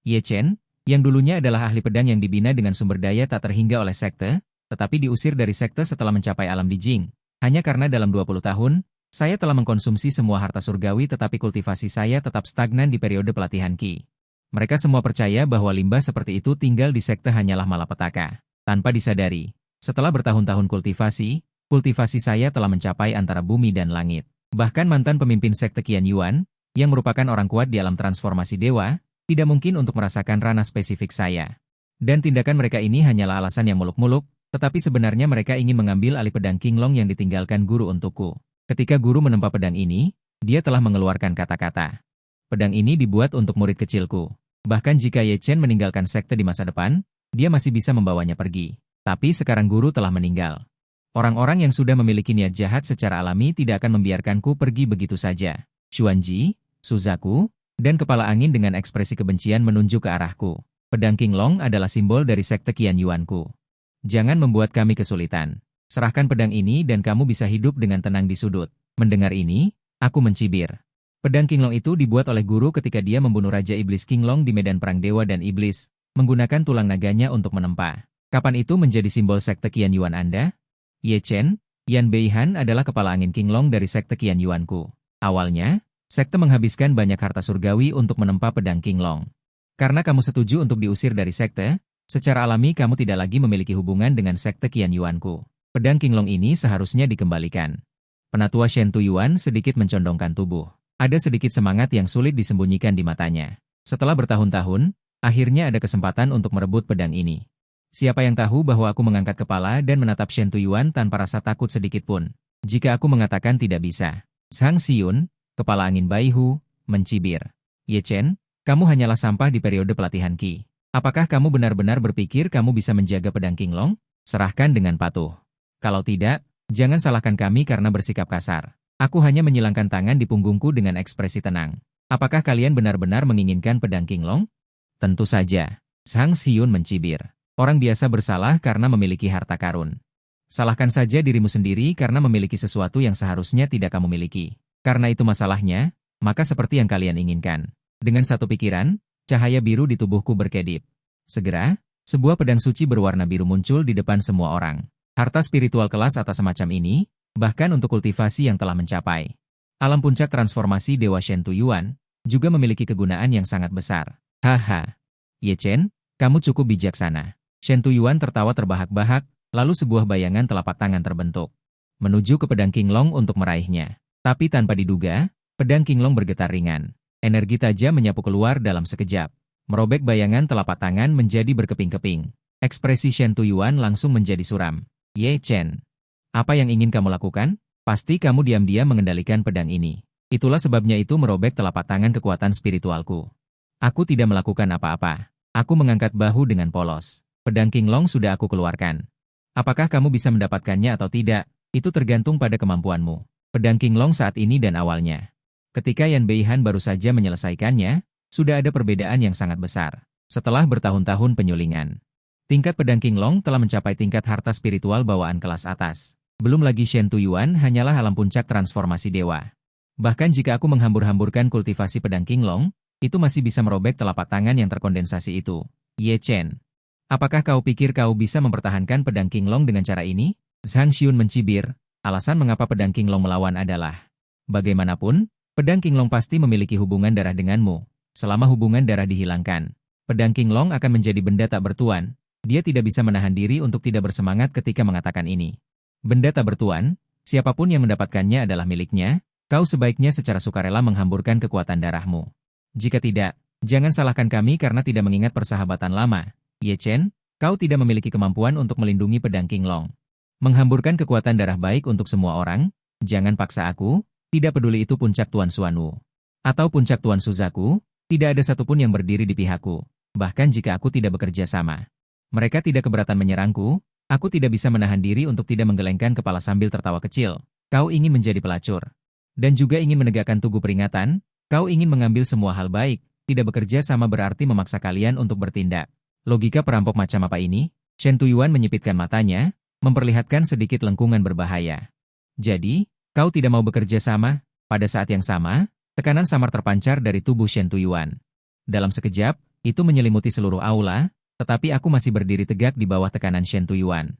Ye Chen, yang dulunya adalah ahli pedang yang dibina dengan sumber daya tak terhingga oleh sekte, tetapi diusir dari sekte setelah mencapai alam di Jing. Hanya karena dalam 20 tahun, saya telah mengkonsumsi semua harta surgawi tetapi kultivasi saya tetap stagnan di periode pelatihan Qi. Mereka semua percaya bahwa limbah seperti itu tinggal di sekte hanyalah malapetaka. Tanpa disadari, setelah bertahun-tahun kultivasi saya telah mencapai antara bumi dan langit. Bahkan mantan pemimpin sekte Qian Yuan, yang merupakan orang kuat di alam transformasi dewa, tidak mungkin untuk merasakan ranah spesifik saya. Dan tindakan mereka ini hanyalah alasan yang muluk-muluk, tetapi sebenarnya mereka ingin mengambil alih pedang Qinglong yang ditinggalkan guru untukku. Ketika guru menempa pedang ini, dia telah mengeluarkan kata-kata. Pedang ini dibuat untuk murid kecilku. Bahkan jika Ye Chen meninggalkan sekte di masa depan, dia masih bisa membawanya pergi. Tapi sekarang guru telah meninggal. Orang-orang yang sudah memiliki niat jahat secara alami tidak akan membiarkanku pergi begitu saja. Xuanji, Suzaku, dan kepala angin dengan ekspresi kebencian menunjuk ke arahku. Pedang Qinglong adalah simbol dari sekte Qian Yuanku. Jangan membuat kami kesulitan. Serahkan pedang ini dan kamu bisa hidup dengan tenang di sudut. Mendengar ini, aku mencibir. Pedang Qinglong itu dibuat oleh guru ketika dia membunuh Raja Iblis Qinglong di medan perang dewa dan iblis, menggunakan tulang naganya untuk menempa. Kapan itu menjadi simbol sekte Qian Yuan Anda? Ye Chen, Yan Beihan adalah kepala angin Qinglong dari sekte Qian Yuanku. Awalnya, sekte menghabiskan banyak harta surgawi untuk menempa pedang Qinglong. Karena kamu setuju untuk diusir dari sekte, secara alami kamu tidak lagi memiliki hubungan dengan sekte Qian Yuanku. Pedang Qinglong ini seharusnya dikembalikan. Penatua Shen Tuyuan sedikit mencondongkan tubuh. Ada sedikit semangat yang sulit disembunyikan di matanya. Setelah bertahun-tahun, akhirnya ada kesempatan untuk merebut pedang ini. Siapa yang tahu bahwa aku mengangkat kepala dan menatap Shen Tuyuan tanpa rasa takut sedikitpun. Jika aku mengatakan tidak bisa. Sang Xiyun, kepala angin Baihu, mencibir. Ye Chen, kamu hanyalah sampah di periode pelatihan Qi. Apakah kamu benar-benar berpikir kamu bisa menjaga pedang Qinglong? Serahkan dengan patuh. Kalau tidak, jangan salahkan kami karena bersikap kasar. Aku hanya menyilangkan tangan di punggungku dengan ekspresi tenang. Apakah kalian benar-benar menginginkan pedang Qinglong? Tentu saja. Sang Xiyun mencibir. Orang biasa bersalah karena memiliki harta karun. Salahkan saja dirimu sendiri karena memiliki sesuatu yang seharusnya tidak kamu miliki. Karena itu masalahnya, maka seperti yang kalian inginkan. Dengan satu pikiran, cahaya biru di tubuhku berkedip. Segera, sebuah pedang suci berwarna biru muncul di depan semua orang. Harta spiritual kelas atas semacam ini, bahkan untuk kultivasi yang telah mencapai alam puncak transformasi Dewa Shen Tuyuan, juga memiliki kegunaan yang sangat besar. Haha. Ye Chen, kamu cukup bijaksana. Shen Tuyuan tertawa terbahak-bahak, lalu sebuah bayangan telapak tangan terbentuk. Menuju ke pedang Qinglong untuk meraihnya. Tapi tanpa diduga, pedang Qinglong bergetar ringan. Energi tajam menyapu keluar dalam sekejap. Merobek bayangan telapak tangan menjadi berkeping-keping. Ekspresi Shen Tuyuan langsung menjadi suram. Ye Chen, apa yang ingin kamu lakukan? Pasti kamu diam-diam mengendalikan pedang ini. Itulah sebabnya itu merobek telapak tangan kekuatan spiritualku. Aku tidak melakukan apa-apa. Aku mengangkat bahu dengan polos. Pedang Qinglong sudah aku keluarkan. Apakah kamu bisa mendapatkannya atau tidak? Itu tergantung pada kemampuanmu. Pedang Qinglong saat ini dan awalnya. Ketika Yan Beihan baru saja menyelesaikannya, sudah ada perbedaan yang sangat besar. Setelah bertahun-tahun penyulingan, tingkat pedang Qinglong telah mencapai tingkat harta spiritual bawaan kelas atas. Belum lagi Shen Tuyuan hanyalah alam puncak transformasi dewa. Bahkan jika aku menghambur-hamburkan kultivasi pedang Qinglong, itu masih bisa merobek telapak tangan yang terkondensasi itu. Ye Chen, apakah kau pikir kau bisa mempertahankan pedang Qinglong dengan cara ini? Zhang Xiun mencibir. Alasan mengapa pedang Qinglong melawan adalah, bagaimanapun, pedang Qinglong pasti memiliki hubungan darah denganmu. Selama hubungan darah dihilangkan, pedang Qinglong akan menjadi benda tak bertuan. Dia tidak bisa menahan diri untuk tidak bersemangat ketika mengatakan ini. Benda tak bertuan, siapapun yang mendapatkannya adalah miliknya, kau sebaiknya secara sukarela menghamburkan kekuatan darahmu. Jika tidak, jangan salahkan kami karena tidak mengingat persahabatan lama. Ye Chen, kau tidak memiliki kemampuan untuk melindungi pedang Qinglong. Menghamburkan kekuatan darah baik untuk semua orang, jangan paksa aku, tidak peduli itu puncak Tuan Xuanwu. Atau puncak Tuan Suzaku, tidak ada satupun yang berdiri di pihakku, bahkan jika aku tidak bekerja sama. Mereka tidak keberatan menyerangku, aku tidak bisa menahan diri untuk tidak menggelengkan kepala sambil tertawa kecil. Kau ingin menjadi pelacur. Dan juga ingin menegakkan tugu peringatan, kau ingin mengambil semua hal baik, tidak bekerja sama berarti memaksa kalian untuk bertindak. Logika perampok macam apa ini? Shen Tuyuan menyipitkan matanya, memperlihatkan sedikit lengkungan berbahaya. Jadi, kau tidak mau bekerja sama? Pada saat yang sama, tekanan samar terpancar dari tubuh Shen Tuyuan. Dalam sekejap, Itu menyelimuti seluruh aula, tetapi aku masih berdiri tegak di bawah tekanan Shen Tujuan.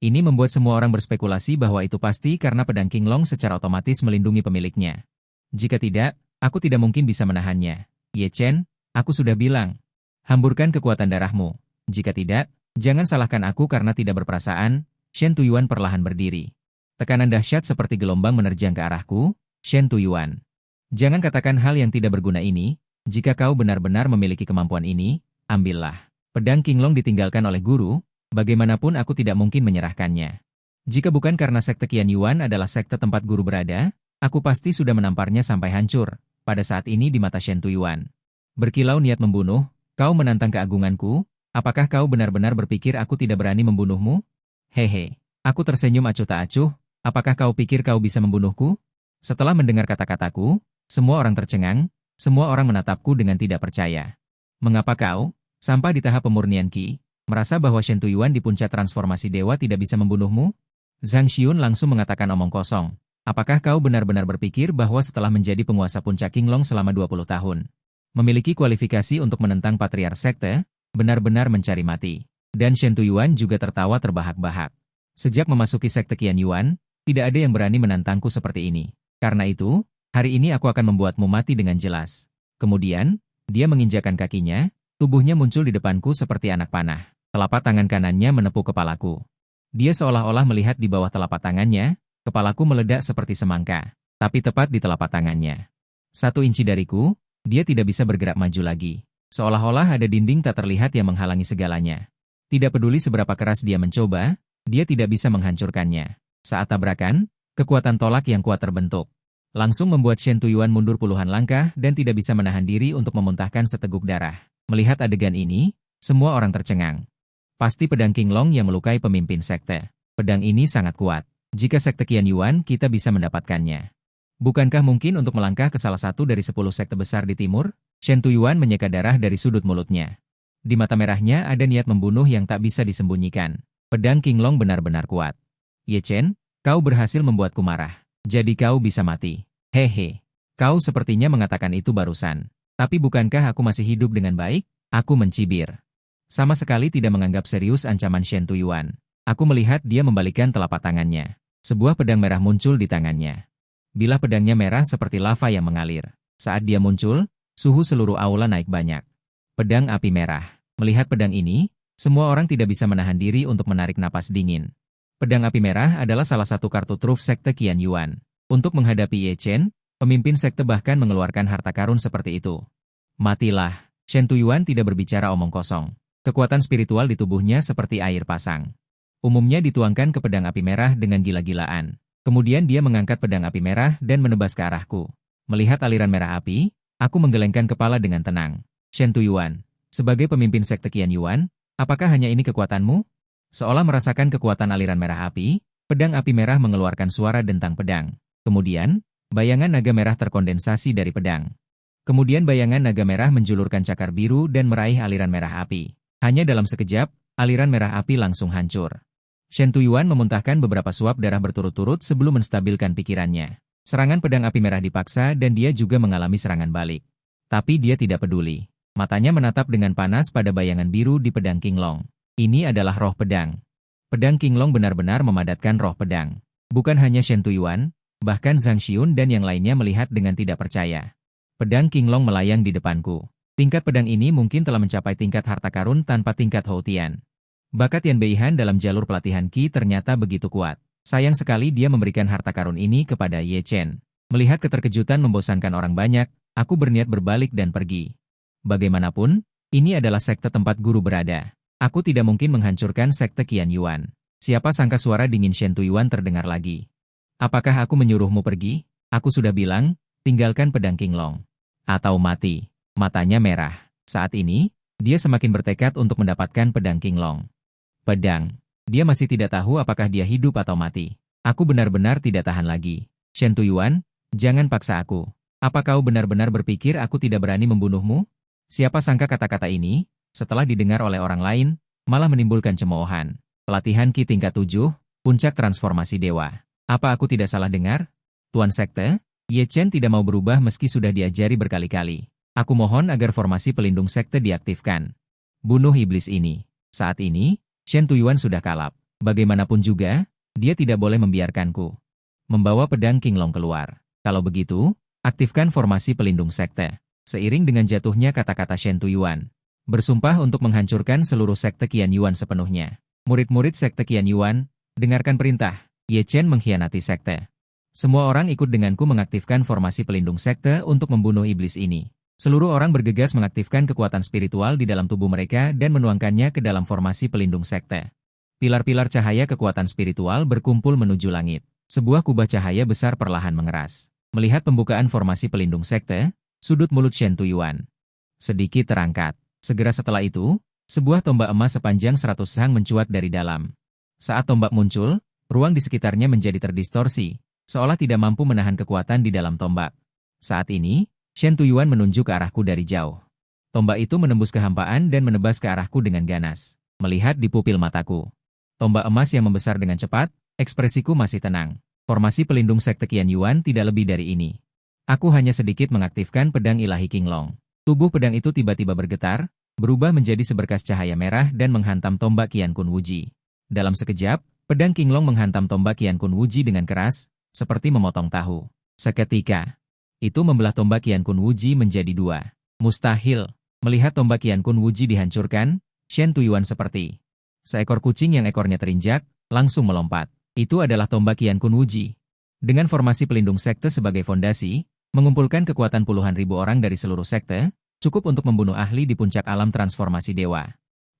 Ini membuat semua orang berspekulasi bahwa itu pasti karena pedang Qinglong secara otomatis melindungi pemiliknya. Jika tidak, aku tidak mungkin bisa menahannya. Ye Chen, aku sudah bilang. Hamburkan kekuatan darahmu. Jika tidak, jangan salahkan aku karena tidak berperasaan. Shen Tujuan perlahan berdiri. Tekanan dahsyat seperti gelombang menerjang ke arahku. Shen Tujuan. Jangan katakan hal yang tidak berguna ini. Jika kau benar-benar memiliki kemampuan ini, ambillah. Pedang Qinglong ditinggalkan oleh guru, bagaimanapun aku tidak mungkin menyerahkannya. Jika bukan karena sekte Qian Yuan adalah sekte tempat guru berada, aku pasti sudah menamparnya sampai hancur, pada saat ini di mata Shen Tujuan. Berkilau niat membunuh, kau menantang keagunganku, apakah kau benar-benar berpikir aku tidak berani membunuhmu? Hehe, aku tersenyum acuh tak acuh, apakah kau pikir kau bisa membunuhku? Setelah mendengar kata-kataku, semua orang tercengang, semua orang menatapku dengan tidak percaya. Mengapa kau, sampai di tahap pemurnian Qi, merasa bahwa Shen Tujuan di puncak transformasi dewa tidak bisa membunuhmu? Zhang Xiun langsung mengatakan omong kosong. Apakah kau benar-benar berpikir bahwa setelah menjadi penguasa puncak Qinglong selama 20 tahun, memiliki kualifikasi untuk menentang patriark sekte, benar-benar mencari mati? Dan Shen Tujuan juga tertawa terbahak-bahak. Sejak memasuki sekte Qian Yuan, tidak ada yang berani menantangku seperti ini. Karena itu, hari ini aku akan membuatmu mati dengan jelas. Kemudian, dia menginjakan kakinya, tubuhnya muncul di depanku seperti anak panah. Telapak tangan kanannya menepuk kepalaku. Dia seolah-olah melihat di bawah telapak tangannya, kepalaku meledak seperti semangka, tapi tepat di telapak tangannya. 1 inci dariku, dia tidak bisa bergerak maju lagi. Seolah-olah ada dinding tak terlihat yang menghalangi segalanya. Tidak peduli seberapa keras dia mencoba, dia tidak bisa menghancurkannya. Saat tabrakan, kekuatan tolak yang kuat terbentuk. Langsung membuat Shen Tujuan mundur puluhan langkah dan tidak bisa menahan diri untuk memuntahkan seteguk darah. Melihat adegan ini, semua orang tercengang. Pasti pedang Qinglong yang melukai pemimpin sekte. Pedang ini sangat kuat. Jika sekte Qian Yuan kita bisa mendapatkannya. Bukankah mungkin untuk melangkah ke salah satu dari 10 sekte besar di timur? Shen Tujuan menyeka darah dari sudut mulutnya. Di mata merahnya ada niat membunuh yang tak bisa disembunyikan. Pedang Qinglong benar-benar kuat. Ye Chen, kau berhasil membuatku marah. Jadi kau bisa mati. Hehe. Kau sepertinya mengatakan itu barusan. Tapi bukankah aku masih hidup dengan baik? Aku mencibir. Sama sekali tidak menganggap serius ancaman Shen Tujuan. Aku melihat dia membalikkan telapak tangannya. Sebuah pedang merah muncul di tangannya. Bilah pedangnya merah seperti lava yang mengalir. Saat dia muncul, suhu seluruh aula naik banyak. Pedang api merah. Melihat pedang ini, semua orang tidak bisa menahan diri untuk menarik napas dingin. Pedang api merah adalah salah satu kartu truf sekte Qian Yuan. Untuk menghadapi Ye Chen, pemimpin sekte bahkan mengeluarkan harta karun seperti itu. Matilah. Shen Tujuan tidak berbicara omong kosong. Kekuatan spiritual di tubuhnya seperti air pasang. Umumnya dituangkan ke pedang api merah dengan gila-gilaan. Kemudian dia mengangkat pedang api merah dan menebas ke arahku. Melihat aliran merah api, aku menggelengkan kepala dengan tenang. Shen Tujuan, sebagai pemimpin sekte Qian Yuan, apakah hanya ini kekuatanmu? Seolah merasakan kekuatan aliran merah api, pedang api merah mengeluarkan suara dentang pedang. Kemudian, bayangan naga merah terkondensasi dari pedang. Kemudian bayangan naga merah menjulurkan cakar biru dan meraih aliran merah api. Hanya dalam sekejap, aliran merah api langsung hancur. Shen Tujuan memuntahkan beberapa suap darah berturut-turut sebelum menstabilkan pikirannya. Serangan pedang api merah dipaksa dan dia juga mengalami serangan balik. Tapi dia tidak peduli. Matanya menatap dengan panas pada bayangan biru di pedang Qinglong. Ini adalah roh pedang. Pedang Qinglong benar-benar memadatkan roh pedang. Bukan hanya Shen Tujuan, bahkan Zhang Xiun dan yang lainnya melihat dengan tidak percaya. Pedang Qinglong melayang di depanku. Tingkat pedang ini mungkin telah mencapai tingkat harta karun tanpa tingkat Houtian. Bakat Yan Beihan dalam jalur pelatihan Qi ternyata begitu kuat. Sayang sekali dia memberikan harta karun ini kepada Ye Chen. Melihat keterkejutan membosankan orang banyak, aku berniat berbalik dan pergi. Bagaimanapun, ini adalah sekte tempat guru berada. Aku tidak mungkin menghancurkan sekte Qian Yuan. Siapa sangka suara dingin Shen Tujuan terdengar lagi. Apakah aku menyuruhmu pergi? Aku sudah bilang, tinggalkan pedang Qinglong. Atau mati. Matanya merah. Saat ini, dia semakin bertekad untuk mendapatkan pedang Qinglong. Pedang. Dia masih tidak tahu apakah dia hidup atau mati. Aku benar-benar tidak tahan lagi. Shen Tujuan, jangan paksa aku. Apa kau benar-benar berpikir aku tidak berani membunuhmu? Siapa sangka kata-kata ini, setelah didengar oleh orang lain, malah menimbulkan cemoohan. Pelatihan Qi tingkat 7, puncak transformasi dewa. Apa aku tidak salah dengar? Tuan Sekte, Ye Chen tidak mau berubah meski sudah diajari berkali-kali. Aku mohon agar formasi pelindung sekte diaktifkan. Bunuh iblis ini. Saat ini, Shen Tujuan sudah kalap. Bagaimanapun juga, dia tidak boleh membiarkanku. Membawa pedang Qinglong keluar. Kalau begitu, aktifkan formasi pelindung sekte. Seiring dengan jatuhnya kata-kata Shen Tujuan, bersumpah untuk menghancurkan seluruh sekte Qian Yuan sepenuhnya. Murid-murid sekte Qian Yuan, dengarkan perintah. Ye Chen mengkhianati sekte. Semua orang ikut denganku mengaktifkan formasi pelindung sekte untuk membunuh iblis ini. Seluruh orang bergegas mengaktifkan kekuatan spiritual di dalam tubuh mereka dan menuangkannya ke dalam formasi pelindung sekte. Pilar-pilar cahaya kekuatan spiritual berkumpul menuju langit. Sebuah kubah cahaya besar perlahan mengeras. Melihat pembukaan formasi pelindung sekte, sudut mulut Shen Tujuan sedikit terangkat. Segera setelah itu, sebuah tombak emas sepanjang 100 sang mencuat dari dalam. Saat tombak muncul, ruang di sekitarnya menjadi terdistorsi, seolah tidak mampu menahan kekuatan di dalam tombak. Saat ini, Shen Tujuan menunjuk ke arahku dari jauh. Tombak itu menembus kehampaan dan menebas ke arahku dengan ganas. Melihat di pupil mataku, tombak emas yang membesar dengan cepat, ekspresiku masih tenang. Formasi pelindung sekte Qian Yuan tidak lebih dari ini. Aku hanya sedikit mengaktifkan pedang ilahi Qinglong. Tubuh pedang itu tiba-tiba bergetar, berubah menjadi seberkas cahaya merah dan menghantam tombak Qian Kun Wuji. Dalam sekejap, pedang Qinglong menghantam tombak Qian Kun Wuji dengan keras, seperti memotong tahu. Seketika, itu membelah tombak Qian Kun Wuji menjadi dua. Mustahil. Melihat tombak Qian Kun Wuji dihancurkan, Shen Tujuan seperti seekor kucing yang ekornya terinjak, langsung melompat. Itu adalah tombak Qian Kun Wuji. Dengan formasi pelindung sekte sebagai fondasi, mengumpulkan kekuatan puluhan ribu orang dari seluruh sekte, cukup untuk membunuh ahli di puncak alam transformasi dewa.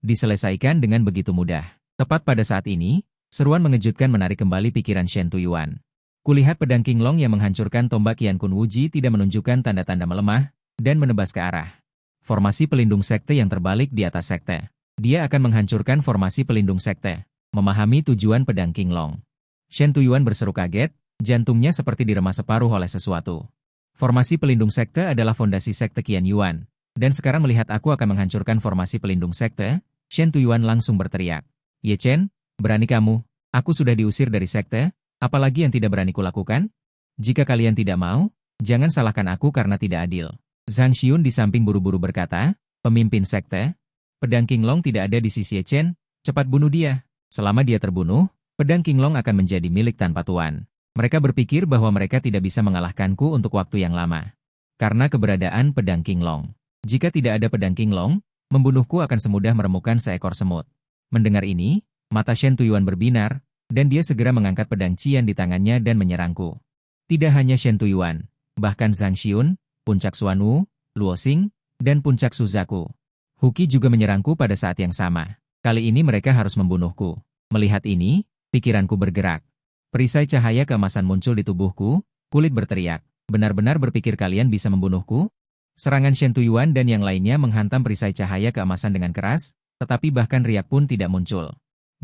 Diselesaikan dengan begitu mudah. Tepat pada saat ini, seruan mengejutkan menarik kembali pikiran Shen Tujuan. Kulihat pedang Qinglong yang menghancurkan tombak Qian Kun Wuji tidak menunjukkan tanda-tanda melemah, dan menebas ke arah formasi pelindung sekte yang terbalik di atas sekte. Dia akan menghancurkan formasi pelindung sekte. Memahami tujuan pedang Qinglong, Shen Tujuan berseru kaget, jantungnya seperti diremas separuh oleh sesuatu. Formasi pelindung sekte adalah fondasi sekte Qian Yuan, dan sekarang melihat aku akan menghancurkan formasi pelindung sekte, Shen Tujuan langsung berteriak. Ye Chen, berani kamu? Aku sudah diusir dari sekte. Apalagi yang tidak berani kulakukan? Jika kalian tidak mau, jangan salahkan aku karena tidak adil. Zhang Xiun di samping buru-buru berkata, pemimpin sekte, pedang Qinglong tidak ada di sisi Ye Chen, cepat bunuh dia. Selama dia terbunuh, pedang Qinglong akan menjadi milik tanpa tuan. Mereka berpikir bahwa mereka tidak bisa mengalahkanku untuk waktu yang lama. Karena keberadaan pedang Qinglong. Jika tidak ada pedang Qinglong, membunuhku akan semudah meremukan seekor semut. Mendengar ini, mata Shen Tujuan berbinar, dan dia segera mengangkat pedang Qian di tangannya dan menyerangku. Tidak hanya Shen Tujuan, bahkan Zhang Xiun, Puncak Xuanwu, Luo Xing, dan Puncak Suzaku. Huqi juga menyerangku pada saat yang sama. Kali ini mereka harus membunuhku. Melihat ini, pikiranku bergerak. Perisai cahaya keemasan muncul di tubuhku, kulit berteriak. Benar-benar berpikir kalian bisa membunuhku? Serangan Shen Tujuan dan yang lainnya menghantam perisai cahaya keemasan dengan keras, tetapi bahkan riak pun tidak muncul.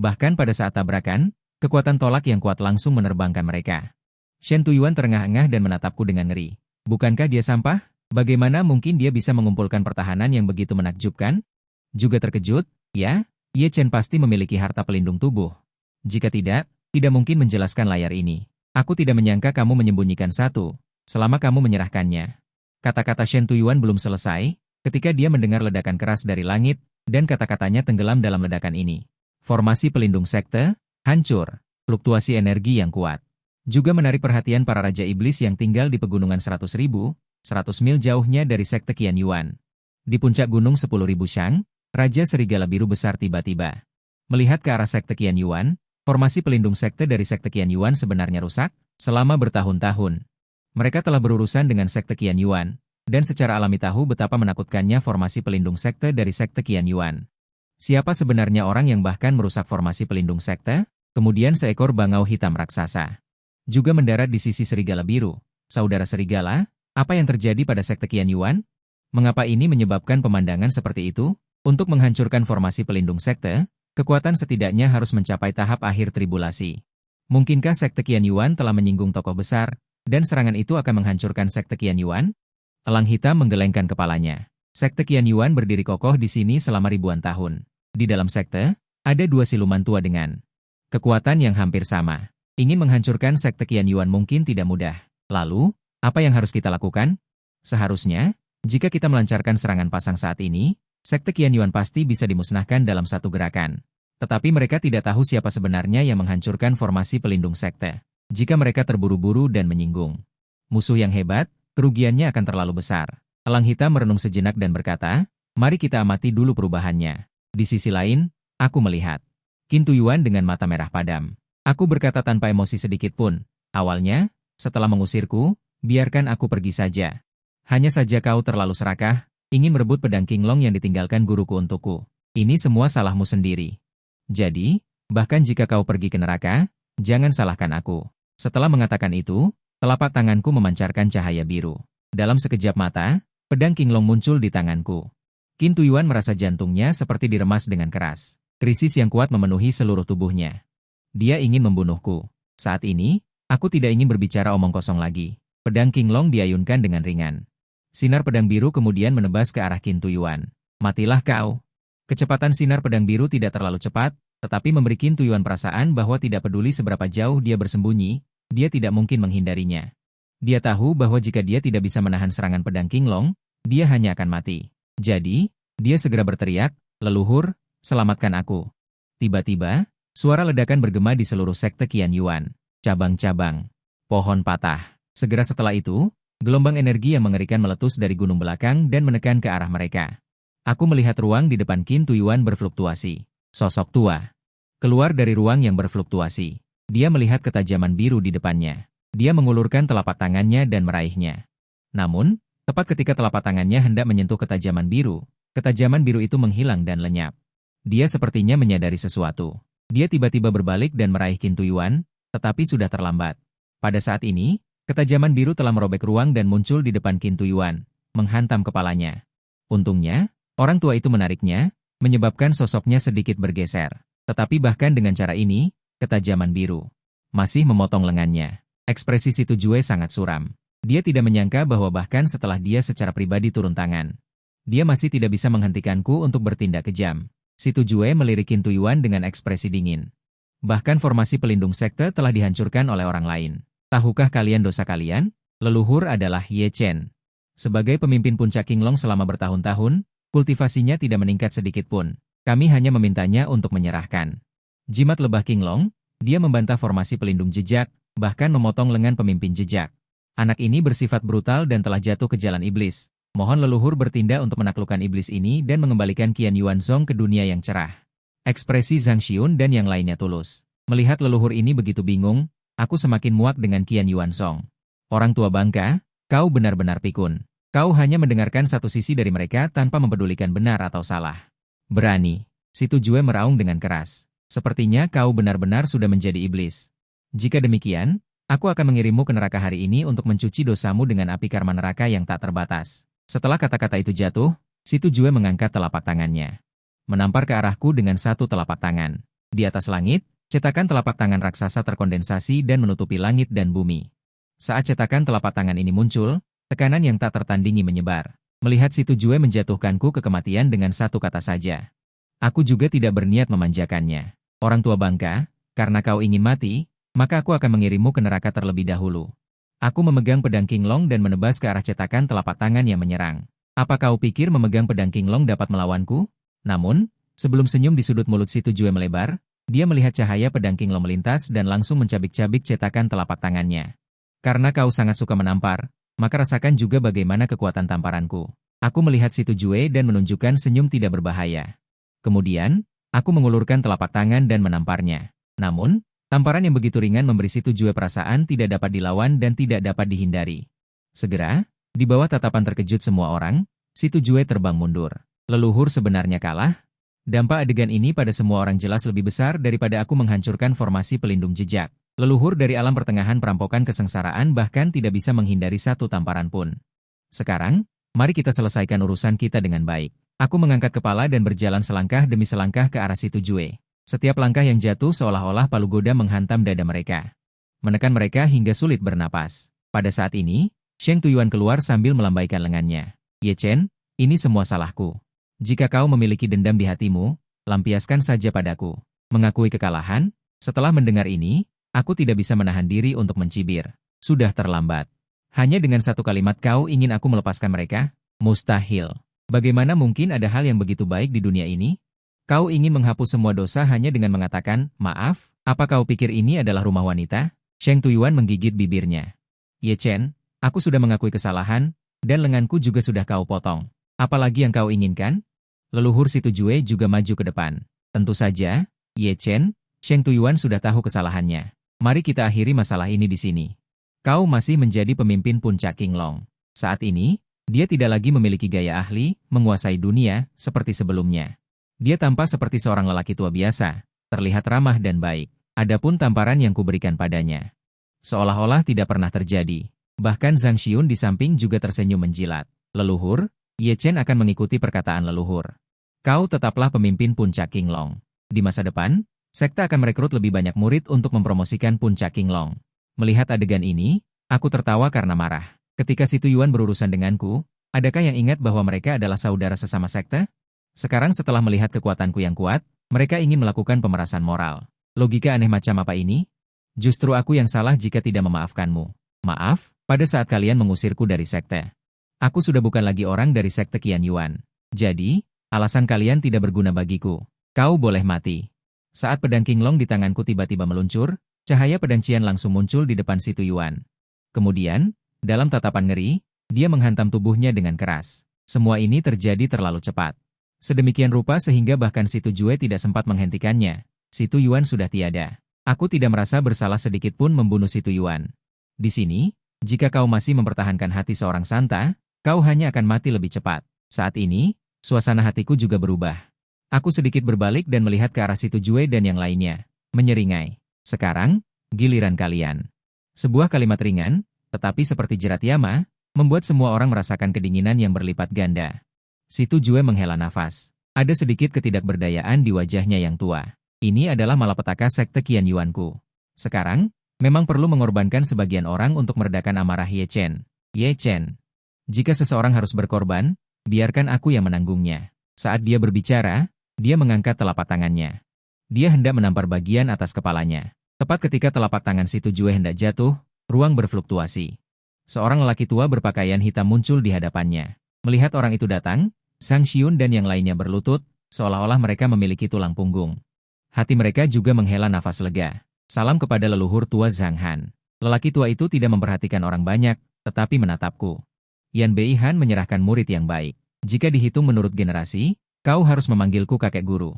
Bahkan pada saat tabrakan, kekuatan tolak yang kuat langsung menerbangkan mereka. Shen Tujuan terengah-engah dan menatapku dengan ngeri. Bukankah dia sampah? Bagaimana mungkin dia bisa mengumpulkan pertahanan yang begitu menakjubkan? Juga terkejut, ya, Ye Chen pasti memiliki harta pelindung tubuh. Jika tidak mungkin menjelaskan layar ini. Aku tidak menyangka kamu menyembunyikan satu, selama kamu menyerahkannya. Kata-kata Shen Tujuan belum selesai, ketika dia mendengar ledakan keras dari langit, dan kata-katanya tenggelam dalam ledakan ini. Formasi pelindung sekte, hancur, fluktuasi energi yang kuat. Juga menarik perhatian para Raja Iblis yang tinggal di pegunungan 100 mil jauhnya dari sekte Qian Yuan. Di puncak gunung 10.000 Shang, Raja Serigala Biru besar tiba-tiba melihat ke arah sekte Qian Yuan. Formasi pelindung sekte dari sekte Qian Yuan sebenarnya rusak selama bertahun-tahun. Mereka telah berurusan dengan sekte Qian Yuan, dan secara alami tahu betapa menakutkannya formasi pelindung sekte dari sekte Qian Yuan. Siapa sebenarnya orang yang bahkan merusak formasi pelindung sekte? Kemudian seekor bangau hitam raksasa juga mendarat di sisi Serigala Biru. Saudara Serigala, apa yang terjadi pada sekte Qian Yuan? Mengapa ini menyebabkan pemandangan seperti itu? Untuk menghancurkan formasi pelindung sekte, kekuatan setidaknya harus mencapai tahap akhir tribulasi. Mungkinkah sekte Qian Yuan telah menyinggung tokoh besar, dan serangan itu akan menghancurkan sekte Qian Yuan? Elang hitam menggelengkan kepalanya. Sekte Qian Yuan berdiri kokoh di sini selama ribuan tahun. Di dalam sekte, ada dua siluman tua dengan kekuatan yang hampir sama. Ingin menghancurkan sekte Qian Yuan mungkin tidak mudah. Lalu, apa yang harus kita lakukan? Seharusnya, Jika kita melancarkan serangan pasang saat ini, Sekte Qian Yuan pasti bisa dimusnahkan dalam satu gerakan. Tetapi mereka tidak tahu siapa sebenarnya yang menghancurkan formasi pelindung sekte. Jika mereka terburu-buru dan menyinggung musuh yang hebat, kerugiannya akan terlalu besar. Elang hitam merenung sejenak dan berkata, mari kita amati dulu perubahannya. Di sisi lain, aku melihat Qin Tujuan dengan mata merah padam. Aku berkata tanpa emosi sedikit pun, awalnya, setelah mengusirku, biarkan aku pergi saja. Hanya saja kau terlalu serakah, ingin merebut pedang Qinglong yang ditinggalkan guruku untukku. Ini semua salahmu sendiri. Jadi, bahkan jika kau pergi ke neraka, jangan salahkan aku. Setelah mengatakan itu, telapak tanganku memancarkan cahaya biru. Dalam sekejap mata, pedang Qinglong muncul di tanganku. Qin Tujuan merasa jantungnya seperti diremas dengan keras. Krisis yang kuat memenuhi seluruh tubuhnya. Dia ingin membunuhku. Saat ini, aku tidak ingin berbicara omong kosong lagi. Pedang Qinglong diayunkan dengan ringan. Sinar pedang biru kemudian menebas ke arah Qin Tujuan. Matilah kau. Kecepatan sinar pedang biru tidak terlalu cepat, tetapi memberi Qin Tujuan perasaan bahwa tidak peduli seberapa jauh dia bersembunyi, dia tidak mungkin menghindarinya. Dia tahu bahwa jika dia tidak bisa menahan serangan pedang Qinglong, dia hanya akan mati. Jadi, dia segera berteriak, leluhur, selamatkan aku. Tiba-tiba, suara ledakan bergema di seluruh sekte Qian Yuan. Cabang-cabang. Pohon patah. Segera setelah itu, gelombang energi yang mengerikan meletus dari gunung belakang dan menekan ke arah mereka. Aku melihat ruang di depan Qin Tujuan berfluktuasi. Sosok tua keluar dari ruang yang berfluktuasi. Dia melihat ketajaman biru di depannya. Dia mengulurkan telapak tangannya dan meraihnya. Namun, tepat ketika telapak tangannya hendak menyentuh ketajaman biru itu menghilang dan lenyap. Dia sepertinya menyadari sesuatu. Dia tiba-tiba berbalik dan meraih Qin Tujuan, tetapi sudah terlambat. Pada saat ini, ketajaman biru telah merobek ruang dan muncul di depan Qin Tujuan, menghantam kepalanya. Untungnya, orang tua itu menariknya, menyebabkan sosoknya sedikit bergeser. Tetapi bahkan dengan cara ini, ketajaman biru masih memotong lengannya. Ekspresi Si Tujue sangat suram. Dia tidak menyangka bahwa bahkan setelah dia secara pribadi turun tangan, dia masih tidak bisa menghentikanku untuk bertindak kejam. Si Tujue melirik Qin Tujuan dengan ekspresi dingin. Bahkan formasi pelindung sekte telah dihancurkan oleh orang lain. Tahukah kalian dosa kalian? Leluhur adalah Ye Chen. Sebagai pemimpin puncak Qinglong selama bertahun-tahun, kultivasinya tidak meningkat sedikit pun. Kami hanya memintanya untuk menyerahkan jimat lebah Qinglong. Dia membantah formasi pelindung jejak, bahkan memotong lengan pemimpin jejak. Anak ini bersifat brutal dan telah jatuh ke jalan iblis. Mohon leluhur bertindak untuk menaklukkan iblis ini dan mengembalikan Qian Yuanzong ke dunia yang cerah. Ekspresi Zhang Xiun dan yang lainnya tulus. Melihat leluhur ini begitu bingung, aku semakin muak dengan Qian Yuanzong. Orang tua bangka, kau benar-benar pikun. Kau hanya mendengarkan satu sisi dari mereka tanpa mempedulikan benar atau salah. Berani. Si Tujue meraung dengan keras. Sepertinya kau benar-benar sudah menjadi iblis. Jika demikian, aku akan mengirimmu ke neraka hari ini untuk mencuci dosamu dengan api karma neraka yang tak terbatas. Setelah kata-kata itu jatuh, Si Tujue mengangkat telapak tangannya. Menampar ke arahku dengan satu telapak tangan. Di atas langit, cetakan telapak tangan raksasa terkondensasi dan menutupi langit dan bumi. Saat cetakan telapak tangan ini muncul, tekanan yang tak tertandingi menyebar. Melihat Si Tujue menjatuhkanku ke kematian dengan satu kata saja. Aku juga tidak berniat memanjakannya. Orang tua bangka, karena kau ingin mati, maka aku akan mengirimmu ke neraka terlebih dahulu. Aku memegang pedang Qinglong dan menebas ke arah cetakan telapak tangan yang menyerang. Apa kau pikir memegang pedang Qinglong dapat melawanku? Namun, sebelum senyum di sudut mulut Si Tujue melebar, dia melihat cahaya pedang Qinglong melintas dan langsung mencabik-cabik cetakan telapak tangannya. Karena kau sangat suka menampar, maka rasakan juga bagaimana kekuatan tamparanku. Aku melihat Si Tujue dan menunjukkan senyum tidak berbahaya. Kemudian, aku mengulurkan telapak tangan dan menamparnya. Namun, tamparan yang begitu ringan memberi Si Tujue perasaan tidak dapat dilawan dan tidak dapat dihindari. Segera, di bawah tatapan terkejut semua orang, Si Tujue terbang mundur. Leluhur sebenarnya kalah? Dampak adegan ini pada semua orang jelas lebih besar daripada aku menghancurkan formasi pelindung jejak. Leluhur dari alam pertengahan perampokan kesengsaraan bahkan tidak bisa menghindari satu tamparan pun. Sekarang, mari kita selesaikan urusan kita dengan baik. Aku mengangkat kepala dan berjalan selangkah demi selangkah ke arah Si Tujue. Setiap langkah yang jatuh seolah-olah palu goda menghantam dada mereka. Menekan mereka hingga sulit bernapas. Pada saat ini, Sheng Tujuan keluar sambil melambaikan lengannya. Ye Chen, ini semua salahku. Jika kau memiliki dendam di hatimu, lampiaskan saja padaku. Mengakui kekalahan, setelah mendengar ini, aku tidak bisa menahan diri untuk mencibir. Sudah terlambat. Hanya dengan satu kalimat kau ingin aku melepaskan mereka? Mustahil. Bagaimana mungkin ada hal yang begitu baik di dunia ini? Kau ingin menghapus semua dosa hanya dengan mengatakan, maaf, apa kau pikir ini adalah rumah wanita? Sheng Tujuan menggigit bibirnya. Ye Chen, aku sudah mengakui kesalahan, dan lenganku juga sudah kau potong. Apalagi yang kau inginkan? Leluhur si Tujue juga maju ke depan. Tentu saja, Ye Chen, Sheng Tujuan sudah tahu kesalahannya. Mari kita akhiri masalah ini di sini. Kau masih menjadi pemimpin puncak Qinglong. Saat ini, dia tidak lagi memiliki gaya ahli, menguasai dunia, seperti sebelumnya. Dia tampak seperti seorang lelaki tua biasa, terlihat ramah dan baik. Adapun tamparan yang kuberikan padanya, seolah-olah tidak pernah terjadi. Bahkan Zhang Xiun di samping juga tersenyum menjilat. Leluhur, Ye Chen akan mengikuti perkataan leluhur. Kau tetaplah pemimpin puncak Qinglong. Di masa depan, sekte akan merekrut lebih banyak murid untuk mempromosikan puncak Qinglong. Melihat adegan ini, aku tertawa karena marah. Ketika si Tujuan berurusan denganku, adakah yang ingat bahwa mereka adalah saudara sesama sekte? Sekarang setelah melihat kekuatanku yang kuat, mereka ingin melakukan pemerasan moral. Logika aneh macam apa ini? Justru aku yang salah jika tidak memaafkanmu. Maaf, pada saat kalian mengusirku dari sekte. Aku sudah bukan lagi orang dari sekte Qian Yuan. Jadi, alasan kalian tidak berguna bagiku. Kau boleh mati. Saat pedang Qinglong di tanganku tiba-tiba meluncur, cahaya pedang Qian langsung muncul di depan si Tujuan. Kemudian, dalam tatapan ngeri, dia menghantam tubuhnya dengan keras. Semua ini terjadi terlalu cepat. Sedemikian rupa sehingga bahkan si Tujue tidak sempat menghentikannya. Si Tujuan sudah tiada. Aku tidak merasa bersalah sedikit pun membunuh si Tujuan. Di sini, jika kau masih mempertahankan hati seorang santa, kau hanya akan mati lebih cepat. Saat ini, suasana hatiku juga berubah. Aku sedikit berbalik dan melihat ke arah si Tujue dan yang lainnya. Menyeringai. Sekarang, giliran kalian. Sebuah kalimat ringan, tetapi seperti jerat Yama, membuat semua orang merasakan kedinginan yang berlipat ganda. Si Tujue menghela nafas. Ada sedikit ketidakberdayaan di wajahnya yang tua. Ini adalah malapetaka sekte Qian Yuanku. Sekarang, memang perlu mengorbankan sebagian orang untuk meredakan amarah Ye Chen. Ye Chen. Jika seseorang harus berkorban, biarkan aku yang menanggungnya. Saat dia berbicara, dia mengangkat telapak tangannya. Dia hendak menampar bagian atas kepalanya. Tepat ketika telapak tangan si Tujue hendak jatuh, ruang berfluktuasi. Seorang lelaki tua berpakaian hitam muncul di hadapannya. Melihat orang itu datang, Zhang Xiun dan yang lainnya berlutut, seolah-olah mereka memiliki tulang punggung. Hati mereka juga menghela nafas lega. Salam kepada leluhur tua Zhang Han. Lelaki tua itu tidak memperhatikan orang banyak, tetapi menatapku. Yan Bei Han menyerahkan murid yang baik. Jika dihitung menurut generasi, kau harus memanggilku kakek guru.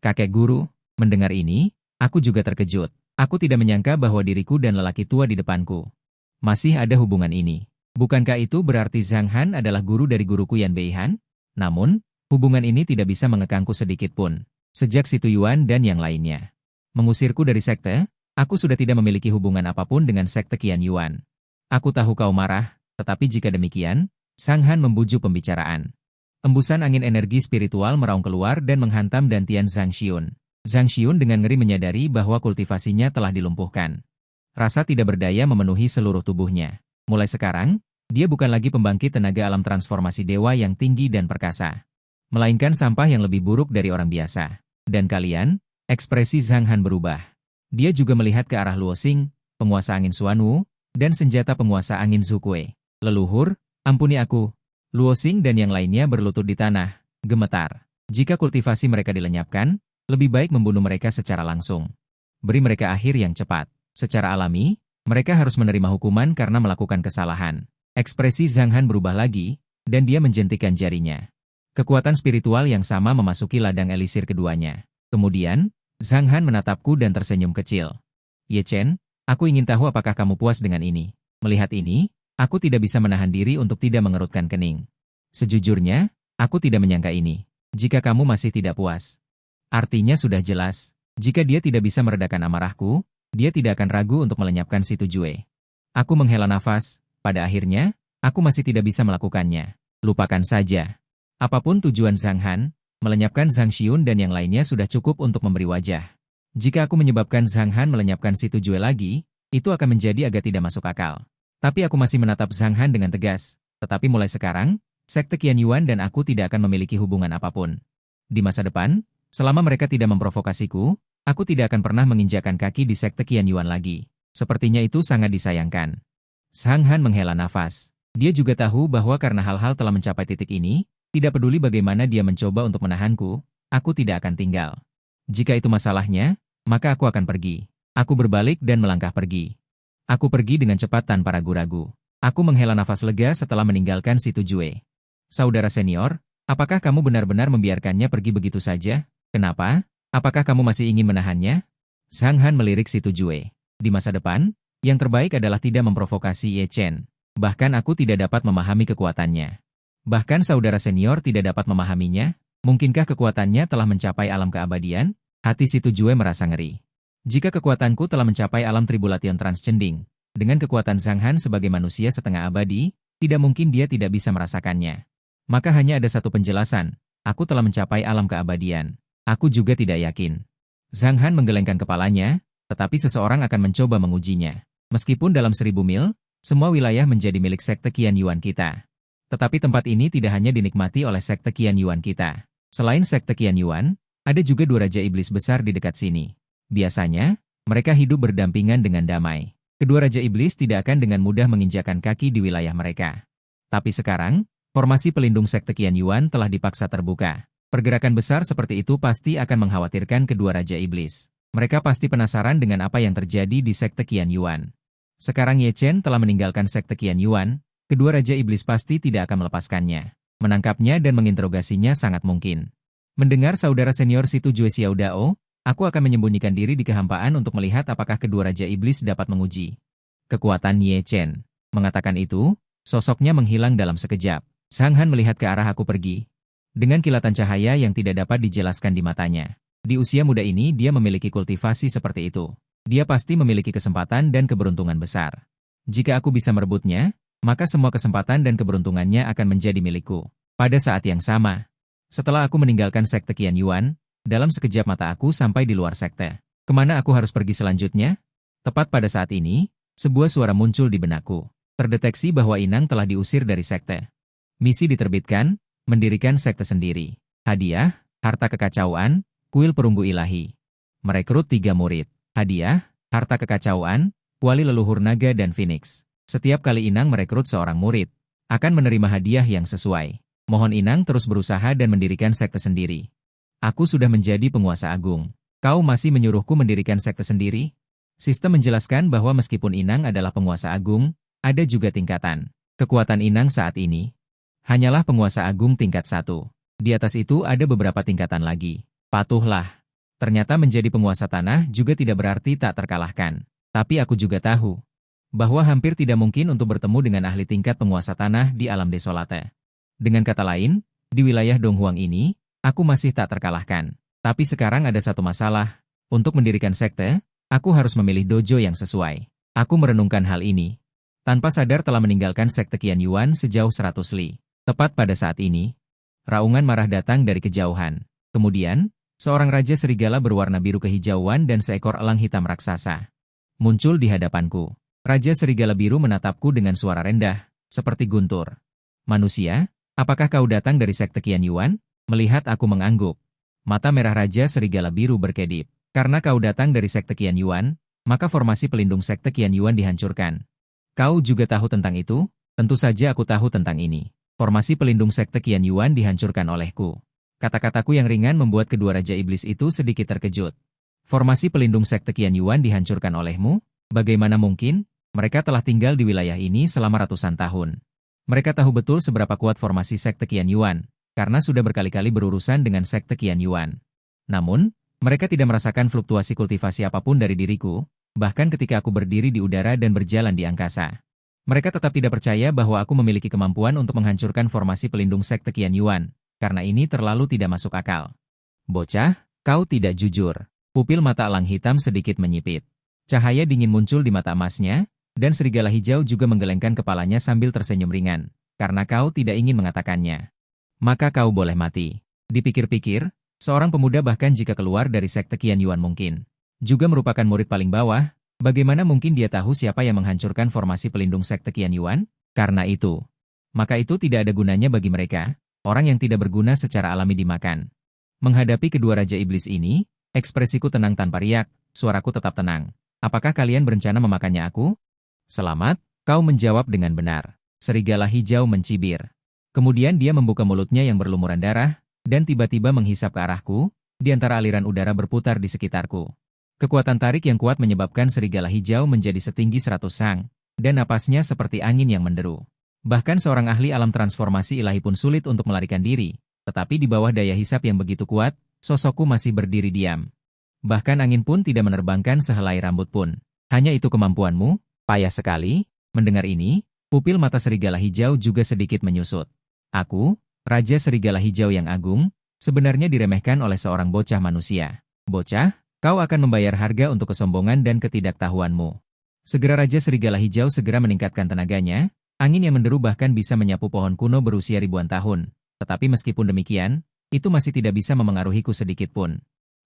Kakek guru, mendengar ini, aku juga terkejut. Aku tidak menyangka bahwa diriku dan lelaki tua di depanku masih ada hubungan ini. Bukankah itu berarti Zhang Han adalah guru dari guruku Yan Bei-han? Namun, hubungan ini tidak bisa mengekangku sedikit pun. Sejak si Tujuan dan yang lainnya mengusirku dari sekte, aku sudah tidak memiliki hubungan apapun dengan sekte Qian Yuan. Aku tahu kau marah, tetapi jika demikian, Zhang Han membujuk pembicaraan. Embusan angin energi spiritual meraung keluar dan menghantam dantian Zhang Xiun. Zhang Xiun dengan ngeri menyadari bahwa kultivasinya telah dilumpuhkan. Rasa tidak berdaya memenuhi seluruh tubuhnya. Mulai sekarang, dia bukan lagi pembangkit tenaga alam transformasi dewa yang tinggi dan perkasa, melainkan sampah yang lebih buruk dari orang biasa. Dan kalian, ekspresi Zhang Han berubah. Dia juga melihat ke arah Luosing, penguasa angin Xuanwu, dan senjata penguasa angin Zukue. Leluhur, ampuni aku. Luosing dan yang lainnya berlutut di tanah, gemetar. Jika kultivasi mereka dilenyapkan, lebih baik membunuh mereka secara langsung. Beri mereka akhir yang cepat. Secara alami, mereka harus menerima hukuman karena melakukan kesalahan. Ekspresi Zhang Han berubah lagi, dan dia menjentikan jarinya. Kekuatan spiritual yang sama memasuki ladang elisir keduanya. Kemudian, Zhang Han menatapku dan tersenyum kecil. Ye Chen, aku ingin tahu apakah kamu puas dengan ini. Melihat ini, aku tidak bisa menahan diri untuk tidak mengerutkan kening. Sejujurnya, aku tidak menyangka ini. Jika kamu masih tidak puas, artinya sudah jelas. Jika dia tidak bisa meredakan amarahku, dia tidak akan ragu untuk melenyapkan si Tujue. Aku menghela nafas, pada akhirnya, aku masih tidak bisa melakukannya. Lupakan saja. Apapun tujuan Zhang Han, melenyapkan Zhang Xiun dan yang lainnya sudah cukup untuk memberi wajah. Jika aku menyebabkan Zhang Han melenyapkan si Tujue lagi, itu akan menjadi agak tidak masuk akal. Tapi aku masih menatap Zhang Han dengan tegas. Tetapi mulai sekarang, sekte Qian Yuan dan aku tidak akan memiliki hubungan apapun. Di masa depan, selama mereka tidak memprovokasiku, aku tidak akan pernah menginjakkan kaki di sekte Qian Yuan lagi. Sepertinya itu sangat disayangkan. Zhang Han menghela nafas. Dia juga tahu bahwa karena hal-hal telah mencapai titik ini, tidak peduli bagaimana dia mencoba untuk menahanku, aku tidak akan tinggal. Jika itu masalahnya, maka aku akan pergi. Aku berbalik dan melangkah pergi. Aku pergi dengan cepat tanpa ragu-ragu. Aku menghela nafas lega setelah meninggalkan si Tujue. Saudara senior, apakah kamu benar-benar membiarkannya pergi begitu saja? Kenapa? Apakah kamu masih ingin menahannya? Zhang Han melirik si Tujue. Di masa depan, yang terbaik adalah tidak memprovokasi Ye Chen. Bahkan aku tidak dapat memahami kekuatannya. Bahkan saudara senior tidak dapat memahaminya. Mungkinkah kekuatannya telah mencapai alam keabadian? Hati si Tujue merasa ngeri. Jika kekuatanku telah mencapai alam Tribulation Transcending, dengan kekuatan Zhang Han sebagai manusia setengah abadi, tidak mungkin dia tidak bisa merasakannya. Maka hanya ada satu penjelasan, aku telah mencapai alam keabadian. Aku juga tidak yakin. Zhang Han menggelengkan kepalanya, tetapi seseorang akan mencoba mengujinya. Meskipun dalam 1000 mil, semua wilayah menjadi milik sekte Qian Yuan kita. Tetapi tempat ini tidak hanya dinikmati oleh sekte Qian Yuan kita. Selain sekte Qian Yuan, ada juga 2 raja iblis besar di dekat sini. Biasanya, mereka hidup berdampingan dengan damai. Kedua raja iblis tidak akan dengan mudah menginjakan kaki di wilayah mereka. Tapi sekarang, formasi pelindung sekte Qian Yuan telah dipaksa terbuka. Pergerakan besar seperti itu pasti akan mengkhawatirkan kedua raja iblis. Mereka pasti penasaran dengan apa yang terjadi di sekte Qian Yuan. Sekarang Ye Chen telah meninggalkan sekte Qian Yuan, kedua raja iblis pasti tidak akan melepaskannya. Menangkapnya dan menginterogasinya sangat mungkin. Mendengar saudara senior si Tujue Xiao Dao, aku akan menyembunyikan diri di kehampaan untuk melihat apakah kedua raja iblis dapat menguji kekuatan Ye Chen. Mengatakan itu, sosoknya menghilang dalam sekejap. Zhang Han melihat ke arah aku pergi. Dengan kilatan cahaya yang tidak dapat dijelaskan di matanya. Di usia muda ini dia memiliki kultivasi seperti itu. Dia pasti memiliki kesempatan dan keberuntungan besar. Jika aku bisa merebutnya, maka semua kesempatan dan keberuntungannya akan menjadi milikku. Pada saat yang sama, setelah aku meninggalkan sekte Qian Yuan, dalam sekejap mata aku sampai di luar sekte. Kemana aku harus pergi selanjutnya? Tepat pada saat ini, sebuah suara muncul di benakku. Terdeteksi bahwa Inang telah diusir dari sekte. Misi diterbitkan, mendirikan sekte sendiri. Hadiah, harta kekacauan, kuil perunggu ilahi. Merekrut 3 murid. Hadiah, harta kekacauan, wali leluhur naga dan phoenix. Setiap kali Inang merekrut seorang murid, akan menerima hadiah yang sesuai. Mohon Inang terus berusaha dan mendirikan sekte sendiri. Aku sudah menjadi penguasa agung. Kau masih menyuruhku mendirikan sekte sendiri? Sistem menjelaskan bahwa meskipun Inang adalah penguasa agung, ada juga tingkatan. Kekuatan Inang saat ini hanyalah penguasa agung tingkat 1. Di atas itu ada beberapa tingkatan lagi. Patuhlah. Ternyata menjadi penguasa tanah juga tidak berarti tak terkalahkan. Tapi aku juga tahu bahwa hampir tidak mungkin untuk bertemu dengan ahli tingkat penguasa tanah di alam desolate. Dengan kata lain, di wilayah Donghuang ini, aku masih tak terkalahkan. Tapi sekarang ada satu masalah. Untuk mendirikan sekte, aku harus memilih dojo yang sesuai. Aku merenungkan hal ini. Tanpa sadar telah meninggalkan sekte Qian Yuan sejauh 100 li. Tepat pada saat ini, raungan marah datang dari kejauhan. Kemudian, seorang raja serigala berwarna biru kehijauan dan seekor elang hitam raksasa muncul di hadapanku. Raja serigala biru menatapku dengan suara rendah, seperti guntur. Manusia, apakah kau datang dari sekte Qian Yuan? Melihat aku mengangguk, mata merah raja serigala biru berkedip. Karena kau datang dari sekte Qian Yuan, maka formasi pelindung sekte Qian Yuan dihancurkan. Kau juga tahu tentang itu? Tentu saja aku tahu tentang ini. Formasi pelindung sekte Qian Yuan dihancurkan olehku. Kata-kataku yang ringan membuat kedua raja iblis itu sedikit terkejut. Formasi pelindung sekte Qian Yuan dihancurkan olehmu? Bagaimana mungkin? Mereka telah tinggal di wilayah ini selama ratusan tahun. Mereka tahu betul seberapa kuat formasi sekte Qian Yuan, karena sudah berkali-kali berurusan dengan sekte Qian Yuan. Namun, mereka tidak merasakan fluktuasi kultivasi apapun dari diriku, bahkan ketika aku berdiri di udara dan berjalan di angkasa. Mereka tetap tidak percaya bahwa aku memiliki kemampuan untuk menghancurkan formasi pelindung sekte Qian Yuan, karena ini terlalu tidak masuk akal. Bocah, kau tidak jujur. Pupil mata elang hitam sedikit menyipit. Cahaya dingin muncul di mata emasnya, dan serigala hijau juga menggelengkan kepalanya sambil tersenyum ringan, karena kau tidak ingin mengatakannya. Maka kau boleh mati. Dipikir-pikir, seorang pemuda bahkan jika keluar dari sekte Qian Yuan mungkin juga merupakan murid paling bawah, bagaimana mungkin dia tahu siapa yang menghancurkan formasi pelindung sekte Qian Yuan? Karena itu. Maka itu tidak ada gunanya bagi mereka, orang yang tidak berguna secara alami dimakan. Menghadapi kedua raja iblis ini, ekspresiku tenang tanpa riak, suaraku tetap tenang. Apakah kalian berencana memakannya aku? Selamat, kau menjawab dengan benar. Serigala hijau mencibir. Kemudian dia membuka mulutnya yang berlumuran darah, dan tiba-tiba menghisap ke arahku, di antara aliran udara berputar di sekitarku. Kekuatan tarik yang kuat menyebabkan serigala hijau menjadi setinggi 100 sang, dan napasnya seperti angin yang menderu. Bahkan seorang ahli alam transformasi ilahi pun sulit untuk melarikan diri, tetapi di bawah daya hisap yang begitu kuat, sosokku masih berdiri diam. Bahkan angin pun tidak menerbangkan sehelai rambut pun. Hanya itu kemampuanmu? Payah sekali. Mendengar ini, pupil mata serigala hijau juga sedikit menyusut. Aku, Raja Serigala Hijau yang agung, sebenarnya diremehkan oleh seorang bocah manusia. Bocah, kau akan membayar harga untuk kesombongan dan ketidaktahuanmu. Segera Raja Serigala Hijau segera meningkatkan tenaganya, angin yang menderu bahkan bisa menyapu pohon kuno berusia ribuan tahun. Tetapi meskipun demikian, itu masih tidak bisa memengaruhiku sedikit pun.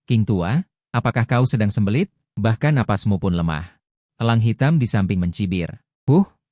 King Tua, apakah kau sedang sembelit? Bahkan napasmu pun lemah. Elang hitam di samping mencibir.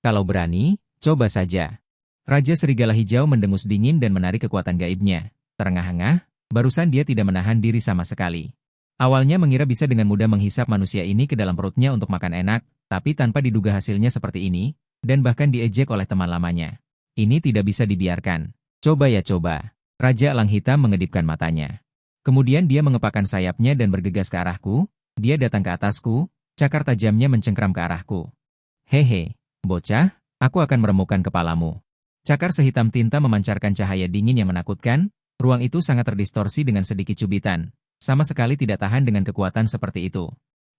Kalau berani, coba saja. Raja Serigala Hijau mendengus dingin dan menarik kekuatan gaibnya. Terengah-engah, barusan dia tidak menahan diri sama sekali. Awalnya mengira bisa dengan mudah menghisap manusia ini ke dalam perutnya untuk makan enak, tapi tanpa diduga hasilnya seperti ini, dan bahkan diejek oleh teman lamanya. Ini tidak bisa dibiarkan. Coba ya coba. Raja Elang Hitam mengedipkan matanya. Kemudian dia mengepakkan sayapnya dan bergegas ke arahku, dia datang ke atasku, cakar tajamnya mencengkram ke arahku. Hehe, bocah, aku akan meremukkan kepalamu. Cakar sehitam tinta memancarkan cahaya dingin yang menakutkan, ruang itu sangat terdistorsi dengan sedikit cubitan, sama sekali tidak tahan dengan kekuatan seperti itu.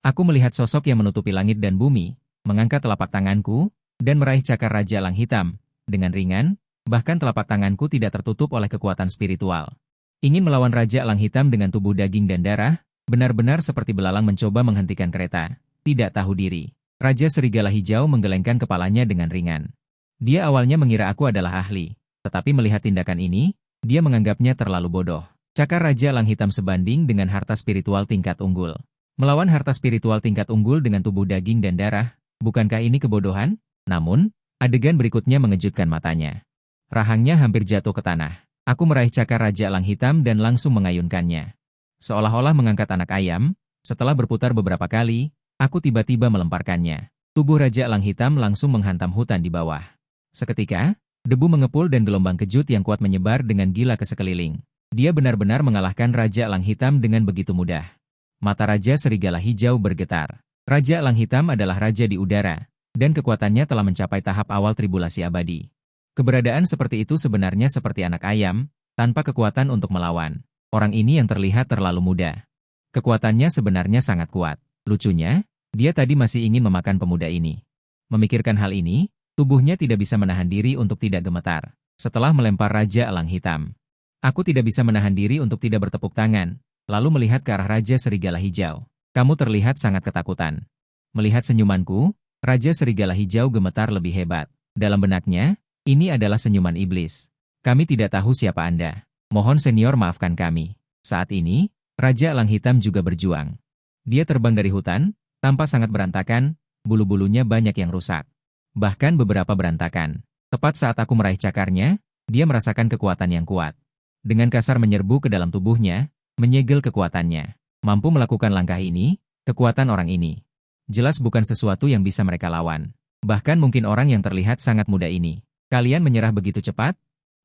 Aku melihat sosok yang menutupi langit dan bumi, mengangkat telapak tanganku, dan meraih cakar Raja Elang Hitam, dengan ringan, bahkan telapak tanganku tidak tertutup oleh kekuatan spiritual. Ingin melawan Raja Elang Hitam dengan tubuh daging dan darah, benar-benar seperti belalang mencoba menghentikan kereta, tidak tahu diri. Raja Serigala Hijau menggelengkan kepalanya dengan ringan. Dia awalnya mengira aku adalah ahli, tetapi melihat tindakan ini, dia menganggapnya terlalu bodoh. Cakar Raja Elang Hitam sebanding dengan harta spiritual tingkat unggul. Melawan harta spiritual tingkat unggul dengan tubuh daging dan darah, bukankah ini kebodohan? Namun, adegan berikutnya mengejutkan matanya. Rahangnya hampir jatuh ke tanah. Aku meraih cakar Raja Elang Hitam dan langsung mengayunkannya. Seolah-olah mengangkat anak ayam, setelah berputar beberapa kali, aku tiba-tiba melemparkannya. Tubuh Raja Elang Hitam langsung menghantam hutan di bawah. Seketika, debu mengepul dan gelombang kejut yang kuat menyebar dengan gila ke sekeliling. Dia benar-benar mengalahkan Raja Elang Hitam dengan begitu mudah. Mata Raja Serigala Hijau bergetar. Raja Elang Hitam adalah raja di udara, dan kekuatannya telah mencapai tahap awal tribulasi abadi. Keberadaan seperti itu sebenarnya seperti anak ayam, tanpa kekuatan untuk melawan. Orang ini yang terlihat terlalu muda. Kekuatannya sebenarnya sangat kuat. Lucunya, dia tadi masih ingin memakan pemuda ini. Memikirkan hal ini, tubuhnya tidak bisa menahan diri untuk tidak gemetar. Setelah melempar Raja Elang Hitam, aku tidak bisa menahan diri untuk tidak bertepuk tangan, lalu melihat ke arah Raja Serigala Hijau. Kamu terlihat sangat ketakutan. Melihat senyumanku, Raja Serigala Hijau gemetar lebih hebat. Dalam benaknya, ini adalah senyuman iblis. Kami tidak tahu siapa Anda. Mohon senior maafkan kami. Saat ini, Raja Elang Hitam juga berjuang. Dia terbang dari hutan, tampak sangat berantakan, bulu-bulunya banyak yang rusak. Bahkan beberapa berantakan. Tepat saat aku meraih cakarnya, dia merasakan kekuatan yang kuat. Dengan kasar menyerbu ke dalam tubuhnya, menyegel kekuatannya. Mampu melakukan langkah ini, kekuatan orang ini. Jelas bukan sesuatu yang bisa mereka lawan. Bahkan mungkin orang yang terlihat sangat muda ini. Kalian menyerah begitu cepat?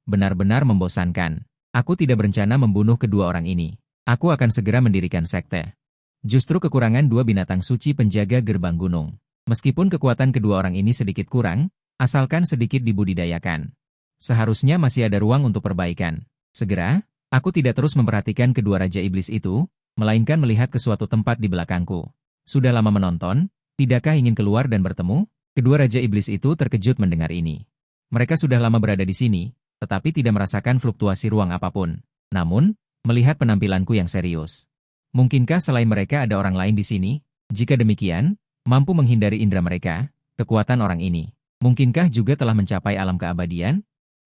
Benar-benar membosankan. Aku tidak berencana membunuh kedua orang ini. Aku akan segera mendirikan sekte. Justru kekurangan dua binatang suci penjaga gerbang gunung. Meskipun kekuatan kedua orang ini sedikit kurang, asalkan sedikit dibudidayakan. Seharusnya masih ada ruang untuk perbaikan. Segera, aku tidak terus memperhatikan kedua Raja Iblis itu, melainkan melihat ke suatu tempat di belakangku. Sudah lama menonton, tidakkah ingin keluar dan bertemu? Kedua Raja Iblis itu terkejut mendengar ini. Mereka sudah lama berada di sini, tetapi tidak merasakan fluktuasi ruang apapun. Namun, melihat penampilanku yang serius. Mungkinkah selain mereka ada orang lain di sini? Jika demikian, mampu menghindari indera mereka, kekuatan orang ini. Mungkinkah juga telah mencapai alam keabadian?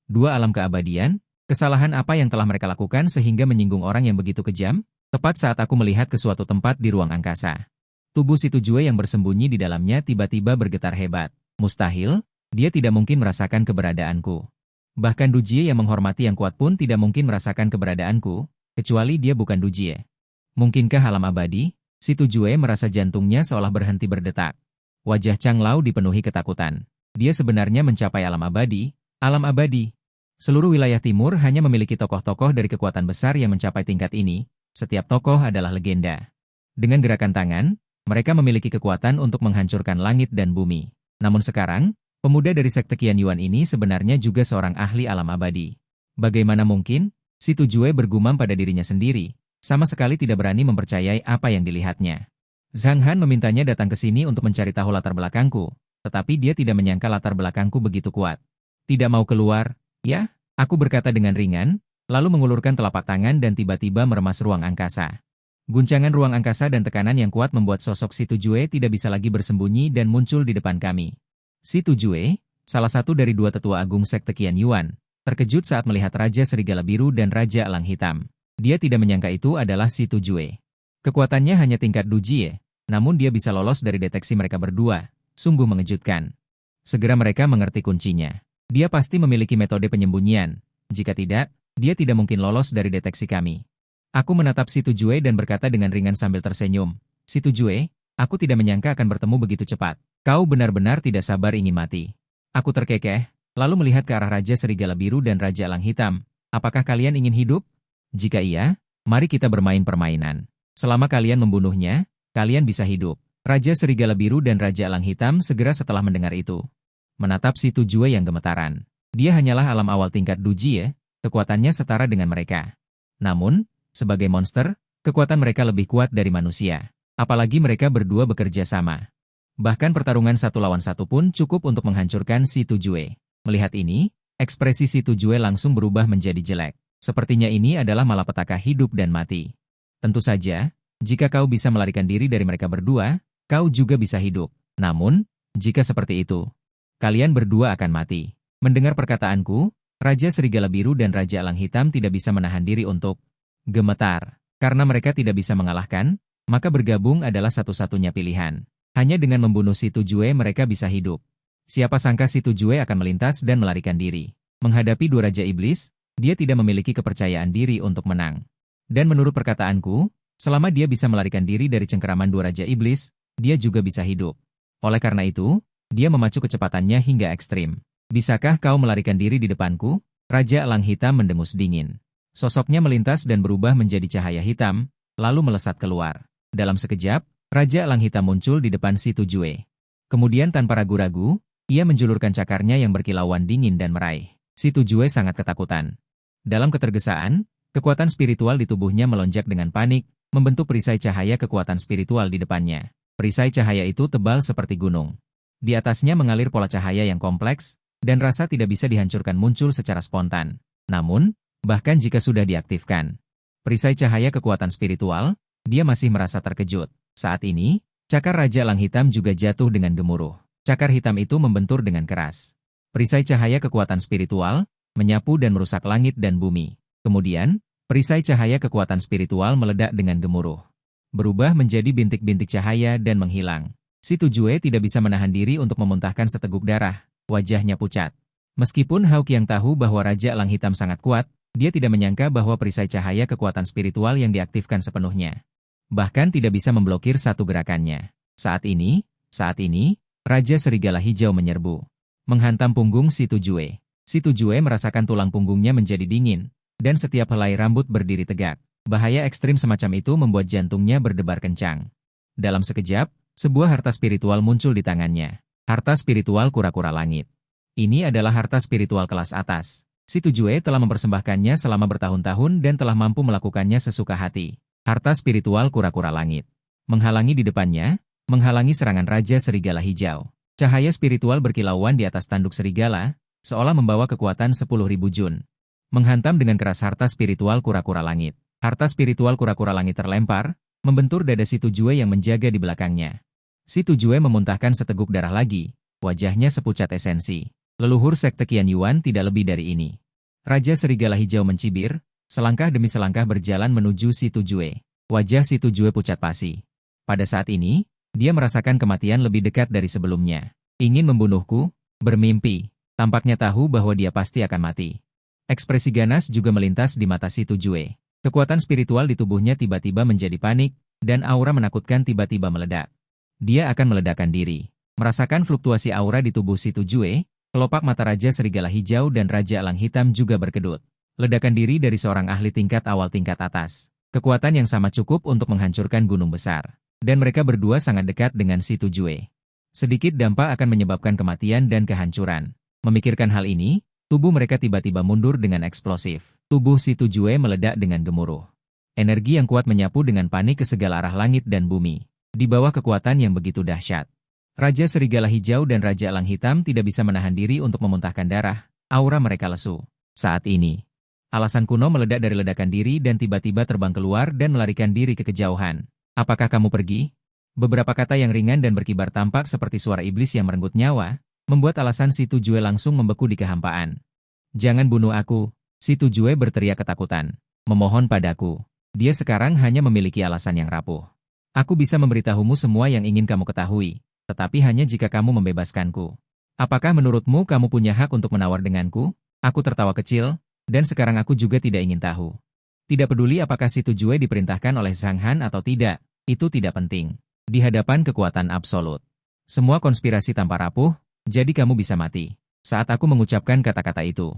Dua alam keabadian? Kesalahan apa yang telah mereka lakukan sehingga menyinggung orang yang begitu kejam? Tepat saat aku melihat ke suatu tempat di ruang angkasa. Tubuh si Tujue yang bersembunyi di dalamnya tiba-tiba bergetar hebat. Mustahil, dia tidak mungkin merasakan keberadaanku. Bahkan Dujie yang menghormati yang kuat pun tidak mungkin merasakan keberadaanku, kecuali dia bukan Dujie. Mungkinkah alam abadi? Si Tujue merasa jantungnya seolah berhenti berdetak. Wajah Chang Lao dipenuhi ketakutan. Dia sebenarnya mencapai alam abadi. Alam abadi. Seluruh wilayah timur hanya memiliki tokoh-tokoh dari kekuatan besar yang mencapai tingkat ini. Setiap tokoh adalah legenda. Dengan gerakan tangan, mereka memiliki kekuatan untuk menghancurkan langit dan bumi. Namun sekarang, pemuda dari sekte Qian Yuan ini sebenarnya juga seorang ahli alam abadi. Bagaimana mungkin? Si Tujue bergumam pada dirinya sendiri, sama sekali tidak berani mempercayai apa yang dilihatnya. Zhang Han memintanya datang ke sini untuk mencari tahu latar belakangku, tetapi dia tidak menyangka latar belakangku begitu kuat. Tidak mau keluar, ya? Aku berkata dengan ringan, lalu mengulurkan telapak tangan dan tiba-tiba meremas ruang angkasa. Guncangan ruang angkasa dan tekanan yang kuat membuat sosok Si Tujue tidak bisa lagi bersembunyi dan muncul di depan kami. Si Tujue, salah satu dari dua tetua agung sekte Qian Yuan, terkejut saat melihat Raja Serigala Biru dan Raja Elang Hitam. Dia tidak menyangka itu adalah Si Tujue. Kekuatannya hanya tingkat Dujie, namun dia bisa lolos dari deteksi mereka berdua. Sungguh mengejutkan. Segera mereka mengerti kuncinya. Dia pasti memiliki metode penyembunyian. Jika tidak, dia tidak mungkin lolos dari deteksi kami. Aku menatap Si Tujue dan berkata dengan ringan sambil tersenyum. Si Tujue, aku tidak menyangka akan bertemu begitu cepat. Kau benar-benar tidak sabar ingin mati. Aku terkekeh, lalu melihat ke arah Raja Serigala Biru dan Raja Elang Hitam. Apakah kalian ingin hidup? Jika iya, mari kita bermain permainan. Selama kalian membunuhnya, kalian bisa hidup. Raja Serigala Biru dan Raja Elang Hitam segera setelah mendengar itu menatap Si Tujue yang gemetaran. Dia hanyalah alam awal tingkat Dujie, kekuatannya setara dengan mereka. Namun, sebagai monster, kekuatan mereka lebih kuat dari manusia. Apalagi mereka berdua bekerja sama. Bahkan pertarungan satu lawan satu pun cukup untuk menghancurkan Si Tujue. Melihat ini, ekspresi Si Tujue langsung berubah menjadi jelek. Sepertinya ini adalah malapetaka hidup dan mati. Tentu saja, jika kau bisa melarikan diri dari mereka berdua, kau juga bisa hidup. Namun, jika seperti itu, kalian berdua akan mati. Mendengar perkataanku, Raja Serigala Biru dan Raja Elang Hitam tidak bisa menahan diri untuk gemetar. Karena mereka tidak bisa mengalahkan, maka bergabung adalah satu-satunya pilihan. Hanya dengan membunuh Si Tujue mereka bisa hidup. Siapa sangka Si Tujue akan melintas dan melarikan diri. Menghadapi dua Raja Iblis, dia tidak memiliki kepercayaan diri untuk menang. Dan menurut perkataanku, selama dia bisa melarikan diri dari cengkeraman dua Raja Iblis, dia juga bisa hidup. Oleh karena itu, dia memacu kecepatannya hingga ekstrim. Bisakah kau melarikan diri di depanku? Raja Elang Hitam mendengus dingin. Sosoknya melintas dan berubah menjadi cahaya hitam, lalu melesat keluar. Dalam sekejap, Raja Elang Hitam muncul di depan Si Tujue. Kemudian tanpa ragu-ragu, ia menjulurkan cakarnya yang berkilauan dingin dan meraih. Si Tujue sangat ketakutan. Dalam ketergesaan, kekuatan spiritual di tubuhnya melonjak dengan panik, membentuk perisai cahaya kekuatan spiritual di depannya. Perisai cahaya itu tebal seperti gunung. Di atasnya mengalir pola cahaya yang kompleks, dan rasa tidak bisa dihancurkan muncul secara spontan. Namun, bahkan jika sudah diaktifkan, perisai cahaya kekuatan spiritual, dia masih merasa terkejut. Saat ini, cakar Raja Elang Hitam juga jatuh dengan gemuruh. Cakar hitam itu membentur dengan keras. Perisai cahaya kekuatan spiritual, menyapu dan merusak langit dan bumi. Kemudian, perisai cahaya kekuatan spiritual meledak dengan gemuruh. Berubah menjadi bintik-bintik cahaya dan menghilang. Si Tujue tidak bisa menahan diri untuk memuntahkan seteguk darah. Wajahnya pucat. Meskipun Hao Qiang tahu bahwa Raja Elang Hitam sangat kuat, dia tidak menyangka bahwa perisai cahaya kekuatan spiritual yang diaktifkan sepenuhnya. Bahkan tidak bisa memblokir satu gerakannya. Saat ini, Raja Serigala Hijau menyerbu. Menghantam punggung Si Tujue. Si Tujue merasakan tulang punggungnya menjadi dingin, dan setiap helai rambut berdiri tegak. Bahaya ekstrim semacam itu membuat jantungnya berdebar kencang. Dalam sekejap, sebuah harta spiritual muncul di tangannya. Harta spiritual kura-kura langit. Ini adalah harta spiritual kelas atas. Si Tujue telah mempersembahkannya selama bertahun-tahun dan telah mampu melakukannya sesuka hati. Harta spiritual kura-kura langit. Menghalangi di depannya, menghalangi serangan Raja Serigala Hijau. Cahaya spiritual berkilauan di atas tanduk serigala, seolah membawa kekuatan 10.000 jun. Menghantam dengan keras harta spiritual kura-kura langit. Harta spiritual kura-kura langit terlempar, membentur dada Si Tujue yang menjaga di belakangnya. Si Tujue memuntahkan seteguk darah lagi, wajahnya sepucat esensi. Leluhur sekte Qian Yuan tidak lebih dari ini. Raja Serigala Hijau mencibir, selangkah demi selangkah berjalan menuju Si Tujue. Wajah Si Tujue pucat pasi. Pada saat ini, dia merasakan kematian lebih dekat dari sebelumnya. Ingin membunuhku? Bermimpi. Tampaknya tahu bahwa dia pasti akan mati. Ekspresi ganas juga melintas di mata Si Tujue. Kekuatan spiritual di tubuhnya tiba-tiba menjadi panik, dan aura menakutkan tiba-tiba meledak. Dia akan meledakkan diri. Merasakan fluktuasi aura di tubuh si Tujue, kelopak mata Raja Serigala Hijau dan Raja Elang Hitam juga berkedut. Ledakan diri dari seorang ahli tingkat awal tingkat atas. Kekuatan yang sama cukup untuk menghancurkan gunung besar. Dan mereka berdua sangat dekat dengan si Tujue. Sedikit dampak akan menyebabkan kematian dan kehancuran. Memikirkan hal ini, tubuh mereka tiba-tiba mundur dengan eksplosif. Tubuh si Tujue meledak dengan gemuruh. Energi yang kuat menyapu dengan panik ke segala arah langit dan bumi. Di bawah kekuatan yang begitu dahsyat. Raja Serigala Hijau dan Raja Elang Hitam tidak bisa menahan diri untuk memuntahkan darah. Aura mereka lesu. Saat ini, alasan kuno meledak dari ledakan diri dan tiba-tiba terbang keluar dan melarikan diri ke kejauhan. Apakah kamu pergi? Beberapa kata yang ringan dan berkibar tampak seperti suara iblis yang merenggut nyawa, membuat alasan si Tujue langsung membeku di kehampaan. Jangan bunuh aku, si Tujue berteriak ketakutan. Memohon padaku. Dia sekarang hanya memiliki alasan yang rapuh. Aku bisa memberitahumu semua yang ingin kamu ketahui, tetapi hanya jika kamu membebaskanku. Apakah menurutmu kamu punya hak untuk menawar denganku? Aku tertawa kecil, dan sekarang aku juga tidak ingin tahu. Tidak peduli apakah si Tujue diperintahkan oleh Zhang Han atau tidak, itu tidak penting. Di hadapan kekuatan absolut. Semua konspirasi tanpa rapuh, jadi kamu bisa mati. Saat aku mengucapkan kata-kata itu,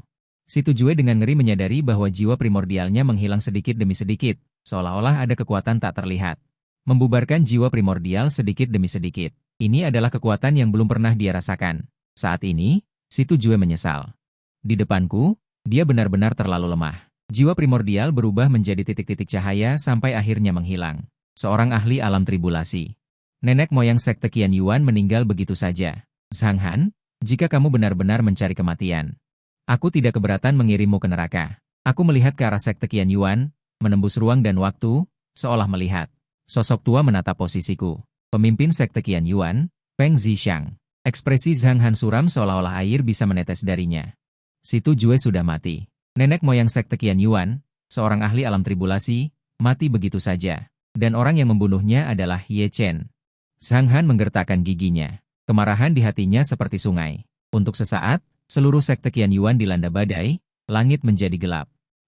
si Tujue dengan ngeri menyadari bahwa jiwa primordialnya menghilang sedikit demi sedikit, seolah-olah ada kekuatan tak terlihat. Membubarkan jiwa primordial sedikit demi sedikit. Ini adalah kekuatan yang belum pernah dia rasakan. Saat ini, si Tujue menyesal. Di depanku, dia benar-benar terlalu lemah. Jiwa primordial berubah menjadi titik-titik cahaya sampai akhirnya menghilang. Seorang ahli alam tribulasi. Nenek moyang sekte Qian Yuan meninggal begitu saja. Zhang Han, jika kamu benar-benar mencari kematian, aku tidak keberatan mengirimmu ke neraka. Aku melihat ke arah sekte Qian Yuan, menembus ruang dan waktu, seolah melihat. Sosok tua menatap posisiku. Pemimpin sekte Qian Yuan, Peng Zhixiang. Ekspresi Zhang Han suram seolah-olah air bisa menetes darinya. Si Tujue sudah mati. Nenek moyang sekte Qian Yuan, seorang ahli alam tribulasi, mati begitu saja. Dan orang yang membunuhnya adalah Ye Chen. Zhang Han menggertakkan giginya. Kemarahan di hatinya seperti sungai. Untuk sesaat, seluruh sekte Qian Yuan dilanda badai, langit menjadi gelap.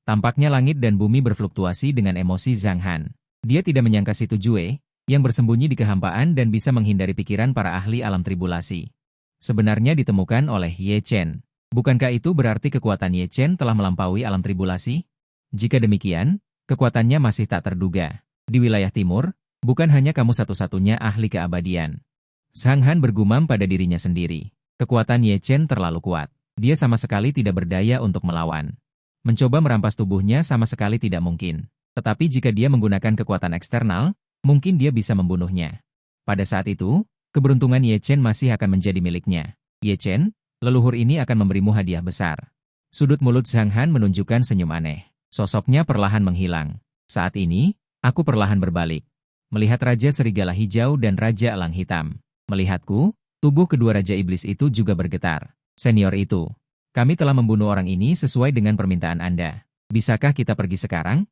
Tampaknya langit dan bumi berfluktuasi dengan emosi Zhang Han. Dia tidak menyangka si Tujue, yang bersembunyi di kehampaan dan bisa menghindari pikiran para ahli alam tribulasi. Sebenarnya ditemukan oleh Ye Chen. Bukankah itu berarti kekuatan Ye Chen telah melampaui alam tribulasi? Jika demikian, kekuatannya masih tak terduga. Di wilayah timur, bukan hanya kamu satu-satunya ahli keabadian. Zhang Han bergumam pada dirinya sendiri. Kekuatan Ye Chen terlalu kuat. Dia sama sekali tidak berdaya untuk melawan. Mencoba merampas tubuhnya sama sekali tidak mungkin. Tetapi jika dia menggunakan kekuatan eksternal, mungkin dia bisa membunuhnya. Pada saat itu, keberuntungan Ye Chen masih akan menjadi miliknya. Ye Chen, leluhur ini akan memberimu hadiah besar. Sudut mulut Zhang Han menunjukkan senyum aneh. Sosoknya perlahan menghilang. Saat ini, aku perlahan berbalik. Melihat Raja Serigala Hijau dan Raja Elang Hitam. Melihatku, tubuh kedua Raja Iblis itu juga bergetar. Senior itu, kami telah membunuh orang ini sesuai dengan permintaan Anda. Bisakah kita pergi sekarang?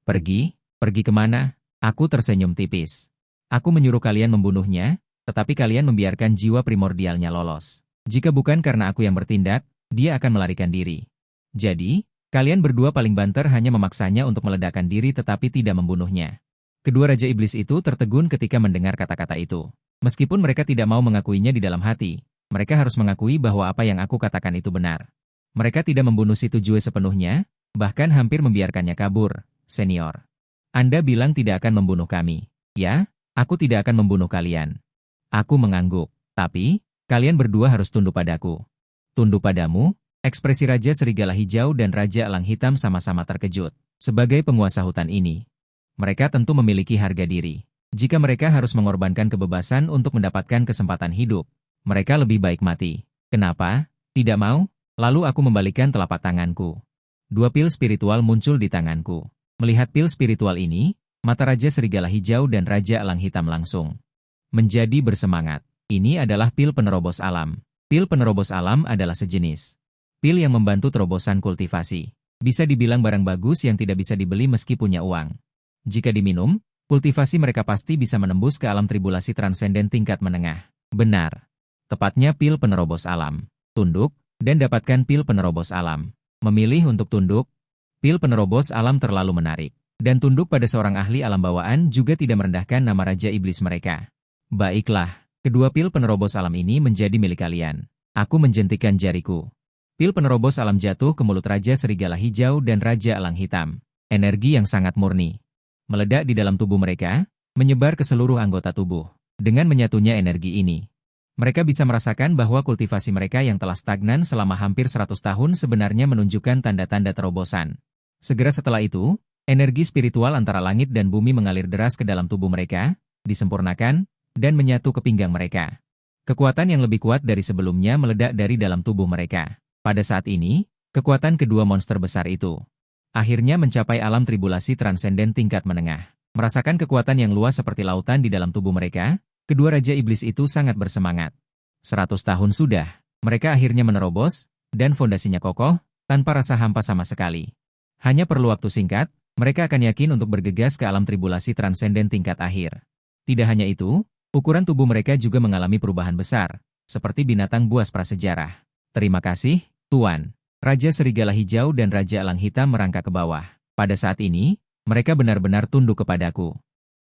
Pergi? Pergi kemana? Aku tersenyum tipis. Aku menyuruh kalian membunuhnya, tetapi kalian membiarkan jiwa primordialnya lolos. Jika bukan karena aku yang bertindak, dia akan melarikan diri. Jadi, kalian berdua paling banter hanya memaksanya untuk meledakkan diri tetapi tidak membunuhnya. Kedua Raja Iblis itu tertegun ketika mendengar kata-kata itu. Meskipun mereka tidak mau mengakuinya di dalam hati, mereka harus mengakui bahwa apa yang aku katakan itu benar. Mereka tidak membunuh si Tujue sepenuhnya, bahkan hampir membiarkannya kabur. Senior, Anda bilang tidak akan membunuh kami. Ya, aku tidak akan membunuh kalian. Aku mengangguk, tapi kalian berdua harus tunduk padaku. Tunduk padamu? Ekspresi Raja Serigala Hijau dan Raja Elang Hitam sama-sama terkejut. Sebagai penguasa hutan ini, mereka tentu memiliki harga diri. Jika mereka harus mengorbankan kebebasan untuk mendapatkan kesempatan hidup, mereka lebih baik mati. Kenapa? Tidak mau? Lalu aku membalikkan telapak tanganku. Dua pil spiritual muncul di tanganku. Melihat pil spiritual ini, mata Raja Serigala Hijau dan Raja Elang Hitam langsung menjadi bersemangat. Ini adalah pil penerobos alam. Pil penerobos alam adalah sejenis pil yang membantu terobosan kultivasi. Bisa dibilang barang bagus yang tidak bisa dibeli meski punya uang. Jika diminum, kultivasi mereka pasti bisa menembus ke alam tribulasi transenden tingkat menengah. Benar. Tepatnya pil penerobos alam. Tunduk, dan dapatkan pil penerobos alam. Memilih untuk tunduk, pil penerobos alam terlalu menarik. Dan tunduk pada seorang ahli alam bawaan juga tidak merendahkan nama Raja Iblis mereka. Baiklah, Kedua pil penerobos alam ini menjadi milik kalian. Aku menjentikan jariku. Pil penerobos alam jatuh ke mulut Raja Serigala Hijau dan Raja Elang Hitam. Energi yang sangat murni meledak di dalam tubuh mereka, menyebar ke seluruh anggota tubuh. Dengan menyatunya energi ini, mereka bisa merasakan bahwa kultivasi mereka yang telah stagnan selama hampir 100 tahun sebenarnya menunjukkan tanda-tanda terobosan. Segera setelah itu, energi spiritual antara langit dan bumi mengalir deras ke dalam tubuh mereka, disempurnakan, dan menyatu ke pinggang mereka. Kekuatan yang lebih kuat dari sebelumnya meledak dari dalam tubuh mereka. Pada saat ini, kekuatan kedua monster besar itu akhirnya mencapai alam tribulasi transenden tingkat menengah. Merasakan kekuatan yang luas seperti lautan di dalam tubuh mereka, kedua Raja Iblis itu sangat bersemangat. 100 tahun sudah, mereka akhirnya menerobos, dan fondasinya kokoh, tanpa rasa hampa sama sekali. Hanya perlu waktu singkat, mereka akan yakin untuk bergegas ke alam tribulasi transenden tingkat akhir. Tidak hanya itu, ukuran tubuh mereka juga mengalami perubahan besar, seperti binatang buas prasejarah. Terima kasih, Tuan. Raja Serigala Hijau dan Raja Elang Hitam merangkak ke bawah. Pada saat ini, mereka benar-benar tunduk kepadaku.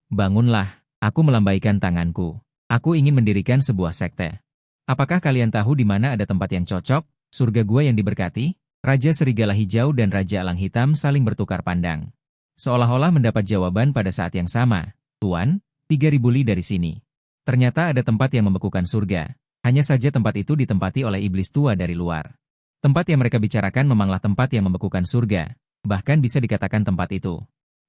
Bangunlah, aku melambaikan tanganku. Aku ingin mendirikan sebuah sekte. Apakah kalian tahu di mana ada tempat yang cocok, surga gua yang diberkati? Raja Serigala Hijau dan Raja Elang Hitam saling bertukar pandang. Seolah-olah mendapat jawaban pada saat yang sama. Tuan, 3.000 li dari sini. Ternyata ada tempat yang membekukan surga. Hanya saja tempat itu ditempati oleh iblis tua dari luar. Tempat yang mereka bicarakan memanglah tempat yang membekukan surga. Bahkan bisa dikatakan tempat itu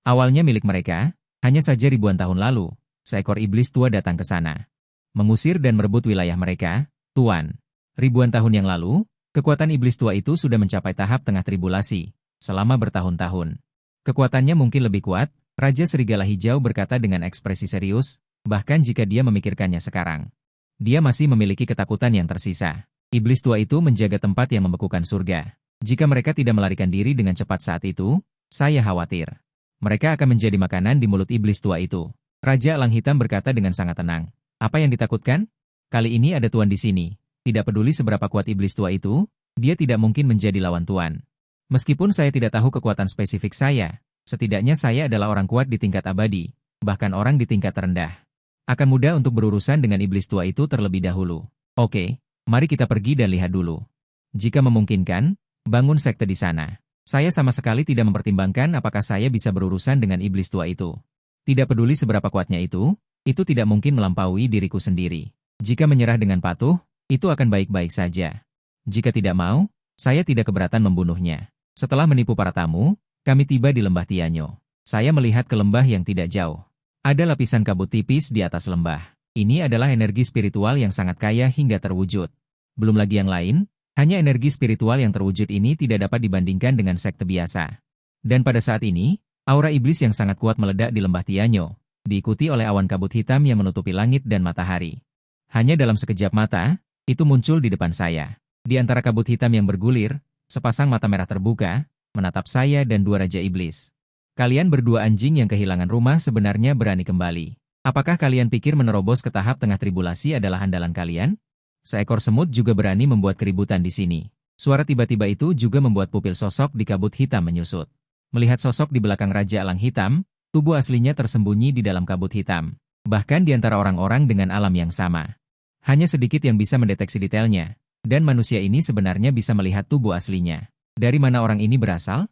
awalnya milik mereka, hanya saja ribuan tahun lalu, seekor iblis tua datang ke sana. Mengusir dan merebut wilayah mereka, Tuan. Ribuan tahun yang lalu, kekuatan iblis tua itu sudah mencapai tahap tengah tribulasi, selama bertahun-tahun. Kekuatannya mungkin lebih kuat, Raja Serigala Hijau berkata dengan ekspresi serius, bahkan jika dia memikirkannya sekarang. Dia masih memiliki ketakutan yang tersisa. Iblis tua itu menjaga tempat yang membekukan surga. Jika mereka tidak melarikan diri dengan cepat saat itu, saya khawatir mereka akan menjadi makanan di mulut iblis tua itu. Raja Elang Hitam berkata dengan sangat tenang. Apa yang ditakutkan? Kali ini ada Tuan di sini. Tidak peduli seberapa kuat iblis tua itu, dia tidak mungkin menjadi lawan Tuan. Meskipun saya tidak tahu kekuatan spesifik saya, setidaknya saya adalah orang kuat di tingkat abadi, bahkan orang di tingkat terendah. Akan mudah untuk berurusan dengan iblis tua itu terlebih dahulu. Oke, mari kita pergi dan lihat dulu. Jika memungkinkan, bangun sekte di sana. Saya sama sekali tidak mempertimbangkan apakah saya bisa berurusan dengan iblis tua itu. Tidak peduli seberapa kuatnya itu tidak mungkin melampaui diriku sendiri. Jika menyerah dengan patuh, itu akan baik-baik saja. Jika tidak mau, saya tidak keberatan membunuhnya. Setelah menipu para tamu, kami tiba di lembah Tianyo. Saya melihat ke lembah yang tidak jauh. Ada lapisan kabut tipis di atas lembah. Ini adalah energi spiritual yang sangat kaya hingga terwujud. Belum lagi yang lain, hanya energi spiritual yang terwujud ini tidak dapat dibandingkan dengan sekte biasa. Dan pada saat ini, aura iblis yang sangat kuat meledak di lembah Tianyo, diikuti oleh awan kabut hitam yang menutupi langit dan matahari. Hanya dalam sekejap mata, itu muncul di depan saya. Di antara kabut hitam yang bergulir, sepasang mata merah terbuka, menatap saya dan dua raja iblis. Kalian berdua anjing yang kehilangan rumah sebenarnya berani kembali. Apakah kalian pikir menerobos ke tahap tengah tribulasi adalah andalan kalian? Seekor semut juga berani membuat keributan di sini. Suara tiba-tiba itu juga membuat pupil sosok di kabut hitam menyusut. Melihat sosok di belakang Raja Elang Hitam, tubuh aslinya tersembunyi di dalam kabut hitam. Bahkan di antara orang-orang dengan alam yang sama. Hanya sedikit yang bisa mendeteksi detailnya. Dan manusia ini sebenarnya bisa melihat tubuh aslinya. Dari mana orang ini berasal?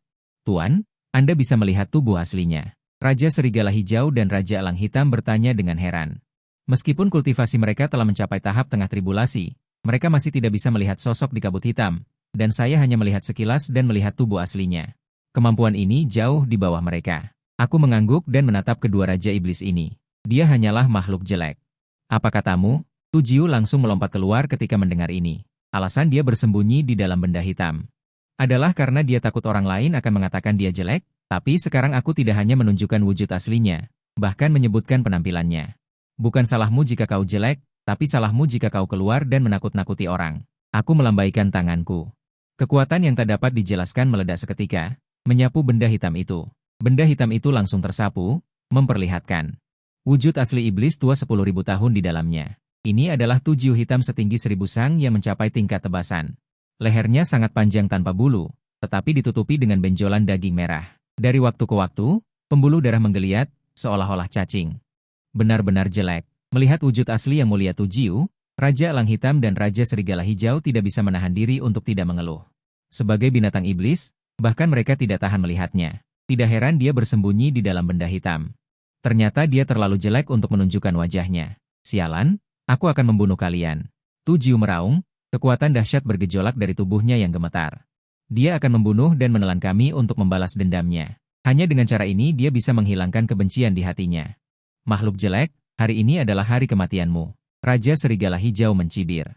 Tuan, Anda bisa melihat tubuh aslinya. Raja Serigala Hijau dan Raja Elang Hitam bertanya dengan heran. Meskipun kultivasi mereka telah mencapai tahap tengah tribulasi, mereka masih tidak bisa melihat sosok di kabut hitam, dan saya hanya melihat sekilas dan melihat tubuh aslinya. Kemampuan ini jauh di bawah mereka. Aku mengangguk dan menatap kedua raja iblis ini. Dia hanyalah makhluk jelek. Apa katamu? Tu Jiu langsung melompat keluar ketika mendengar ini. Alasan dia bersembunyi di dalam benda hitam adalah karena dia takut orang lain akan mengatakan dia jelek. Tapi sekarang aku tidak hanya menunjukkan wujud aslinya, bahkan menyebutkan penampilannya. Bukan salahmu jika kau jelek, tapi salahmu jika kau keluar dan menakut-nakuti orang. Aku melambaikan tanganku. Kekuatan yang tak dapat dijelaskan meledak seketika, menyapu benda hitam itu. Benda hitam itu langsung tersapu, memperlihatkan wujud asli iblis tua 10.000 tahun di dalamnya. Ini adalah Tu Jiu hitam setinggi 1.000 sang yang mencapai tingkat tebasan. Lehernya sangat panjang tanpa bulu, tetapi ditutupi dengan benjolan daging merah. Dari waktu ke waktu, pembuluh darah menggeliat, seolah-olah cacing. Benar-benar jelek. Melihat wujud asli Yang Mulia Tujiu, Raja Elang Hitam dan Raja Serigala Hijau tidak bisa menahan diri untuk tidak mengeluh. Sebagai binatang iblis, bahkan mereka tidak tahan melihatnya. Tidak heran dia bersembunyi di dalam benda hitam. Ternyata dia terlalu jelek untuk menunjukkan wajahnya. Sialan, aku akan membunuh kalian. Tujiu meraung, kekuatan dahsyat bergejolak dari tubuhnya yang gemetar. Dia akan membunuh dan menelan kami untuk membalas dendamnya. Hanya dengan cara ini dia bisa menghilangkan kebencian di hatinya. Makhluk jelek, hari ini adalah hari kematianmu. Raja Serigala Hijau mencibir.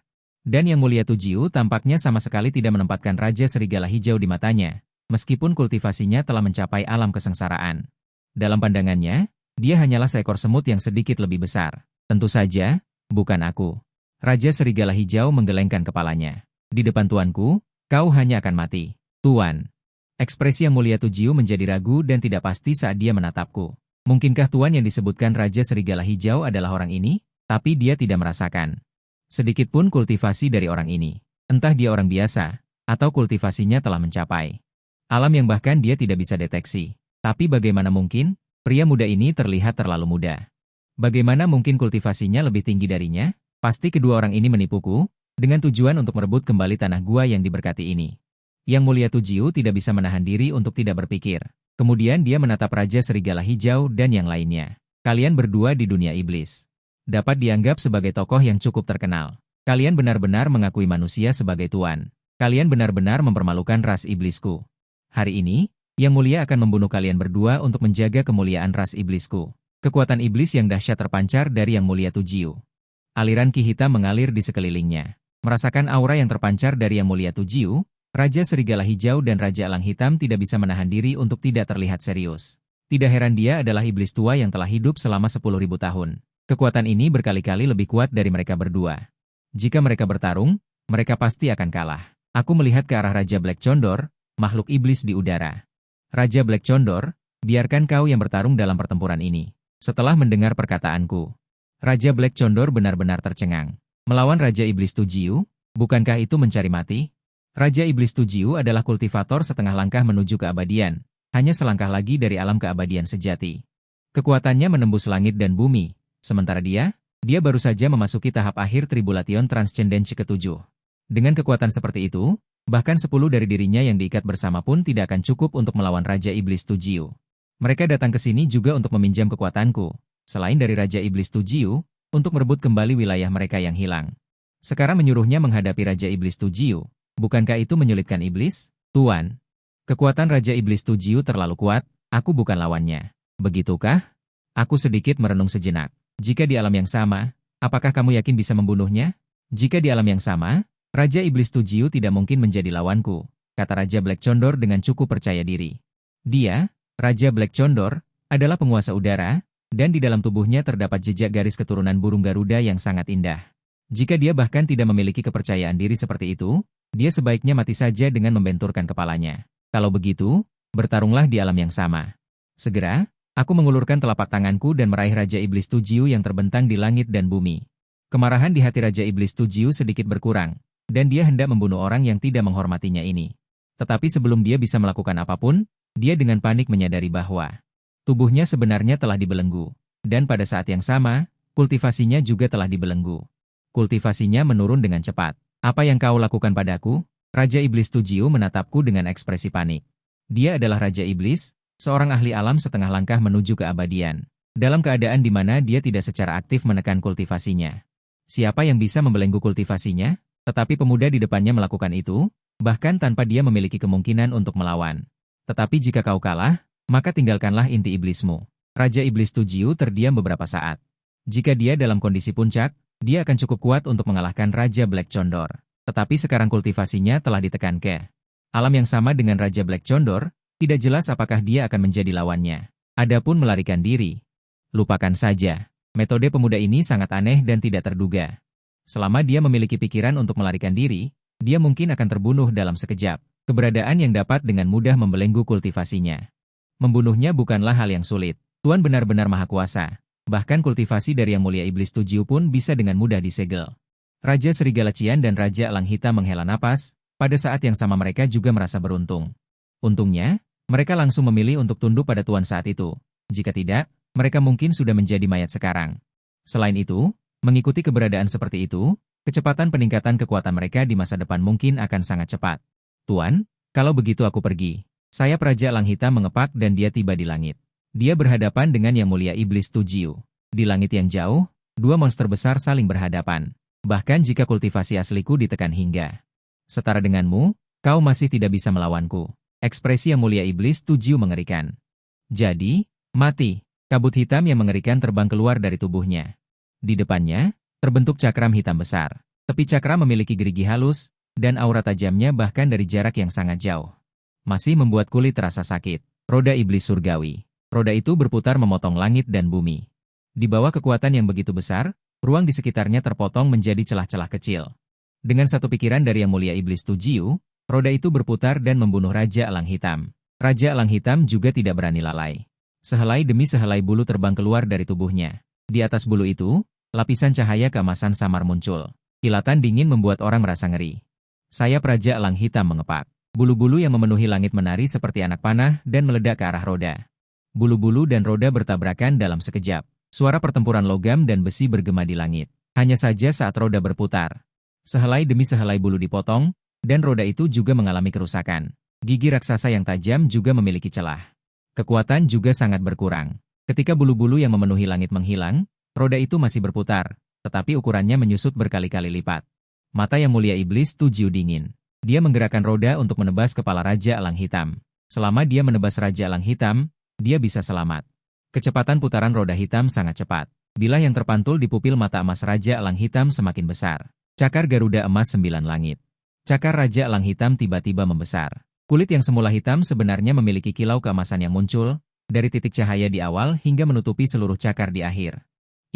Dan Yang Mulia Tujiu tampaknya sama sekali tidak menempatkan Raja Serigala Hijau di matanya, meskipun kultivasinya telah mencapai alam kesengsaraan. Dalam pandangannya, dia hanyalah seekor semut yang sedikit lebih besar. Tentu saja, bukan aku. Raja Serigala Hijau menggelengkan kepalanya. Di depan tuanku, kau hanya akan mati. Tuan. Ekspresi Yang Mulia Tujiu menjadi ragu dan tidak pasti saat dia menatapku. Mungkinkah tuan yang disebutkan Raja Serigala Hijau adalah orang ini? Tapi dia tidak merasakan sedikit pun kultivasi dari orang ini. Entah dia orang biasa, atau kultivasinya telah mencapai alam yang bahkan dia tidak bisa deteksi. Tapi bagaimana mungkin? Pria muda ini terlihat terlalu muda. Bagaimana mungkin kultivasinya lebih tinggi darinya? Pasti kedua orang ini menipuku, dengan tujuan untuk merebut kembali tanah gua yang diberkati ini. Yang Mulia Tujiu tidak bisa menahan diri untuk tidak berpikir. Kemudian dia menatap Raja Serigala Hijau dan yang lainnya. Kalian berdua di dunia iblis dapat dianggap sebagai tokoh yang cukup terkenal. Kalian benar-benar mengakui manusia sebagai tuan. Kalian benar-benar mempermalukan ras iblisku. Hari ini, Yang Mulia akan membunuh kalian berdua untuk menjaga kemuliaan ras iblisku. Kekuatan iblis yang dahsyat terpancar dari Yang Mulia Tujiu. Aliran ki hitam mengalir di sekelilingnya. Merasakan aura yang terpancar dari Yang Mulia Tujiu, Raja Serigala Hijau dan Raja Elang Hitam tidak bisa menahan diri untuk tidak terlihat serius. Tidak heran dia adalah iblis tua yang telah hidup selama 10.000 tahun. Kekuatan ini berkali-kali lebih kuat dari mereka berdua. Jika mereka bertarung, mereka pasti akan kalah. Aku melihat ke arah Raja Black Condor, makhluk iblis di udara. Raja Black Condor, biarkan kau yang bertarung dalam pertempuran ini. Setelah mendengar perkataanku, Raja Black Condor benar-benar tercengang. Melawan Raja Iblis Tujiu, bukankah itu mencari mati? Raja Iblis Tujiu adalah kultivator setengah langkah menuju keabadian, hanya selangkah lagi dari alam keabadian sejati. Kekuatannya menembus langit dan bumi. Sementara dia baru saja memasuki tahap akhir Tribulation Transcendence ke-7. Dengan kekuatan seperti itu, bahkan 10 dari dirinya yang diikat bersama pun tidak akan cukup untuk melawan Raja Iblis Tujiu. Mereka datang ke sini juga untuk meminjam kekuatanku, selain dari Raja Iblis Tujiu, untuk merebut kembali wilayah mereka yang hilang. Sekarang menyuruhnya menghadapi Raja Iblis Tujiu. Bukankah itu menyulitkan iblis? Tuan, kekuatan Raja Iblis Tujiu terlalu kuat, aku bukan lawannya. Begitukah? Aku sedikit merenung sejenak. Jika di alam yang sama, apakah kamu yakin bisa membunuhnya? Jika di alam yang sama, Raja Iblis Tujiu tidak mungkin menjadi lawanku, kata Raja Black Condor dengan cukup percaya diri. Dia, Raja Black Condor, adalah penguasa udara, dan di dalam tubuhnya terdapat jejak garis keturunan burung Garuda yang sangat indah. Jika dia bahkan tidak memiliki kepercayaan diri seperti itu, dia sebaiknya mati saja dengan membenturkan kepalanya. Kalau begitu, bertarunglah di alam yang sama. Segera, aku mengulurkan telapak tanganku dan meraih Raja Iblis Tujiu yang terbentang di langit dan bumi. Kemarahan di hati Raja Iblis Tujiu sedikit berkurang, dan dia hendak membunuh orang yang tidak menghormatinya ini. Tetapi sebelum dia bisa melakukan apapun, dia dengan panik menyadari bahwa tubuhnya sebenarnya telah dibelenggu, dan pada saat yang sama, kultivasinya juga telah dibelenggu. Kultivasinya menurun dengan cepat. Apa yang kau lakukan padaku? Raja Iblis Tujiu menatapku dengan ekspresi panik. Dia adalah Raja Iblis, seorang ahli alam setengah langkah menuju keabadian, dalam keadaan di mana dia tidak secara aktif menekan kultivasinya. Siapa yang bisa membelenggu kultivasinya? Tetapi pemuda di depannya melakukan itu, bahkan tanpa dia memiliki kemungkinan untuk melawan. Tetapi jika kau kalah, maka tinggalkanlah inti iblismu. Raja Iblis Tujiu terdiam beberapa saat. Jika dia dalam kondisi puncak, dia akan cukup kuat untuk mengalahkan Raja Black Condor. Tetapi sekarang kultivasinya telah ditekan ke alam yang sama dengan Raja Black Condor, tidak jelas apakah dia akan menjadi lawannya. Adapun melarikan diri, lupakan saja. Metode pemuda ini sangat aneh dan tidak terduga. Selama dia memiliki pikiran untuk melarikan diri, dia mungkin akan terbunuh dalam sekejap. Keberadaan yang dapat dengan mudah membelenggu kultivasinya. Membunuhnya bukanlah hal yang sulit. Tuan benar-benar maha kuasa. Bahkan kultivasi dari Yang Mulia Iblis Tujiu pun bisa dengan mudah disegel. Raja Serigala Cian dan Raja Elang Hitam menghela napas, pada saat yang sama mereka juga merasa beruntung. Untungnya, mereka langsung memilih untuk tunduk pada Tuan saat itu. Jika tidak, mereka mungkin sudah menjadi mayat sekarang. Selain itu, mengikuti keberadaan seperti itu, kecepatan peningkatan kekuatan mereka di masa depan mungkin akan sangat cepat. Tuan, kalau begitu aku pergi. Sayap Raja Elang Hitam mengepak dan dia tiba di langit. Dia berhadapan dengan Yang Mulia Iblis Tujiu. Di langit yang jauh, dua monster besar saling berhadapan. Bahkan jika kultivasi asliku ditekan hingga setara denganmu, kau masih tidak bisa melawanku. Ekspresi Yang Mulia Iblis Tujiu mengerikan. Jadi, mati. Kabut hitam yang mengerikan terbang keluar dari tubuhnya. Di depannya, terbentuk cakram hitam besar. Tepi cakram memiliki gerigi halus, dan aura tajamnya bahkan dari jarak yang sangat jauh. Masih membuat kulit terasa sakit. Roda Iblis Surgawi. Roda itu berputar memotong langit dan bumi. Di bawah kekuatan yang begitu besar, ruang di sekitarnya terpotong menjadi celah-celah kecil. Dengan satu pikiran dari Yang Mulia Iblis Tujiu, roda itu berputar dan membunuh Raja Elang Hitam. Raja Elang Hitam juga tidak berani lalai. Sehelai demi sehelai bulu terbang keluar dari tubuhnya. Di atas bulu itu, lapisan cahaya keemasan samar muncul. Kilatan dingin membuat orang merasa ngeri. Sayap Raja Elang Hitam mengepak. Bulu-bulu yang memenuhi langit menari seperti anak panah dan meledak ke arah roda. Bulu-bulu dan roda bertabrakan dalam sekejap. Suara pertempuran logam dan besi bergema di langit. Hanya saja saat roda berputar. Sehelai demi sehelai bulu dipotong, dan roda itu juga mengalami kerusakan. Gigi raksasa yang tajam juga memiliki celah. Kekuatan juga sangat berkurang. Ketika bulu-bulu yang memenuhi langit menghilang, roda itu masih berputar, tetapi ukurannya menyusut berkali-kali lipat. Mata Yang Mulia Iblis Tujiu dingin. Dia menggerakkan roda untuk menebas kepala Raja Elang Hitam. Selama dia menebas Raja Elang Hitam, dia bisa selamat. Kecepatan putaran roda hitam sangat cepat. Bilah yang terpantul di pupil mata emas Raja Elang Hitam semakin besar. Cakar Garuda Emas 9 Langit. Cakar Raja Elang Hitam tiba-tiba membesar. Kulit yang semula hitam sebenarnya memiliki kilau keemasan yang muncul, dari titik cahaya di awal hingga menutupi seluruh cakar di akhir.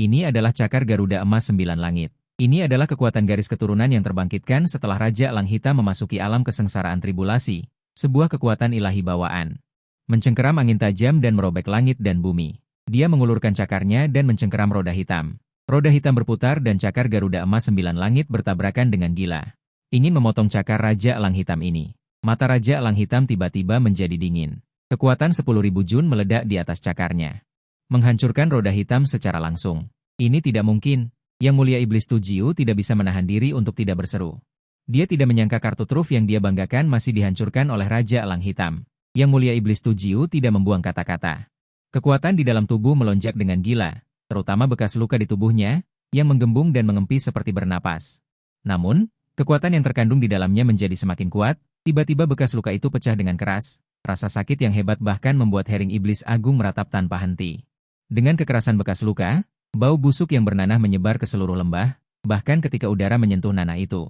Ini adalah cakar Garuda Emas 9 Langit. Ini adalah kekuatan garis keturunan yang terbangkitkan setelah Raja Elang Hitam memasuki alam kesengsaraan tribulasi, sebuah kekuatan ilahi bawaan. Mencengkeram angin tajam dan merobek langit dan bumi. Dia mengulurkan cakarnya dan mencengkeram roda hitam. Roda hitam berputar dan cakar Garuda Emas 9 Langit bertabrakan dengan gila. Ingin memotong cakar Raja Elang Hitam ini. Mata Raja Elang Hitam tiba-tiba menjadi dingin. Kekuatan 10.000 jun meledak di atas cakarnya. Menghancurkan roda hitam secara langsung. Ini tidak mungkin. Yang Mulia Iblis Tujiu tidak bisa menahan diri untuk tidak berseru. Dia tidak menyangka kartu truf yang dia banggakan masih dihancurkan oleh Raja Elang Hitam. Yang Mulia Iblis Tujiu tidak membuang kata-kata. Kekuatan di dalam tubuh melonjak dengan gila, terutama bekas luka di tubuhnya, yang menggembung dan mengempis seperti bernapas. Namun, kekuatan yang terkandung di dalamnya menjadi semakin kuat. Tiba-tiba bekas luka itu pecah dengan keras, rasa sakit yang hebat bahkan membuat hering iblis agung meratap tanpa henti. Dengan kekerasan bekas luka, bau busuk yang bernanah menyebar ke seluruh lembah, bahkan ketika udara menyentuh nanah itu.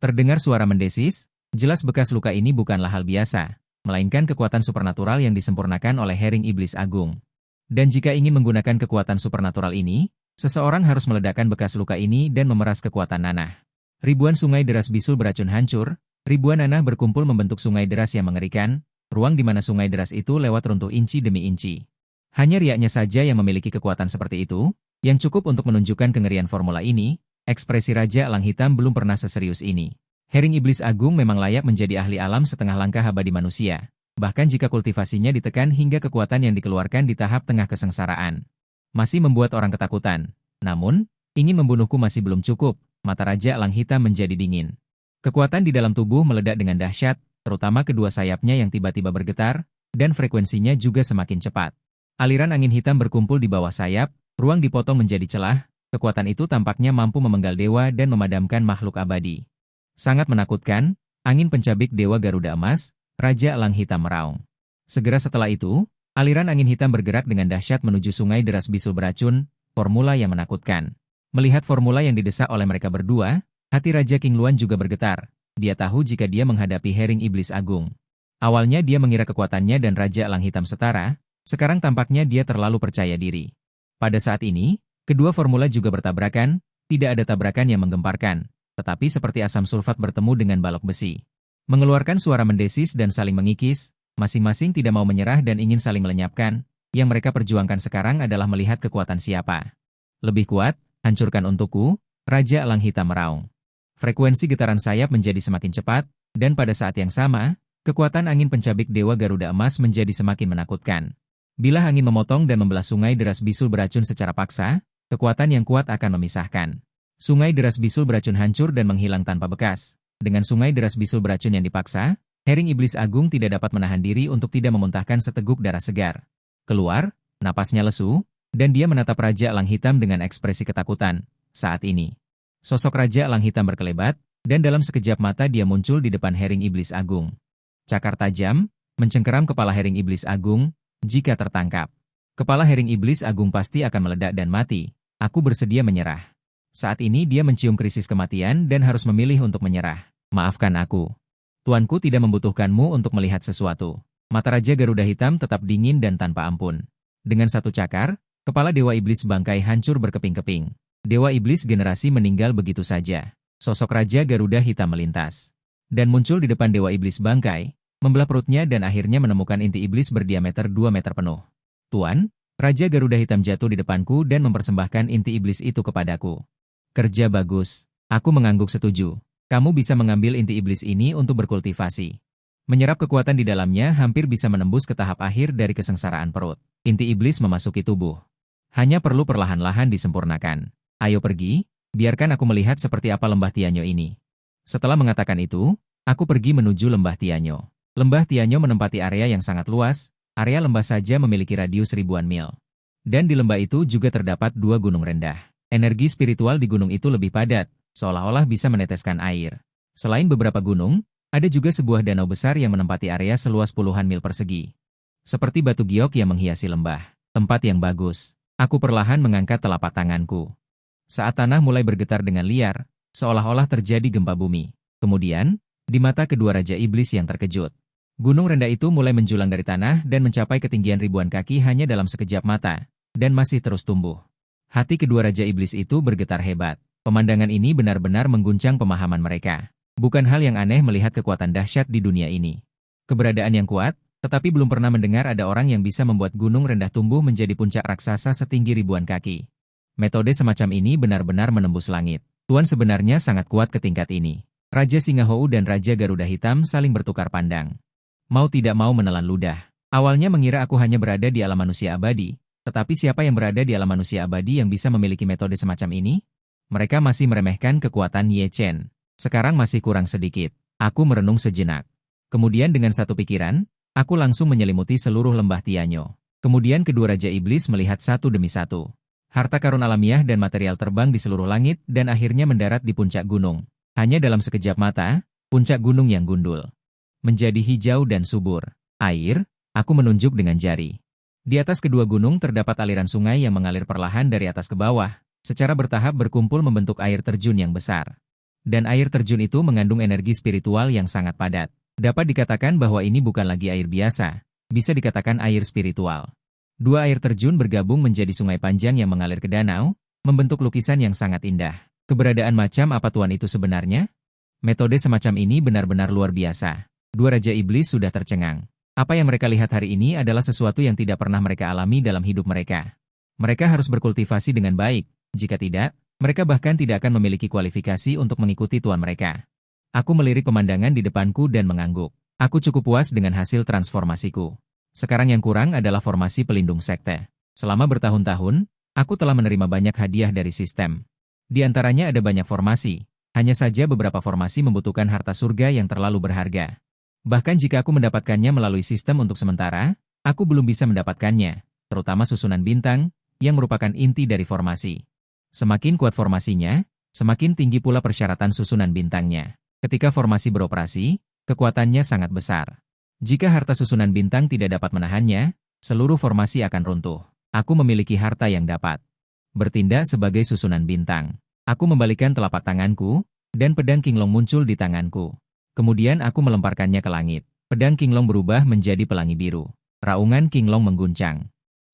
Terdengar suara mendesis, jelas bekas luka ini bukanlah hal biasa, melainkan kekuatan supernatural yang disempurnakan oleh hering iblis agung. Dan jika ingin menggunakan kekuatan supernatural ini, seseorang harus meledakkan bekas luka ini dan memeras kekuatan nanah. Ribuan sungai deras bisul beracun hancur. Ribuan nanah berkumpul membentuk sungai deras yang mengerikan, ruang di mana sungai deras itu lewat runtuh inci demi inci. Hanya riaknya saja yang memiliki kekuatan seperti itu, yang cukup untuk menunjukkan kengerian formula ini. Ekspresi Raja Elang Hitam belum pernah seserius ini. Hering Iblis Agung memang layak menjadi ahli alam setengah langkah abadi manusia, bahkan jika kultivasinya ditekan hingga kekuatan yang dikeluarkan di tahap tengah kesengsaraan. Masih membuat orang ketakutan. Namun, ingin membunuhku masih belum cukup. Mata Raja Elang Hitam menjadi dingin. Kekuatan di dalam tubuh meledak dengan dahsyat, terutama kedua sayapnya yang tiba-tiba bergetar, dan frekuensinya juga semakin cepat. Aliran angin hitam berkumpul di bawah sayap, ruang dipotong menjadi celah, kekuatan itu tampaknya mampu memenggal dewa dan memadamkan makhluk abadi. Sangat menakutkan, angin pencabik dewa Garuda Emas, Raja Elang Hitam meraung. Segera setelah itu, aliran angin hitam bergerak dengan dahsyat menuju sungai deras bisul beracun, formula yang menakutkan. Melihat formula yang didesak oleh mereka berdua, hati Raja King Luan juga bergetar. Dia tahu jika dia menghadapi hering iblis agung. Awalnya dia mengira kekuatannya dan Raja Elang Hitam setara, sekarang tampaknya dia terlalu percaya diri. Pada saat ini, kedua formula juga bertabrakan, tidak ada tabrakan yang menggemparkan, tetapi seperti asam sulfat bertemu dengan balok besi. Mengeluarkan suara mendesis dan saling mengikis, masing-masing tidak mau menyerah dan ingin saling melenyapkan. Yang mereka perjuangkan sekarang adalah melihat kekuatan siapa. Lebih kuat, hancurkan untukku, Raja Elang Hitam meraung. Frekuensi getaran sayap menjadi semakin cepat, dan pada saat yang sama, kekuatan angin pencabik dewa Garuda Emas menjadi semakin menakutkan. Bilah angin memotong dan membelah sungai deras bisul beracun secara paksa, Kekuatan yang kuat akan memisahkan. Sungai deras bisul beracun hancur dan menghilang tanpa bekas. Dengan sungai deras bisul beracun yang dipaksa, Hering Iblis Agung tidak dapat menahan diri untuk tidak memuntahkan seteguk darah segar. Keluar, napasnya lesu, dan dia menatap Raja Elang Hitam dengan ekspresi ketakutan. Saat ini, sosok Raja Elang Hitam berkelebat, dan dalam sekejap mata dia muncul di depan Hering Iblis Agung. Cakar tajam, mencengkeram kepala Hering Iblis Agung. Jika tertangkap, kepala Hering Iblis Agung pasti akan meledak dan mati. Aku bersedia menyerah. Saat ini dia mencium krisis kematian dan harus memilih untuk menyerah. Maafkan aku. Tuanku tidak membutuhkanmu untuk melihat sesuatu. Mata Raja Garuda Hitam tetap dingin dan tanpa ampun. Dengan satu cakar, kepala Dewa Iblis Bangkai hancur berkeping-keping. Dewa Iblis generasi meninggal begitu saja. Sosok Raja Garuda Hitam melintas. Dan muncul di depan Dewa Iblis Bangkai, membelah perutnya dan akhirnya menemukan inti iblis berdiameter 2 meter penuh. Tuan, Raja Garuda Hitam jatuh di depanku dan mempersembahkan inti iblis itu kepadaku. Kerja bagus. Aku mengangguk setuju. Kamu bisa mengambil inti iblis ini untuk berkultivasi. Menyerap kekuatan di dalamnya hampir bisa menembus ke tahap akhir dari kesengsaraan perut. Inti iblis memasuki tubuh. Hanya perlu perlahan-lahan disempurnakan. Ayo pergi, biarkan aku melihat seperti apa lembah Tianyo ini. Setelah mengatakan itu, aku pergi menuju lembah Tianyo. Lembah Tianyo menempati area yang sangat luas, area lembah saja memiliki radius ribuan mil. Dan di lembah itu juga terdapat 2 gunung rendah. Energi spiritual di gunung itu lebih padat, seolah-olah bisa meneteskan air. Selain beberapa gunung, ada juga sebuah danau besar yang menempati area seluas puluhan mil persegi. Seperti batu giok yang menghiasi lembah. Tempat yang bagus. Aku perlahan mengangkat telapak tanganku. Saat tanah mulai bergetar dengan liar, seolah-olah terjadi gempa bumi. Kemudian, di mata kedua Raja Iblis yang terkejut, gunung rendah itu mulai menjulang dari tanah dan mencapai ketinggian ribuan kaki hanya dalam sekejap mata, dan masih terus tumbuh. Hati kedua Raja Iblis itu bergetar hebat. Pemandangan ini benar-benar mengguncang pemahaman mereka. Bukan hal yang aneh melihat kekuatan dahsyat di dunia ini. Keberadaan yang kuat, tetapi belum pernah mendengar ada orang yang bisa membuat gunung rendah tumbuh menjadi puncak raksasa setinggi ribuan kaki. Metode semacam ini benar-benar menembus langit. Tuan sebenarnya sangat kuat ke tingkat ini. Raja Singahou dan Raja Garuda Hitam saling bertukar pandang. Mau tidak mau menelan ludah. Awalnya mengira aku hanya berada di alam manusia abadi, tetapi siapa yang berada di alam manusia abadi yang bisa memiliki metode semacam ini? Mereka masih meremehkan kekuatan Ye Chen. Sekarang masih kurang sedikit. Aku merenung sejenak. Kemudian dengan satu pikiran, aku langsung menyelimuti seluruh lembah Tianyo. Kemudian kedua Raja Iblis melihat satu demi satu. Harta karun alamiah dan material terbang di seluruh langit dan akhirnya mendarat di puncak gunung. Hanya dalam sekejap mata, puncak gunung yang gundul menjadi hijau dan subur. Air, aku menunjuk dengan jari. Di atas kedua gunung terdapat aliran sungai yang mengalir perlahan dari atas ke bawah. Secara bertahap berkumpul membentuk air terjun yang besar. Dan air terjun itu mengandung energi spiritual yang sangat padat. Dapat dikatakan bahwa ini bukan lagi air biasa, bisa dikatakan air spiritual. Dua air terjun bergabung menjadi sungai panjang yang mengalir ke danau, membentuk lukisan yang sangat indah. Keberadaan macam apa Tuan itu sebenarnya? Metode semacam ini benar-benar luar biasa. Dua Raja Iblis sudah tercengang. Apa yang mereka lihat hari ini adalah sesuatu yang tidak pernah mereka alami dalam hidup mereka. Mereka harus berkultivasi dengan baik. Jika tidak, mereka bahkan tidak akan memiliki kualifikasi untuk mengikuti tuan mereka. Aku melirik pemandangan di depanku dan mengangguk. Aku cukup puas dengan hasil transformasiku. Sekarang yang kurang adalah formasi pelindung sekte. Selama bertahun-tahun, aku telah menerima banyak hadiah dari sistem. Di antaranya ada banyak formasi. Hanya saja beberapa formasi membutuhkan harta surga yang terlalu berharga. Bahkan jika aku mendapatkannya melalui sistem untuk sementara, aku belum bisa mendapatkannya, terutama susunan bintang, yang merupakan inti dari formasi. Semakin kuat formasinya, semakin tinggi pula persyaratan susunan bintangnya. Ketika formasi beroperasi, kekuatannya sangat besar. Jika harta susunan bintang tidak dapat menahannya, seluruh formasi akan runtuh. Aku memiliki harta yang dapat bertindak sebagai susunan bintang. Aku membalikan telapak tanganku, dan pedang Qinglong muncul di tanganku. Kemudian aku melemparkannya ke langit. Pedang Qinglong berubah menjadi pelangi biru. Raungan Qinglong mengguncang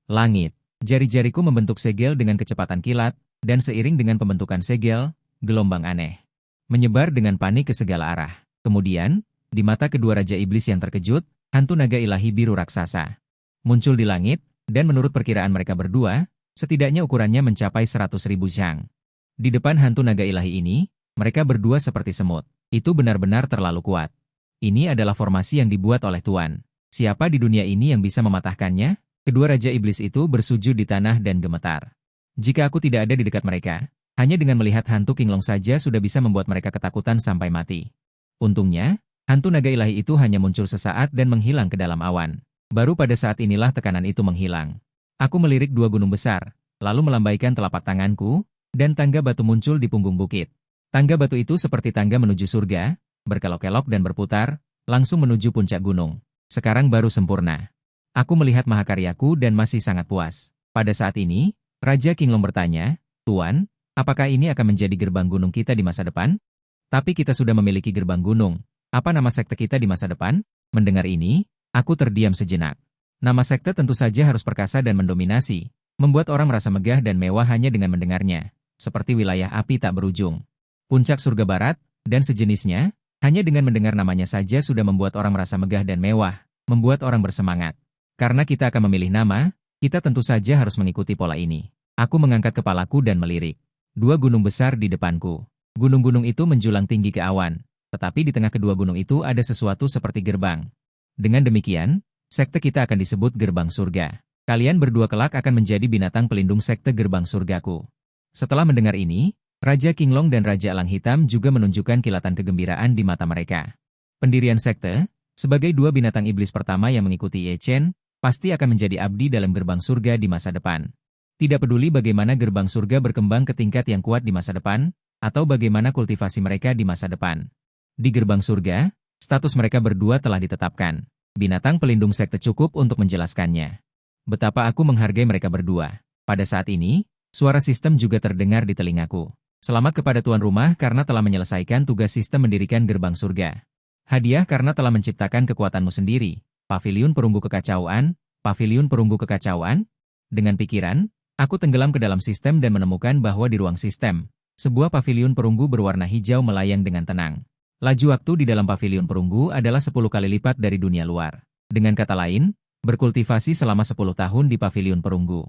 langit. Jari-jariku membentuk segel dengan kecepatan kilat, dan seiring dengan pembentukan segel, gelombang aneh menyebar dengan panik ke segala arah. Kemudian, di mata kedua Raja Iblis yang terkejut, hantu naga ilahi biru raksasa muncul di langit, dan menurut perkiraan mereka berdua, setidaknya ukurannya mencapai 100.000 zhang. Di depan hantu naga ilahi ini, mereka berdua seperti semut. Itu benar-benar terlalu kuat. Ini adalah formasi yang dibuat oleh Tuan. Siapa di dunia ini yang bisa mematahkannya? Kedua Raja Iblis itu bersujud di tanah dan gemetar. Jika aku tidak ada di dekat mereka, hanya dengan melihat hantu Kinglong saja sudah bisa membuat mereka ketakutan sampai mati. Untungnya, hantu naga ilahi itu hanya muncul sesaat dan menghilang ke dalam awan. Baru pada saat inilah tekanan itu menghilang. Aku melirik dua gunung besar, lalu melambaikan telapak tanganku, dan tangga batu muncul di punggung bukit. Tangga batu itu seperti tangga menuju surga, berkelok-kelok dan berputar, langsung menuju puncak gunung. Sekarang baru sempurna. Aku melihat mahakaryaku dan masih sangat puas. Pada saat ini, Raja Kinglong bertanya, "Tuan, apakah ini akan menjadi gerbang gunung kita di masa depan?" Tapi kita sudah memiliki gerbang gunung. Apa nama sekte kita di masa depan? Mendengar ini, aku terdiam sejenak. Nama sekte tentu saja harus perkasa dan mendominasi, membuat orang merasa megah dan mewah hanya dengan mendengarnya, seperti wilayah api tak berujung. Puncak surga barat, dan sejenisnya, hanya dengan mendengar namanya saja sudah membuat orang merasa megah dan mewah, membuat orang bersemangat. Karena kita akan memilih nama, kita tentu saja harus mengikuti pola ini. Aku mengangkat kepalaku dan melirik. Dua gunung besar di depanku. Gunung-gunung itu menjulang tinggi ke awan, tetapi di tengah kedua gunung itu ada sesuatu seperti gerbang. Dengan demikian, sekte kita akan disebut gerbang surga. Kalian berdua kelak akan menjadi binatang pelindung sekte gerbang surgaku. Setelah mendengar ini, Raja Kinglong dan Raja Elang Hitam juga menunjukkan kilatan kegembiraan di mata mereka. Pendirian sekte, sebagai dua binatang iblis pertama yang mengikuti Ye Chen, pasti akan menjadi abdi dalam gerbang surga di masa depan. Tidak peduli bagaimana gerbang surga berkembang ke tingkat yang kuat di masa depan, atau bagaimana kultivasi mereka di masa depan. Di gerbang surga, status mereka berdua telah ditetapkan. Binatang pelindung sekte cukup untuk menjelaskannya. Betapa aku menghargai mereka berdua. Pada saat ini, suara sistem juga terdengar di telingaku. Selamat kepada tuan rumah karena telah menyelesaikan tugas sistem mendirikan gerbang surga. Hadiah karena telah menciptakan kekuatanmu sendiri. Paviliun perunggu kekacauan, paviliun perunggu kekacauan. Dengan pikiran, aku tenggelam ke dalam sistem dan menemukan bahwa di ruang sistem, sebuah paviliun perunggu berwarna hijau melayang dengan tenang. Laju waktu di dalam paviliun perunggu adalah 10 kali lipat dari dunia luar. Dengan kata lain, berkultivasi selama 10 tahun di paviliun perunggu.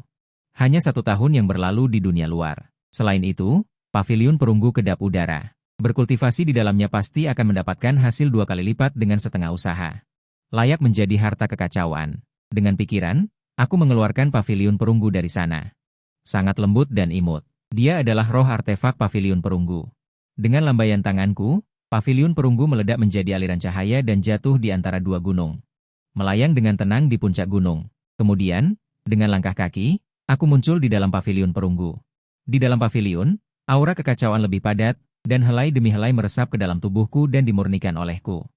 Hanya 1 tahun yang berlalu di dunia luar. Selain itu, paviliun perunggu kedap udara. Berkultivasi di dalamnya pasti akan mendapatkan hasil 2 kali lipat dengan setengah usaha. Layak menjadi harta kekacauan. Dengan pikiran, aku mengeluarkan paviliun perunggu dari sana. Sangat lembut dan imut. Dia adalah roh artefak paviliun perunggu. Dengan lambaian tanganku, paviliun perunggu meledak menjadi aliran cahaya dan jatuh di antara dua gunung. Melayang dengan tenang di puncak gunung. Kemudian, dengan langkah kaki, aku muncul di dalam paviliun perunggu. Di dalam paviliun, aura kekacauan lebih padat, dan helai demi helai meresap ke dalam tubuhku dan dimurnikan olehku.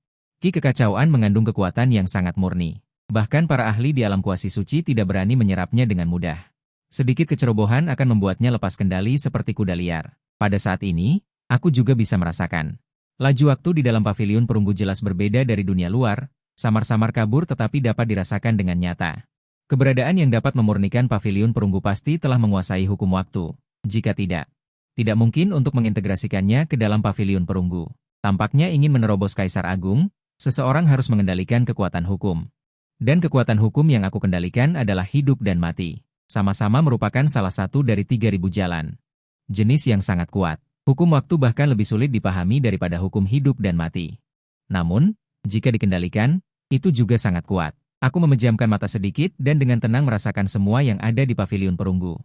Ki kekacauan mengandung kekuatan yang sangat murni. Bahkan para ahli di alam kuasi suci tidak berani menyerapnya dengan mudah. Sedikit kecerobohan akan membuatnya lepas kendali seperti kuda liar. Pada saat ini, aku juga bisa merasakan. Laju waktu di dalam paviliun perunggu jelas berbeda dari dunia luar, samar-samar kabur tetapi dapat dirasakan dengan nyata. Keberadaan yang dapat memurnikan paviliun perunggu pasti telah menguasai hukum waktu. Jika tidak, tidak mungkin untuk mengintegrasikannya ke dalam paviliun perunggu. Tampaknya ingin menerobos Kaisar Agung, seseorang harus mengendalikan kekuatan hukum. Dan kekuatan hukum yang aku kendalikan adalah hidup dan mati. Sama-sama merupakan salah satu dari 3.000 jalan. Jenis yang sangat kuat. Hukum waktu bahkan lebih sulit dipahami daripada hukum hidup dan mati. Namun, jika dikendalikan, itu juga sangat kuat. Aku memejamkan mata sedikit dan dengan tenang merasakan semua yang ada di paviliun perunggu.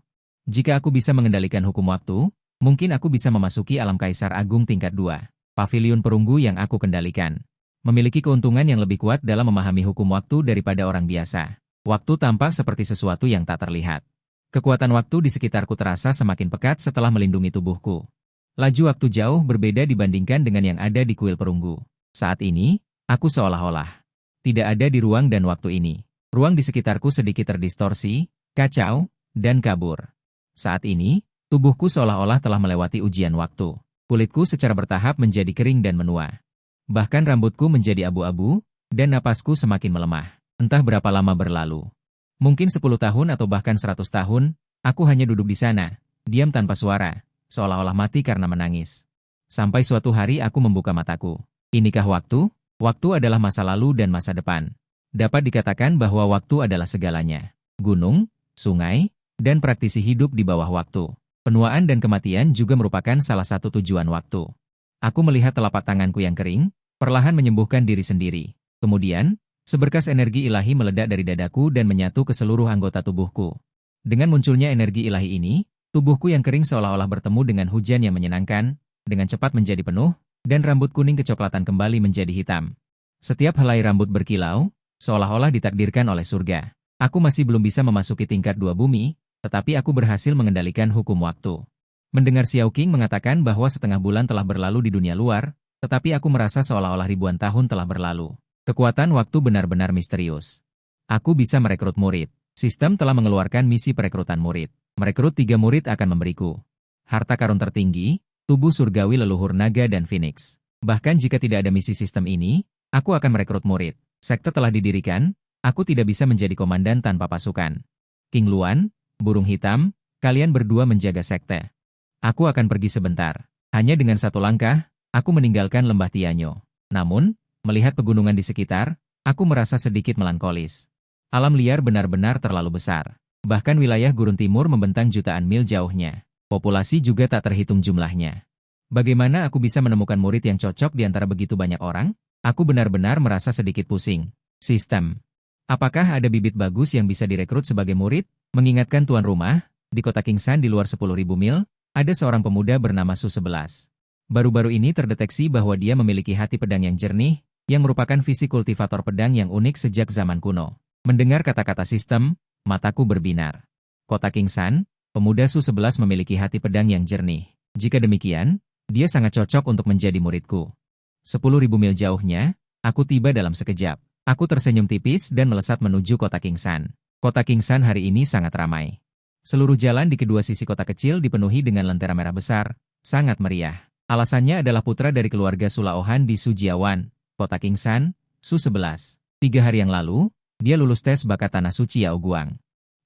Jika aku bisa mengendalikan hukum waktu, mungkin aku bisa memasuki alam Kaisar Agung tingkat 2. Paviliun perunggu yang aku kendalikan memiliki keuntungan yang lebih kuat dalam memahami hukum waktu daripada orang biasa. Waktu tampak seperti sesuatu yang tak terlihat. Kekuatan waktu di sekitarku terasa semakin pekat setelah melindungi tubuhku. Laju waktu jauh berbeda dibandingkan dengan yang ada di kuil perunggu. Saat ini, aku seolah-olah tidak ada di ruang dan waktu ini. Ruang di sekitarku sedikit terdistorsi, kacau, dan kabur. Saat ini, tubuhku seolah-olah telah melewati ujian waktu. Kulitku secara bertahap menjadi kering dan menua. Bahkan rambutku menjadi abu-abu, dan napasku semakin melemah. Entah berapa lama berlalu. Mungkin 10 tahun atau bahkan 100 tahun, aku hanya duduk di sana, diam tanpa suara, seolah-olah mati karena menangis. Sampai suatu hari aku membuka mataku. Inikah waktu? Waktu adalah masa lalu dan masa depan. Dapat dikatakan bahwa waktu adalah segalanya. Gunung, sungai, dan praktisi hidup di bawah waktu. Penuaan dan kematian juga merupakan salah satu tujuan waktu. Aku melihat telapak tanganku yang kering, perlahan menyembuhkan diri sendiri. Kemudian, seberkas energi ilahi meledak dari dadaku dan menyatu ke seluruh anggota tubuhku. Dengan munculnya energi ilahi ini, Tubuhku yang kering seolah-olah bertemu dengan hujan yang menyenangkan, dengan cepat menjadi penuh, dan rambut kuning kecoklatan kembali menjadi hitam. Setiap helai rambut berkilau, seolah-olah ditakdirkan oleh surga. Aku masih belum bisa memasuki tingkat 2 bumi, tetapi aku berhasil mengendalikan hukum waktu. Mendengar Xiao Qing mengatakan bahwa setengah bulan telah berlalu di dunia luar, tetapi aku merasa seolah-olah ribuan tahun telah berlalu. Kekuatan waktu benar-benar misterius. Aku bisa merekrut murid. Sistem telah mengeluarkan misi perekrutan murid. Merekrut 3 murid akan memberiku harta karun tertinggi, tubuh surgawi leluhur naga dan phoenix. Bahkan jika tidak ada misi sistem ini, aku akan merekrut murid. Sekte telah didirikan, aku tidak bisa menjadi komandan tanpa pasukan. King Luan, burung hitam, kalian berdua menjaga sekte. Aku akan pergi sebentar. Hanya dengan 1 langkah, aku meninggalkan lembah Tianyo. Namun, melihat pegunungan di sekitar, aku merasa sedikit melankolis. Alam liar benar-benar terlalu besar. Bahkan wilayah gurun timur membentang jutaan mil jauhnya. Populasi juga tak terhitung jumlahnya. Bagaimana aku bisa menemukan murid yang cocok di antara begitu banyak orang? Aku benar-benar merasa sedikit pusing. Sistem. Apakah ada bibit bagus yang bisa direkrut sebagai murid? Mengingatkan tuan rumah, di kota Kingsan di luar 10.000 mil, ada seorang pemuda bernama Su-11. Baru-baru ini terdeteksi bahwa dia memiliki hati pedang yang jernih, yang merupakan fisik kultivator pedang yang unik sejak zaman kuno. Mendengar kata-kata sistem, mataku berbinar. Kota Kingsan, pemuda Su-11 memiliki hati pedang yang jernih. Jika demikian, dia sangat cocok untuk menjadi muridku. 10.000 mil jauhnya, aku tiba dalam sekejap. Aku tersenyum tipis dan melesat menuju kota Kingsan. Kota Kingsan hari ini sangat ramai. Seluruh jalan di kedua sisi kota kecil dipenuhi dengan lentera merah besar, sangat meriah. Alasannya adalah putra dari keluarga Sulaohan di Sujiawan, kota Kingsan, Su-11. 3 hari yang lalu, dia lulus tes bakat tanah suci Yao Guang.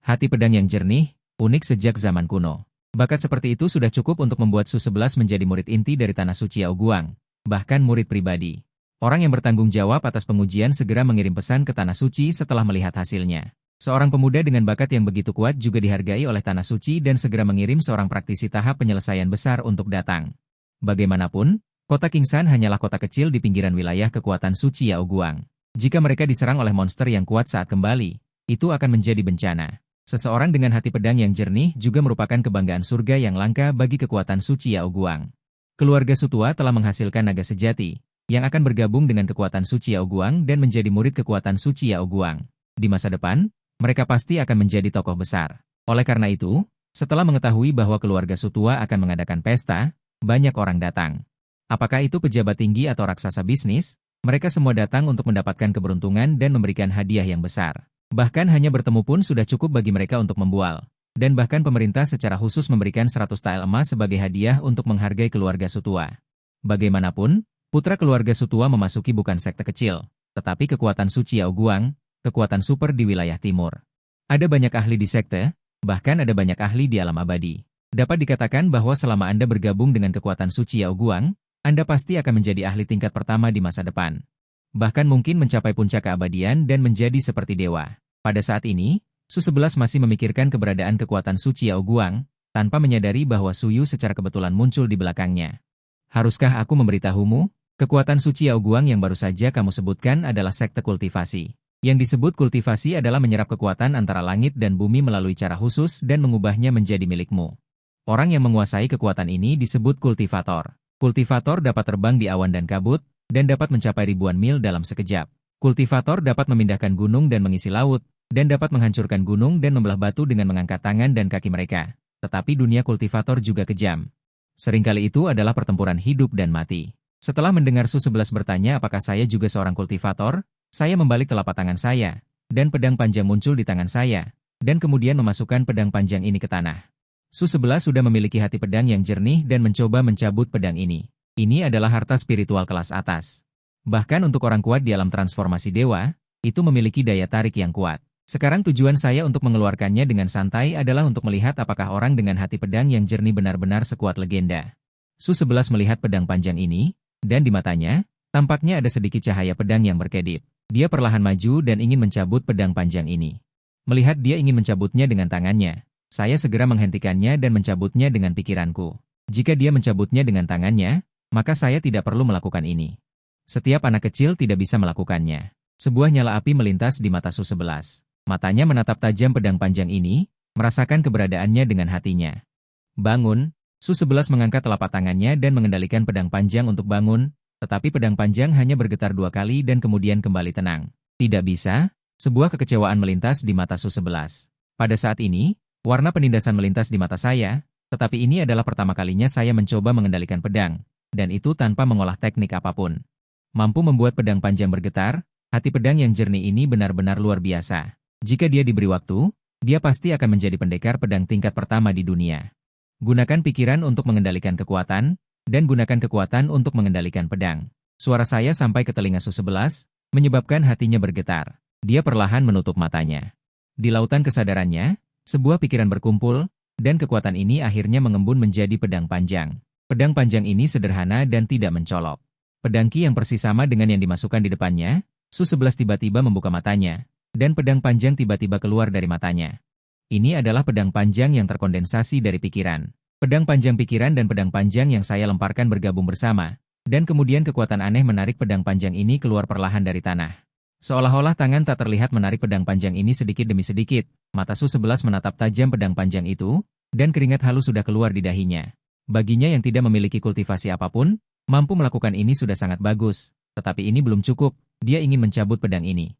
Hati pedang yang jernih, unik sejak zaman kuno. Bakat seperti itu sudah cukup untuk membuat Su-11 menjadi murid inti dari tanah suci Yao Guang, bahkan murid pribadi. Orang yang bertanggung jawab atas pengujian segera mengirim pesan ke tanah suci setelah melihat hasilnya. Seorang pemuda dengan bakat yang begitu kuat juga dihargai oleh tanah suci dan segera mengirim seorang praktisi tahap penyelesaian besar untuk datang. Bagaimanapun, kota Kingsan hanyalah kota kecil di pinggiran wilayah kekuatan suci Yao Guang. Jika mereka diserang oleh monster yang kuat saat kembali, itu akan menjadi bencana. Seseorang dengan hati pedang yang jernih juga merupakan kebanggaan surga yang langka bagi kekuatan suci Yao Guang. Keluarga Sutua telah menghasilkan naga sejati, yang akan bergabung dengan kekuatan suci Yao Guang dan menjadi murid kekuatan suci Yao Guang. Di masa depan, mereka pasti akan menjadi tokoh besar. Oleh karena itu, setelah mengetahui bahwa keluarga Sutua akan mengadakan pesta, banyak orang datang. Apakah itu pejabat tinggi atau raksasa bisnis? Mereka semua datang untuk mendapatkan keberuntungan dan memberikan hadiah yang besar. Bahkan hanya bertemu pun sudah cukup bagi mereka untuk membual. Dan bahkan pemerintah secara khusus memberikan 100 tael emas sebagai hadiah untuk menghargai keluarga Sutua. Bagaimanapun, putra keluarga Sutua memasuki bukan sekte kecil, tetapi kekuatan suci Yao Guang, kekuatan super di wilayah timur. Ada banyak ahli di sekte, bahkan ada banyak ahli di alam abadi. Dapat dikatakan bahwa selama Anda bergabung dengan kekuatan suci Yao Guang, Anda pasti akan menjadi ahli tingkat pertama di masa depan. Bahkan mungkin mencapai puncak keabadian dan menjadi seperti dewa. Pada saat ini, Su-11 masih memikirkan keberadaan kekuatan suci Yao Guang, tanpa menyadari bahwa Suyu secara kebetulan muncul di belakangnya. Haruskah aku memberitahumu? Kekuatan suci Yao Guang yang baru saja kamu sebutkan adalah sekte kultivasi. Yang disebut kultivasi adalah menyerap kekuatan antara langit dan bumi melalui cara khusus dan mengubahnya menjadi milikmu. Orang yang menguasai kekuatan ini disebut kultivator. Kultivator dapat terbang di awan dan kabut, dan dapat mencapai ribuan mil dalam sekejap. Kultivator dapat memindahkan gunung dan mengisi laut, dan dapat menghancurkan gunung dan membelah batu dengan mengangkat tangan dan kaki mereka. Tetapi dunia kultivator juga kejam. Seringkali itu adalah pertempuran hidup dan mati. Setelah mendengar Su-11 bertanya apakah saya juga seorang kultivator, saya membalik telapak tangan saya, dan pedang panjang muncul di tangan saya, dan kemudian memasukkan pedang panjang ini ke tanah. Su-11 sudah memiliki hati pedang yang jernih dan mencoba mencabut pedang ini. Ini adalah harta spiritual kelas atas. Bahkan untuk orang kuat di alam transformasi dewa, itu memiliki daya tarik yang kuat. Sekarang tujuan saya untuk mengeluarkannya dengan santai adalah untuk melihat apakah orang dengan hati pedang yang jernih benar-benar sekuat legenda. Su-11 melihat pedang panjang ini, dan di matanya, tampaknya ada sedikit cahaya pedang yang berkedip. Dia perlahan maju dan ingin mencabut pedang panjang ini. Melihat dia ingin mencabutnya dengan tangannya, saya segera menghentikannya dan mencabutnya dengan pikiranku. Jika dia mencabutnya dengan tangannya, maka saya tidak perlu melakukan ini. Setiap anak kecil tidak bisa melakukannya. Sebuah nyala api melintas di mata Su-11. Matanya menatap tajam pedang panjang ini, merasakan keberadaannya dengan hatinya. Bangun, Su-11 mengangkat telapak tangannya dan mengendalikan pedang panjang untuk bangun, tetapi pedang panjang hanya bergetar 2 kali dan kemudian kembali tenang. Tidak bisa, sebuah kekecewaan melintas di mata Su-11. Pada saat ini, warna penindasan melintas di mata saya, tetapi ini adalah pertama kalinya saya mencoba mengendalikan pedang, dan itu tanpa mengolah teknik apapun. Mampu membuat pedang panjang bergetar, hati pedang yang jernih ini benar-benar luar biasa. Jika dia diberi waktu, dia pasti akan menjadi pendekar pedang tingkat pertama di dunia. Gunakan pikiran untuk mengendalikan kekuatan, dan gunakan kekuatan untuk mengendalikan pedang. Suara saya sampai ke telinga Su-11, menyebabkan hatinya bergetar. Dia perlahan menutup matanya. Di lautan kesadarannya, sebuah pikiran berkumpul, dan kekuatan ini akhirnya mengembun menjadi pedang panjang. Pedang panjang ini sederhana dan tidak mencolok. Pedang Ki yang persis sama dengan yang dimasukkan di depannya, Su-11 tiba-tiba membuka matanya, dan pedang panjang tiba-tiba keluar dari matanya. Ini adalah pedang panjang yang terkondensasi dari pikiran. Pedang panjang pikiran dan pedang panjang yang saya lemparkan bergabung bersama, dan kemudian kekuatan aneh menarik pedang panjang ini keluar perlahan dari tanah. Seolah-olah tangan tak terlihat menarik pedang panjang ini sedikit demi sedikit, mata Su-11 menatap tajam pedang panjang itu, dan keringat halus sudah keluar di dahinya. Baginya yang tidak memiliki kultivasi apapun, mampu melakukan ini sudah sangat bagus, tetapi ini belum cukup, dia ingin mencabut pedang ini.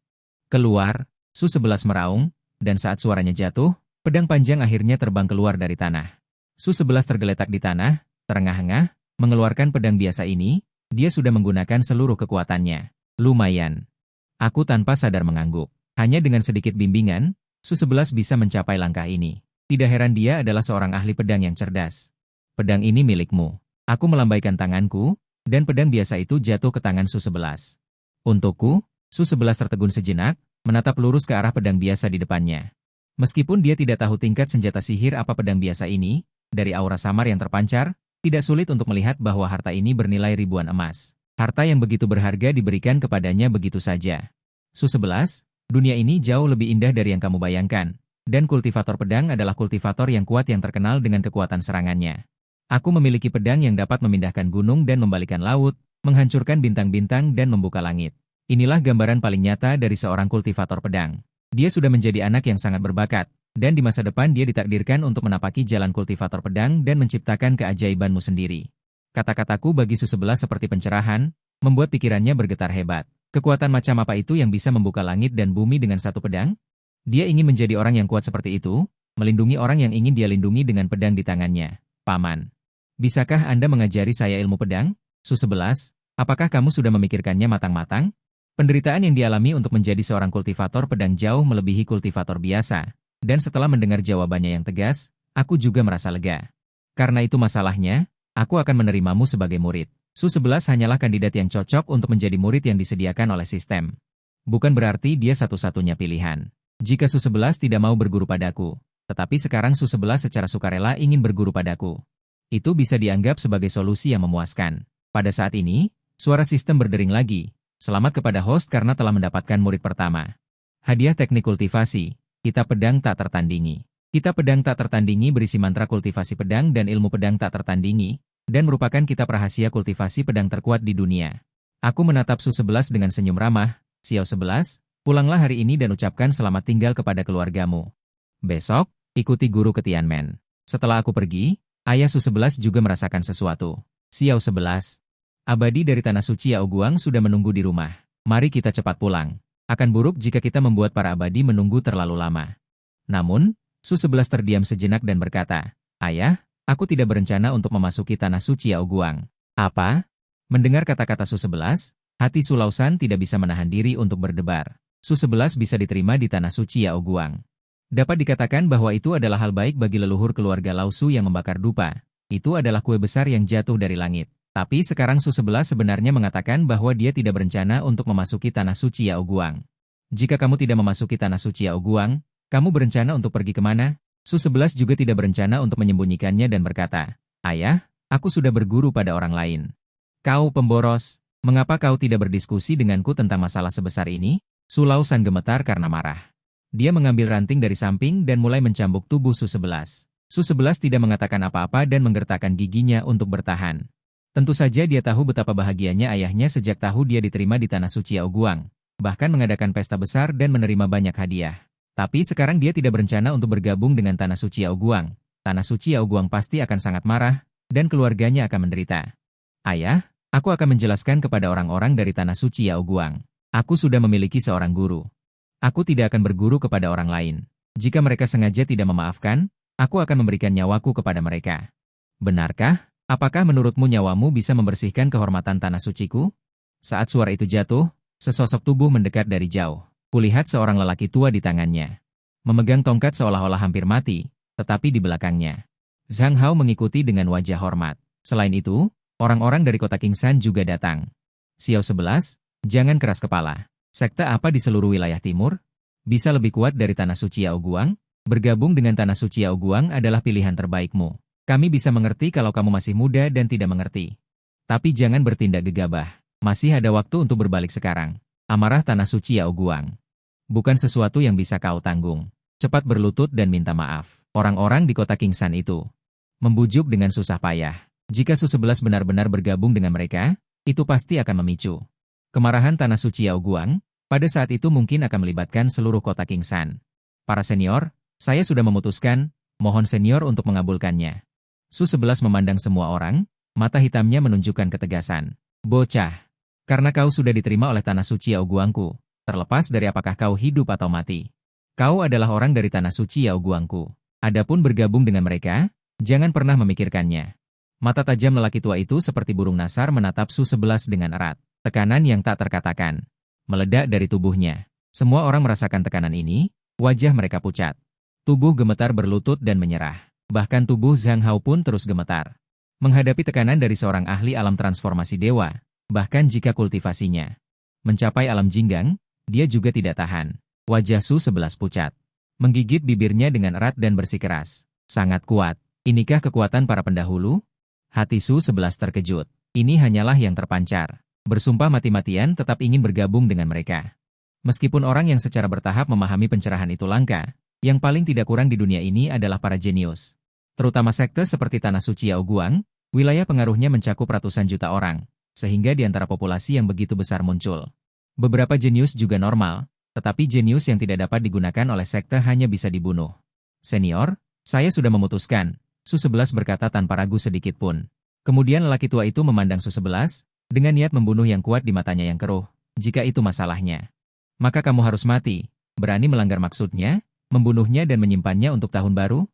Keluar, Su-11 meraung, dan saat suaranya jatuh, pedang panjang akhirnya terbang keluar dari tanah. Su-11 tergeletak di tanah, terengah-engah, mengeluarkan pedang biasa ini, dia sudah menggunakan seluruh kekuatannya. Lumayan. Aku tanpa sadar mengangguk. Hanya dengan sedikit bimbingan, Su-11 bisa mencapai langkah ini. Tidak heran dia adalah seorang ahli pedang yang cerdas. Pedang ini milikmu. Aku melambaikan tanganku, dan pedang biasa itu jatuh ke tangan Su-11. Untukku, Su-11 tertegun sejenak, menatap lurus ke arah pedang biasa di depannya. Meskipun dia tidak tahu tingkat senjata sihir apa pedang biasa ini, dari aura samar yang terpancar, tidak sulit untuk melihat bahwa harta ini bernilai ribuan emas. Harta yang begitu berharga diberikan kepadanya begitu saja. Su-11, dunia ini jauh lebih indah dari yang kamu bayangkan, dan kultivator pedang adalah kultivator yang kuat yang terkenal dengan kekuatan serangannya. Aku memiliki pedang yang dapat memindahkan gunung dan membalikan laut, menghancurkan bintang-bintang dan membuka langit. Inilah gambaran paling nyata dari seorang kultivator pedang. Dia sudah menjadi anak yang sangat berbakat, dan di masa depan dia ditakdirkan untuk menapaki jalan kultivator pedang dan menciptakan keajaibanmu sendiri. Kata-kataku bagi Su-11 seperti pencerahan, membuat pikirannya bergetar hebat. Kekuatan macam apa itu yang bisa membuka langit dan bumi dengan satu pedang? Dia ingin menjadi orang yang kuat seperti itu, melindungi orang yang ingin dia lindungi dengan pedang di tangannya. Paman, bisakah Anda mengajari saya ilmu pedang? Su-11, apakah kamu sudah memikirkannya matang-matang? Penderitaan yang dialami untuk menjadi seorang kultivator pedang jauh melebihi kultivator biasa. Dan setelah mendengar jawabannya yang tegas, aku juga merasa lega. Karena itu masalahnya, aku akan menerimamu sebagai murid. Su-11 hanyalah kandidat yang cocok untuk menjadi murid yang disediakan oleh sistem. Bukan berarti dia satu-satunya pilihan. Jika Su-11 tidak mau berguru padaku, tetapi sekarang Su-11 secara sukarela ingin berguru padaku. Itu bisa dianggap sebagai solusi yang memuaskan. Pada saat ini, suara sistem berdering lagi. Selamat kepada host karena telah mendapatkan murid pertama. Hadiah teknik kultivasi. Kitab pedang tak tertandingi. Kitab pedang tak tertandingi berisi mantra kultivasi pedang dan ilmu pedang tak tertandingi, dan merupakan kitab rahasia kultivasi pedang terkuat di dunia. Aku menatap Su-11 dengan senyum ramah. Xiao 11, pulanglah hari ini dan ucapkan selamat tinggal kepada keluargamu. Besok, ikuti guru ke Tianmen. Setelah aku pergi, ayah Su-11 juga merasakan sesuatu. Xiao 11, abadi dari tanah suci Yao Guang sudah menunggu di rumah. Mari kita cepat pulang. Akan buruk jika kita membuat para abadi menunggu terlalu lama. Namun, Su-11 terdiam sejenak dan berkata, Ayah, aku tidak berencana untuk memasuki tanah suci Yao Guang. Apa? Mendengar kata-kata Su-11, hati Su Lausan tidak bisa menahan diri untuk berdebar. Su-11 bisa diterima di tanah suci Yao Guang. Dapat dikatakan bahwa itu adalah hal baik bagi leluhur keluarga Lao Su yang membakar dupa. Itu adalah kue besar yang jatuh dari langit. Tapi sekarang Su-11 sebenarnya mengatakan bahwa dia tidak berencana untuk memasuki tanah suci Yao Guang. Jika kamu tidak memasuki tanah suci Yao Guang, kamu berencana untuk pergi kemana? Su-11 juga tidak berencana untuk menyembunyikannya dan berkata, Ayah, aku sudah berguru pada orang lain. Kau pemboros, mengapa kau tidak berdiskusi denganku tentang masalah sebesar ini? Su Lausan gemetar karena marah. Dia mengambil ranting dari samping dan mulai mencambuk tubuh Su-11. Su-11 tidak mengatakan apa-apa dan menggertakkan giginya untuk bertahan. Tentu saja dia tahu betapa bahagianya ayahnya sejak tahu dia diterima di tanah suci Yao Guang, bahkan mengadakan pesta besar dan menerima banyak hadiah. Tapi sekarang dia tidak berencana untuk bergabung dengan tanah suci Yao Guang. Tanah Suci Yao Guang pasti akan sangat marah, dan keluarganya akan menderita. Ayah, aku akan menjelaskan kepada orang-orang dari Tanah Suci Yao Guang. Aku sudah memiliki seorang guru. Aku tidak akan berguru kepada orang lain. Jika mereka sengaja tidak memaafkan, aku akan memberikan nyawaku kepada mereka. Benarkah? Apakah menurutmu nyawamu bisa membersihkan kehormatan Tanah Suciku? Saat suara itu jatuh, sesosok tubuh mendekat dari jauh. Kulihat seorang lelaki tua di tangannya. Memegang tongkat seolah-olah hampir mati, tetapi di belakangnya. Zhang Hao mengikuti dengan wajah hormat. Selain itu, orang-orang dari kota Kingsan juga datang. Xiao 11, jangan keras kepala. Sekte apa di seluruh wilayah timur? Bisa lebih kuat dari Tanah Suci Yao Guang? Bergabung dengan Tanah Suci Yao Guang adalah pilihan terbaikmu. Kami bisa mengerti kalau kamu masih muda dan tidak mengerti. Tapi jangan bertindak gegabah. Masih ada waktu untuk berbalik sekarang. Amarah Tanah Suci Yao Guang. Bukan sesuatu yang bisa kau tanggung. Cepat berlutut dan minta maaf. Orang-orang di kota Kingsan itu membujuk dengan susah payah. Jika Su 11 benar-benar bergabung dengan mereka, itu pasti akan memicu kemarahan Tanah Suci Yao Guang. Pada saat itu mungkin akan melibatkan seluruh kota Kingsan. Para senior, saya sudah memutuskan, mohon senior untuk mengabulkannya. Su 11 memandang semua orang, mata hitamnya menunjukkan ketegasan. Bocah, karena kau sudah diterima oleh Tanah Suci Yao Guangku, terlepas dari apakah kau hidup atau mati. Kau adalah orang dari Tanah Suci Yao Guangku. Adapun bergabung dengan mereka, jangan pernah memikirkannya. Mata tajam lelaki tua itu seperti burung nasar menatap Su 11 dengan erat. Tekanan yang tak terkatakan meledak dari tubuhnya. Semua orang merasakan tekanan ini, wajah mereka pucat. Tubuh gemetar berlutut dan menyerah. Bahkan tubuh Zhang Hao pun terus gemetar. Menghadapi tekanan dari seorang ahli alam transformasi dewa, bahkan jika kultivasinya mencapai alam jinggang, dia juga tidak tahan. Wajah Su 11 pucat. Menggigit bibirnya dengan erat dan bersikeras. Sangat kuat. Inikah kekuatan para pendahulu? Hati Su 11 terkejut. Ini hanyalah yang terpancar. Bersumpah mati-matian tetap ingin bergabung dengan mereka. Meskipun orang yang secara bertahap memahami pencerahan itu langka, yang paling tidak kurang di dunia ini adalah para jenius. Terutama sekte seperti Tanah Suci Yao Guang, wilayah pengaruhnya mencakup ratusan juta orang, sehingga di antara populasi yang begitu besar muncul beberapa jenius juga normal, tetapi jenius yang tidak dapat digunakan oleh sekte hanya bisa dibunuh. Senior, saya sudah memutuskan, Su 11 berkata tanpa ragu sedikit pun. Kemudian lelaki tua itu memandang Su 11, dengan niat membunuh yang kuat di matanya yang keruh. Jika itu masalahnya, maka kamu harus mati. Berani melanggar maksudnya, membunuhnya dan menyimpannya untuk tahun baru?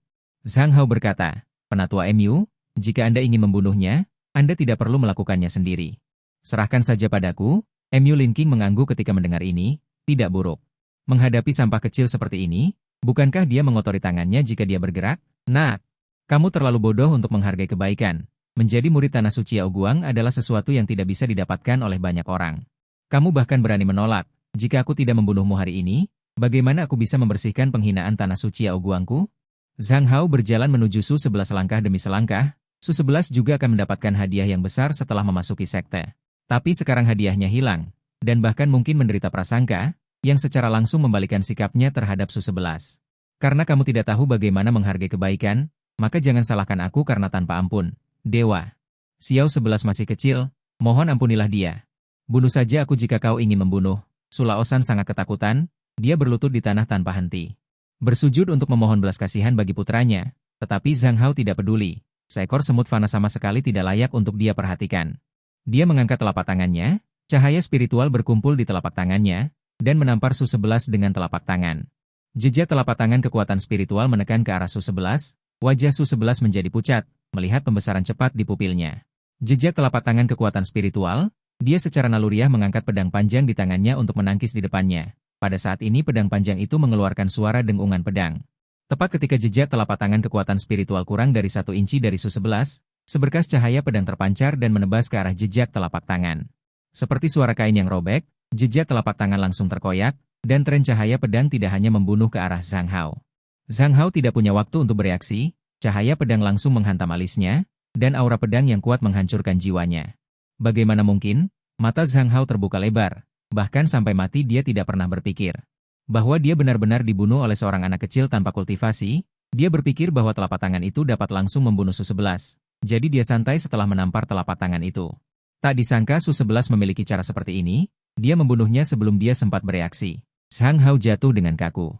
Zhang Hao berkata, Penatua MU, jika Anda ingin membunuhnya, Anda tidak perlu melakukannya sendiri. Serahkan saja padaku. MU Linking mengangguk ketika mendengar ini, tidak buruk. Menghadapi sampah kecil seperti ini, bukankah dia mengotori tangannya jika dia bergerak? Nak, kamu terlalu bodoh untuk menghargai kebaikan. Menjadi murid Tanah Suci Yao Guang adalah sesuatu yang tidak bisa didapatkan oleh banyak orang. Kamu bahkan berani menolak, jika aku tidak membunuhmu hari ini, bagaimana aku bisa membersihkan penghinaan Tanah Suci Yao Guangku? Zhang Hao berjalan menuju Su 11 langkah demi selangkah, Su 11 juga akan mendapatkan hadiah yang besar setelah memasuki sekte. Tapi sekarang hadiahnya hilang, dan bahkan mungkin menderita prasangka, yang secara langsung membalikan sikapnya terhadap Su 11. Karena kamu tidak tahu bagaimana menghargai kebaikan, maka jangan salahkan aku karena tanpa ampun. Dewa. Xiao 11 masih kecil, mohon ampunilah dia. Bunuh saja aku jika kau ingin membunuh. Su Laosan sangat ketakutan, dia berlutut di tanah tanpa henti. Bersujud untuk memohon belas kasihan bagi putranya, tetapi Zhang Hao tidak peduli. Seekor semut fana sama sekali tidak layak untuk dia perhatikan. Dia mengangkat telapak tangannya, cahaya spiritual berkumpul di telapak tangannya, dan menampar Su 11 dengan telapak tangan. Jejak telapak tangan kekuatan spiritual menekan ke arah Su 11, wajah Su 11 menjadi pucat, melihat pembesaran cepat di pupilnya. Jejak telapak tangan kekuatan spiritual, dia secara naluriah mengangkat pedang panjang di tangannya untuk menangkis di depannya. Pada saat ini pedang panjang itu mengeluarkan suara dengungan pedang. Tepat ketika jejak telapak tangan kekuatan spiritual kurang dari 1 inci dari Su 11, seberkas cahaya pedang terpancar dan menebas ke arah jejak telapak tangan. Seperti suara kain yang robek, jejak telapak tangan langsung terkoyak, dan tren cahaya pedang tidak hanya membunuh ke arah Zhang Hao. Zhang Hao tidak punya waktu untuk bereaksi, cahaya pedang langsung menghantam alisnya, dan aura pedang yang kuat menghancurkan jiwanya. Bagaimana mungkin? Mata Zhang Hao terbuka lebar. Bahkan sampai mati dia tidak pernah berpikir bahwa dia benar-benar dibunuh oleh seorang anak kecil tanpa kultivasi. Dia berpikir bahwa telapak tangan itu dapat langsung membunuh Su 11. Jadi dia santai setelah menampar telapak tangan itu. Tak disangka Su 11 memiliki cara seperti ini. Dia membunuhnya sebelum dia sempat bereaksi. Zhang Hao jatuh dengan kaku.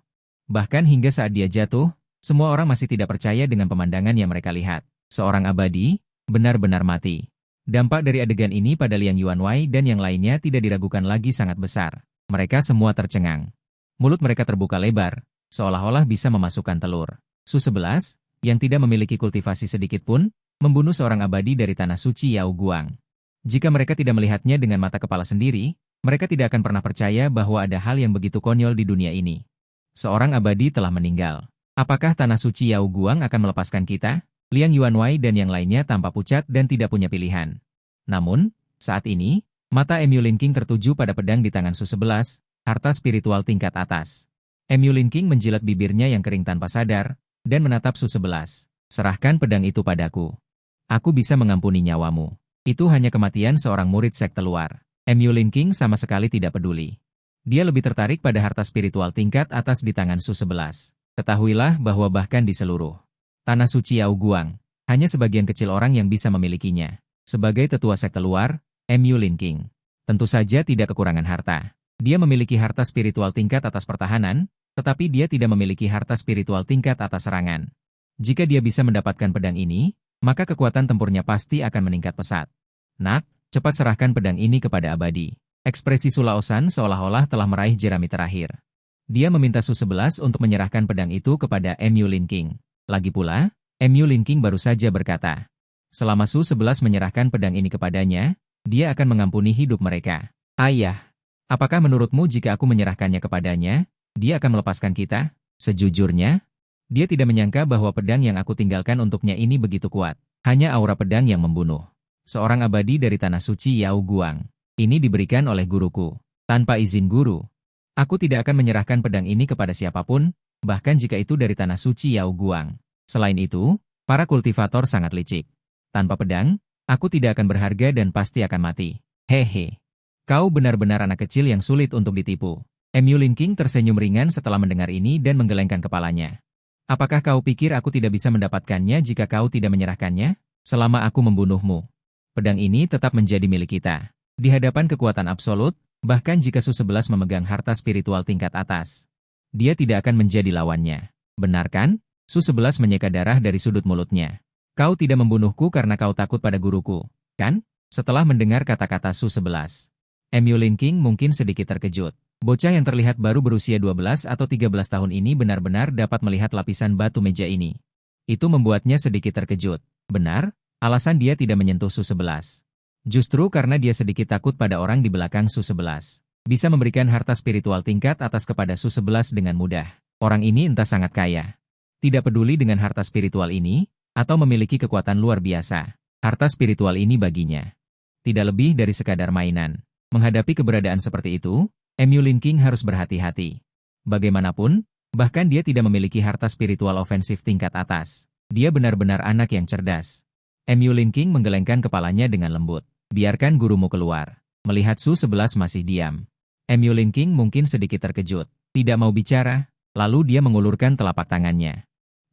Bahkan hingga saat dia jatuh, Semua orang masih tidak percaya dengan pemandangan yang mereka lihat. Seorang abadi, benar-benar mati. Dampak dari adegan ini pada Liang Yuanwei dan yang lainnya tidak diragukan lagi sangat besar. Mereka semua tercengang. Mulut mereka terbuka lebar, seolah-olah bisa memasukkan telur. Su-11, yang tidak memiliki kultivasi sedikit pun, membunuh seorang abadi dari tanah suci Yao Guang. Jika mereka tidak melihatnya dengan mata kepala sendiri, mereka tidak akan pernah percaya bahwa ada hal yang begitu konyol di dunia ini. Seorang abadi telah meninggal. Apakah tanah suci Yao Guang akan melepaskan kita? Liang Yuanwei dan yang lainnya tampak pucat dan tidak punya pilihan. Namun, saat ini, mata Mu Linking tertuju pada pedang di tangan Su-11, harta spiritual tingkat atas. Mu Linking menjilat bibirnya yang kering tanpa sadar, dan menatap Su-11. Serahkan pedang itu padaku. Aku bisa mengampuni nyawamu. Itu hanya kematian seorang murid sekte luar. Mu Linking sama sekali tidak peduli. Dia lebih tertarik pada harta spiritual tingkat atas di tangan Su-11. Ketahuilah bahwa bahkan di seluruh tanah suci Yao Guang, hanya sebagian kecil orang yang bisa memilikinya. Sebagai tetua sekte luar, Mu Linking tentu saja tidak kekurangan harta. Dia memiliki harta spiritual tingkat atas pertahanan, tetapi dia tidak memiliki harta spiritual tingkat atas serangan. Jika dia bisa mendapatkan pedang ini, maka kekuatan tempurnya pasti akan meningkat pesat. Nak, cepat serahkan pedang ini kepada abadi. Ekspresi Su Laosan seolah-olah telah meraih jerami terakhir. Dia meminta Su-11 untuk menyerahkan pedang itu kepada Mu Linking. Lagi pula, Mu Linking baru saja berkata, selama Su-11 menyerahkan pedang ini kepadanya, dia akan mengampuni hidup mereka. Ayah, apakah menurutmu jika aku menyerahkannya kepadanya, dia akan melepaskan kita? Sejujurnya, dia tidak menyangka bahwa pedang yang aku tinggalkan untuknya ini begitu kuat. Hanya aura pedang yang membunuh. Seorang abadi dari tanah suci Yao Guang. Ini diberikan oleh guruku. Tanpa izin guru. Aku tidak akan menyerahkan pedang ini kepada siapapun, bahkan jika itu dari tanah suci Yao Guang. Selain itu, para kultivator sangat licik. Tanpa pedang, aku tidak akan berharga dan pasti akan mati. Hehe. Kau benar-benar anak kecil yang sulit untuk ditipu. Mu Linking tersenyum ringan setelah mendengar ini dan menggelengkan kepalanya. Apakah kau pikir aku tidak bisa mendapatkannya jika kau tidak menyerahkannya? Selama aku membunuhmu, pedang ini tetap menjadi milik kita. Di hadapan kekuatan absolut, bahkan jika Su-11 memegang harta spiritual tingkat atas, dia tidak akan menjadi lawannya. Benar kan? Su-11 menyeka darah dari sudut mulutnya. Kau tidak membunuhku karena kau takut pada guruku, kan? Setelah mendengar kata-kata Su-11, Mu Linking mungkin sedikit terkejut. Bocah yang terlihat baru berusia 12 atau 13 tahun ini benar-benar dapat melihat lapisan batu meja ini. Itu membuatnya sedikit terkejut. Benar, alasan dia tidak menyentuh Su-11. Justru karena dia sedikit takut pada orang di belakang Su-11. Bisa memberikan harta spiritual tingkat atas kepada Su-11 dengan mudah. Orang ini entah sangat kaya. Tidak peduli dengan harta spiritual ini, atau memiliki kekuatan luar biasa. Harta spiritual ini baginya tidak lebih dari sekadar mainan. Menghadapi keberadaan seperti itu, Mu Linking harus berhati-hati. Bagaimanapun, bahkan dia tidak memiliki harta spiritual ofensif tingkat atas. Dia benar-benar anak yang cerdas. Mu Linking menggelengkan kepalanya dengan lembut. Biarkan gurumu keluar. Melihat Su-11 masih diam, Mu Linking mungkin sedikit terkejut. Tidak mau bicara, lalu dia mengulurkan telapak tangannya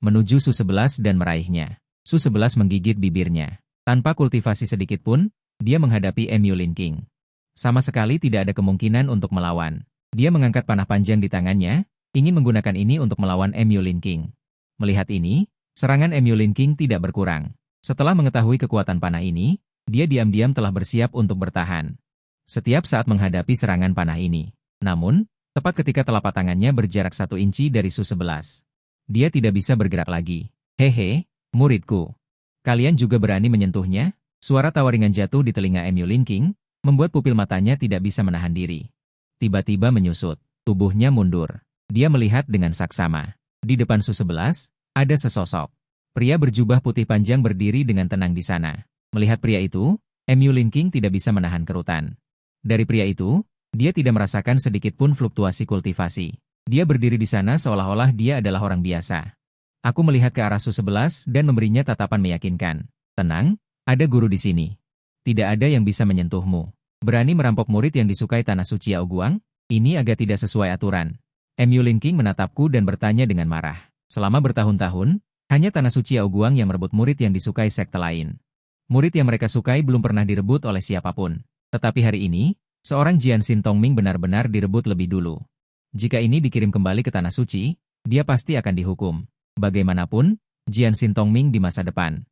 menuju Su-11 dan meraihnya. Su-11 menggigit bibirnya. Tanpa kultivasi sedikit pun, dia menghadapi Mu Linking. Sama sekali tidak ada kemungkinan untuk melawan. Dia mengangkat panah panjang di tangannya, ingin menggunakan ini untuk melawan Mu Linking. Melihat ini, serangan Mu Linking tidak berkurang. Setelah mengetahui kekuatan panah ini, dia diam-diam telah bersiap untuk bertahan. Setiap saat menghadapi serangan panah ini. Namun, tepat ketika telapak tangannya berjarak 1 inci dari Su-11. Dia tidak bisa bergerak lagi. Hehe, muridku. Kalian juga berani menyentuhnya? Suara tawaringan jatuh di telinga Mu Linking, membuat pupil matanya tidak bisa menahan diri. Tiba-tiba menyusut, tubuhnya mundur. Dia melihat dengan saksama. Di depan Su-11, ada sesosok pria berjubah putih panjang berdiri dengan tenang di sana. Melihat pria itu, Mu Linking tidak bisa menahan kerutan. Dari pria itu, dia tidak merasakan sedikit pun fluktuasi kultivasi. Dia berdiri di sana seolah-olah dia adalah orang biasa. Aku melihat ke arah Su-11 dan memberinya tatapan meyakinkan. Tenang, ada guru di sini. Tidak ada yang bisa menyentuhmu. Berani merampok murid yang disukai tanah suci Yao Guang? Ini agak tidak sesuai aturan. Mu Linking menatapku dan bertanya dengan marah. Selama bertahun-tahun, hanya tanah suci Yao Guang yang merebut murid yang disukai sekte lain. Murid yang mereka sukai belum pernah direbut oleh siapapun. Tetapi hari ini, seorang Jian Xin Tongming benar-benar direbut lebih dulu. Jika ini dikirim kembali ke tanah suci, dia pasti akan dihukum. Bagaimanapun, Jian Xin Tongming di masa depan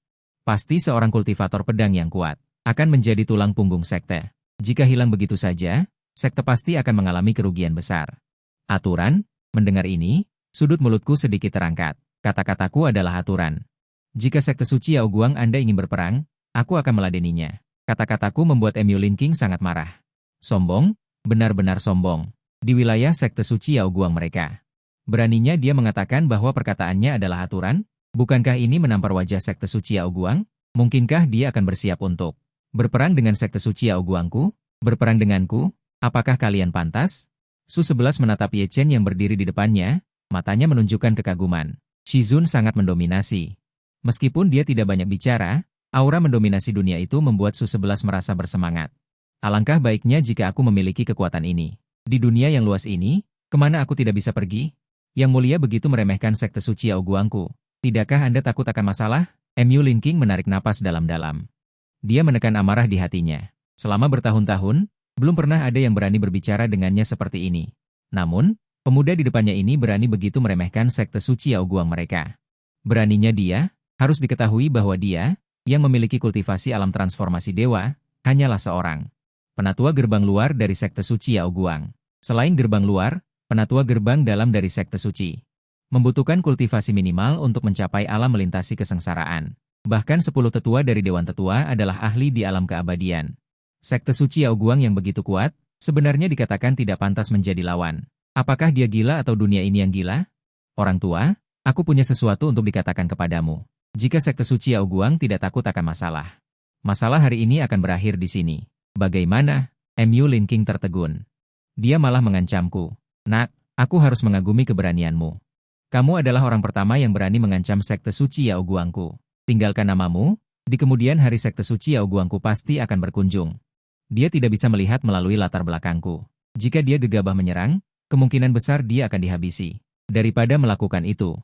pasti seorang kultivator pedang yang kuat, akan menjadi tulang punggung sekte. Jika hilang begitu saja, sekte pasti akan mengalami kerugian besar. Aturan, mendengar ini, sudut mulutku sedikit terangkat. Kata-kataku adalah aturan. Jika sekte suci Yao Guang Anda ingin berperang, aku akan meladeninya. Kata-kataku membuat Mu Linking sangat marah. Sombong, benar-benar sombong. Di wilayah sekte suci Yao Guang mereka. Beraninya dia mengatakan bahwa perkataannya adalah aturan? Bukankah ini menampar wajah sekte suci Yao Guang? Mungkinkah dia akan bersiap untuk berperang dengan sekte suci Yao Guangku? Berperang denganku? Apakah kalian pantas? Su-11 menatap Ye Chen yang berdiri di depannya, matanya menunjukkan kekaguman. Shizun sangat mendominasi. Meskipun dia tidak banyak bicara, aura mendominasi dunia itu membuat Su-11 merasa bersemangat. Alangkah baiknya jika aku memiliki kekuatan ini. Di dunia yang luas ini, kemana aku tidak bisa pergi? Yang mulia begitu meremehkan sekte suci Yao Guangku. Tidakkah Anda takut akan masalah? Mu Linking menarik napas dalam-dalam. Dia menekan amarah di hatinya. Selama bertahun-tahun, belum pernah ada yang berani berbicara dengannya seperti ini. Namun, pemuda di depannya ini berani begitu meremehkan sekte suci Yao Guang mereka. Beraninya dia, harus diketahui bahwa dia, yang memiliki kultivasi alam transformasi dewa, hanyalah seorang penatua gerbang luar dari sekte suci Yao Guang. Selain gerbang luar, penatua gerbang dalam dari sekte suci membutuhkan kultivasi minimal untuk mencapai alam melintasi kesengsaraan. Bahkan 10 tetua dari Dewan Tetua adalah ahli di alam keabadian. Sekte suci Yao Guang yang begitu kuat, sebenarnya dikatakan tidak pantas menjadi lawan. Apakah dia gila atau dunia ini yang gila? Orang tua, aku punya sesuatu untuk dikatakan kepadamu. Jika sekte suci Yao Guang tidak takut akan masalah. Masalah hari ini akan berakhir di sini. Bagaimana? Mu Linking tertegun. Dia malah mengancamku. Nak, aku harus mengagumi keberanianmu. Kamu adalah orang pertama yang berani mengancam sekte suci Yao Guangku. Tinggalkan namamu, di kemudian hari sekte suci Yao Guangku pasti akan berkunjung. Dia tidak bisa melihat melalui latar belakangku. Jika dia gegabah menyerang, kemungkinan besar dia akan dihabisi. Daripada melakukan itu,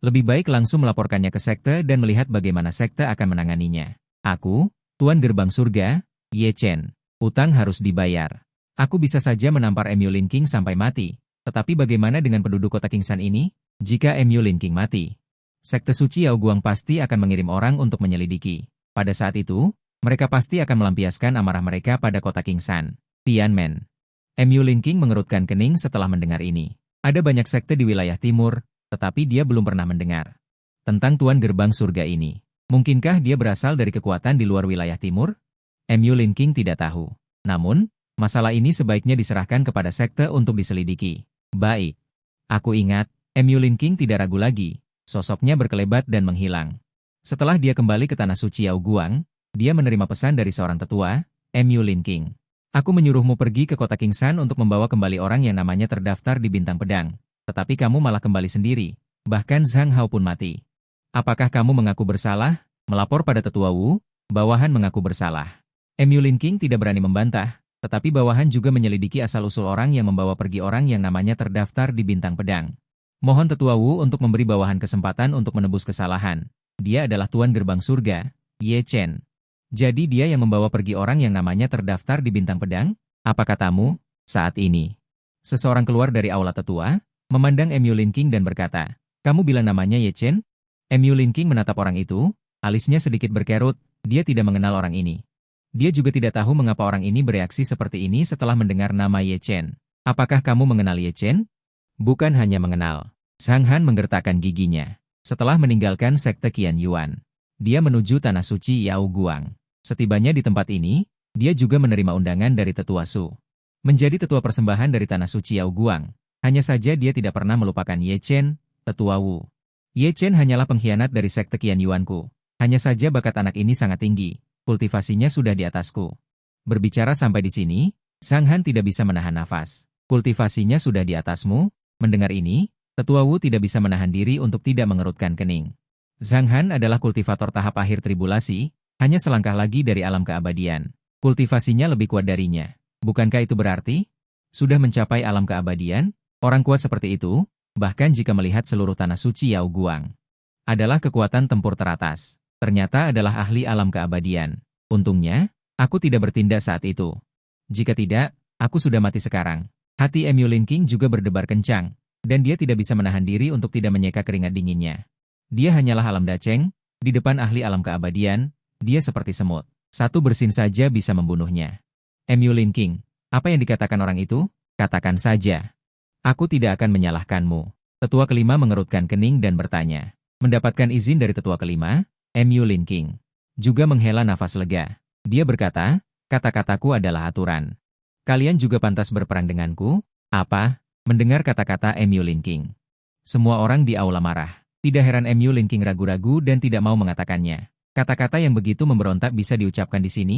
lebih baik langsung melaporkannya ke sekte dan melihat bagaimana sekte akan menanganinya. Aku, Tuan Gerbang Surga, Ye Chen. Utang harus dibayar. Aku bisa saja menampar Mu Linking sampai mati. Tetapi bagaimana dengan penduduk kota Kingsan ini? Jika Mu Linking mati, sekte suci Yao Guang pasti akan mengirim orang untuk menyelidiki. Pada saat itu, mereka pasti akan melampiaskan amarah mereka pada kota Kingsan. Tianmen. Mu Linking mengerutkan kening setelah mendengar ini. Ada banyak sekte di wilayah timur, tetapi dia belum pernah mendengar tentang Tuan Gerbang Surga ini. Mungkinkah dia berasal dari kekuatan di luar wilayah timur? Mu Linking tidak tahu. Namun, masalah ini sebaiknya diserahkan kepada sekte untuk diselidiki. Baik. Aku ingat, Mu Linking tidak ragu lagi. Sosoknya berkelebat dan menghilang. Setelah dia kembali ke tanah suci Yao Guang, dia menerima pesan dari seorang tetua, Mu Linking. Aku menyuruhmu pergi ke kota Kingsan untuk membawa kembali orang yang namanya terdaftar di Bintang Pedang. Tetapi kamu malah kembali sendiri. Bahkan Zhang Hao pun mati. Apakah kamu mengaku bersalah? Melapor pada tetua Wu, bawahan mengaku bersalah. Mu Linking tidak berani membantah, tetapi bawahan juga menyelidiki asal-usul orang yang membawa pergi orang yang namanya terdaftar di Bintang Pedang. Mohon tetua Wu untuk memberi bawahan kesempatan untuk menebus kesalahan. Dia adalah Tuan Gerbang Surga, Ye Chen. Jadi dia yang membawa pergi orang yang namanya terdaftar di Bintang Pedang? Apa katamu? Saat ini, seseorang keluar dari aula tetua, memandang Mu Linking dan berkata, kamu bilang namanya Ye Chen? Mu Linking menatap orang itu, alisnya sedikit berkerut, dia tidak mengenal orang ini. Dia juga tidak tahu mengapa orang ini bereaksi seperti ini setelah mendengar nama Ye Chen. Apakah kamu mengenal Ye Chen? Bukan hanya mengenal. Zhang Han menggertakkan giginya. Setelah meninggalkan sekte Qian Yuan, dia menuju tanah suci Yao Guang. Setibanya di tempat ini, dia juga menerima undangan dari tetua Su. Menjadi tetua persembahan dari tanah suci Yao Guang. Hanya saja dia tidak pernah melupakan Ye Chen, tetua Wu. Ye Chen hanyalah pengkhianat dari sekte Qian Yuanku. Hanya saja bakat anak ini sangat tinggi. Kultivasinya sudah di atasku. Berbicara sampai di sini, Zhang Han tidak bisa menahan nafas. Kultivasinya sudah di atasmu? Mendengar ini, tetua Wu tidak bisa menahan diri untuk tidak mengerutkan kening. Zhang Han adalah kultivator tahap akhir tribulasi, hanya selangkah lagi dari alam keabadian. Kultivasinya lebih kuat darinya. Bukankah itu berarti? Sudah mencapai alam keabadian? Orang kuat seperti itu, bahkan jika melihat seluruh tanah suci Yao Guang, adalah kekuatan tempur teratas. Ternyata adalah ahli alam keabadian. Untungnya, aku tidak bertindak saat itu. Jika tidak, aku sudah mati sekarang. Hati Mu Linking juga berdebar kencang, dan dia tidak bisa menahan diri untuk tidak menyeka keringat dinginnya. Dia hanyalah alam daceng, di depan ahli alam keabadian, dia seperti semut. Satu bersin saja bisa membunuhnya. Mu Lin King, apa yang dikatakan orang itu? Katakan saja. Aku tidak akan menyalahkanmu. Tetua kelima mengerutkan kening dan bertanya. Mendapatkan izin dari tetua kelima, Mu Lin King juga menghela nafas lega. Dia berkata, kata-kataku adalah aturan. Kalian juga pantas berperang denganku? Apa? Mendengar kata-kata Mu Lin King, semua orang di aula marah. Tidak heran Mu Lin King ragu-ragu dan tidak mau mengatakannya. Kata-kata yang begitu memberontak bisa diucapkan di sini?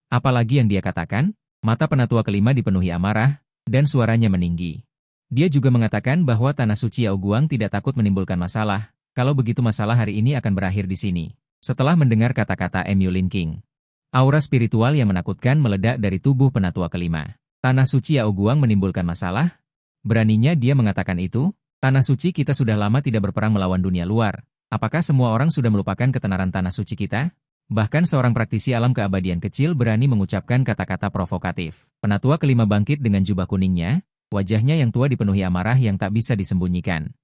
Apalagi yang dia katakan? Mata penatua kelima dipenuhi amarah, dan suaranya meninggi. Dia juga mengatakan bahwa Tanah Suci Yao Guang tidak takut menimbulkan masalah, kalau begitu masalah hari ini akan berakhir di sini. Setelah mendengar kata-kata Mu Lin King, aura spiritual yang menakutkan meledak dari tubuh penatua kelima. Tanah Suci Yao Guang menimbulkan masalah? Beraninya dia mengatakan itu? Tanah Suci kita sudah lama tidak berperang melawan dunia luar. Apakah semua orang sudah melupakan ketenaran Tanah Suci kita? Bahkan seorang praktisi alam keabadian kecil berani mengucapkan kata-kata provokatif. Penatua kelima bangkit dengan jubah kuningnya, wajahnya yang tua dipenuhi amarah yang tak bisa disembunyikan.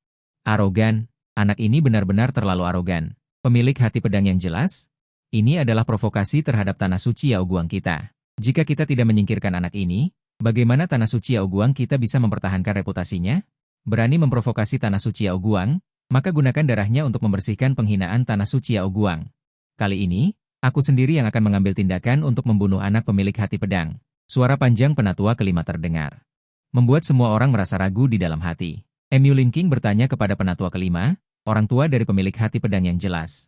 Arogan, anak ini benar-benar terlalu arogan. Pemilik hati pedang yang jelas? Ini adalah provokasi terhadap Tanah Suci Yao Guang kita. Jika kita tidak menyingkirkan anak ini, bagaimana Tanah Suci Yao Guang kita bisa mempertahankan reputasinya? Berani memprovokasi Tanah Suci Yao Guang, maka gunakan darahnya untuk membersihkan penghinaan Tanah Suci Yao Guang. Kali ini, aku sendiri yang akan mengambil tindakan untuk membunuh anak pemilik hati pedang. Suara panjang penatua kelima terdengar, membuat semua orang merasa ragu di dalam hati. Mu Lin King bertanya kepada penatua kelima, orang tua dari pemilik hati pedang yang jelas.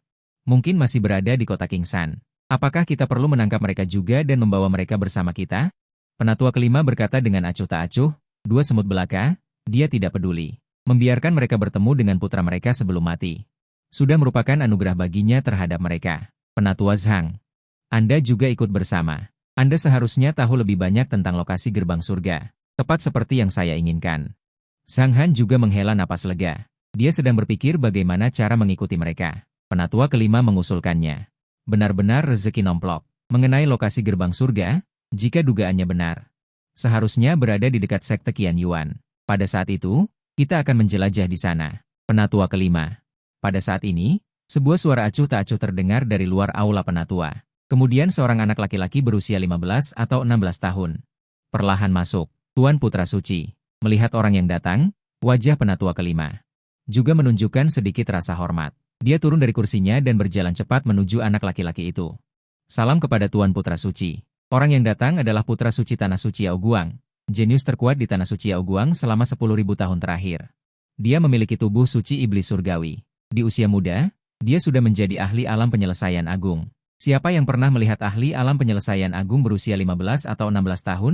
Mungkin masih berada di kota Kingsan. Apakah kita perlu menangkap mereka juga dan membawa mereka bersama kita? Penatua kelima berkata dengan acuh tak acuh, dua semut belaka, dia tidak peduli. Membiarkan mereka bertemu dengan putra mereka sebelum mati. Sudah merupakan anugerah baginya terhadap mereka. Penatua Zhang, Anda juga ikut bersama. Anda seharusnya tahu lebih banyak tentang lokasi gerbang surga. Tepat seperti yang saya inginkan. Zhang Han juga menghela napas lega. Dia sedang berpikir bagaimana cara mengikuti mereka. Penatua kelima mengusulkannya. Benar-benar rezeki nomplok. Mengenai lokasi gerbang surga, jika dugaannya benar, seharusnya berada di dekat sekte Qian Yuan. Pada saat itu, kita akan menjelajah di sana. Penatua kelima. Pada saat ini, sebuah suara acuh tak acuh terdengar dari luar aula penatua. Kemudian seorang anak laki-laki berusia 15 atau 16 tahun perlahan masuk. Tuan Putra Suci. Melihat orang yang datang, wajah penatua kelima juga menunjukkan sedikit rasa hormat. Dia turun dari kursinya dan berjalan cepat menuju anak laki-laki itu. Salam kepada Tuan Putra Suci. Orang yang datang adalah Putra Suci Tanah Suci Yao Guang, jenius terkuat di Tanah Suci Yao Guang selama 10.000 tahun terakhir. Dia memiliki tubuh suci iblis surgawi. Di usia muda, dia sudah menjadi ahli alam penyelesaian agung. Siapa yang pernah melihat ahli alam penyelesaian agung berusia 15 atau 16 tahun?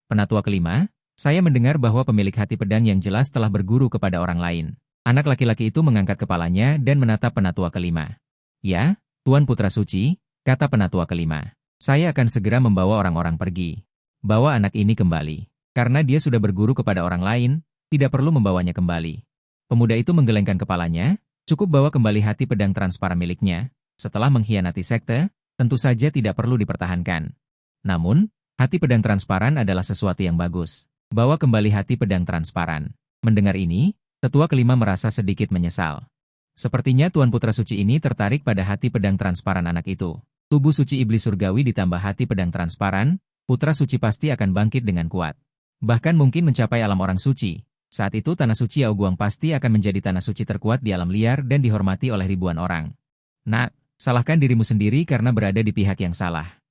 Penatua kelima, saya mendengar bahwa pemilik hati pedang yang jelas telah berguru kepada orang lain. Anak laki-laki itu mengangkat kepalanya dan menatap penatua kelima. Ya, Tuan Putra Suci, kata penatua kelima. Saya akan segera membawa orang-orang pergi. Bawa anak ini kembali. Karena dia sudah berguru kepada orang lain, tidak perlu membawanya kembali. Pemuda itu menggelengkan kepalanya, cukup bawa kembali hati pedang transparan miliknya. Setelah mengkhianati sekte, tentu saja tidak perlu dipertahankan. Namun, hati pedang transparan adalah sesuatu yang bagus. Bawa kembali hati pedang transparan. Mendengar ini, tetua kelima merasa sedikit menyesal. Sepertinya Tuan Putra Suci ini tertarik pada hati pedang transparan anak itu. Tubuh suci iblis surgawi ditambah hati pedang transparan, Putra Suci pasti akan bangkit dengan kuat. Bahkan mungkin mencapai alam orang suci. Saat itu Tanah Suci Yao Guang pasti akan menjadi tanah suci terkuat di alam liar dan dihormati oleh ribuan orang. Nak, salahkan dirimu sendiri karena berada di pihak yang salah.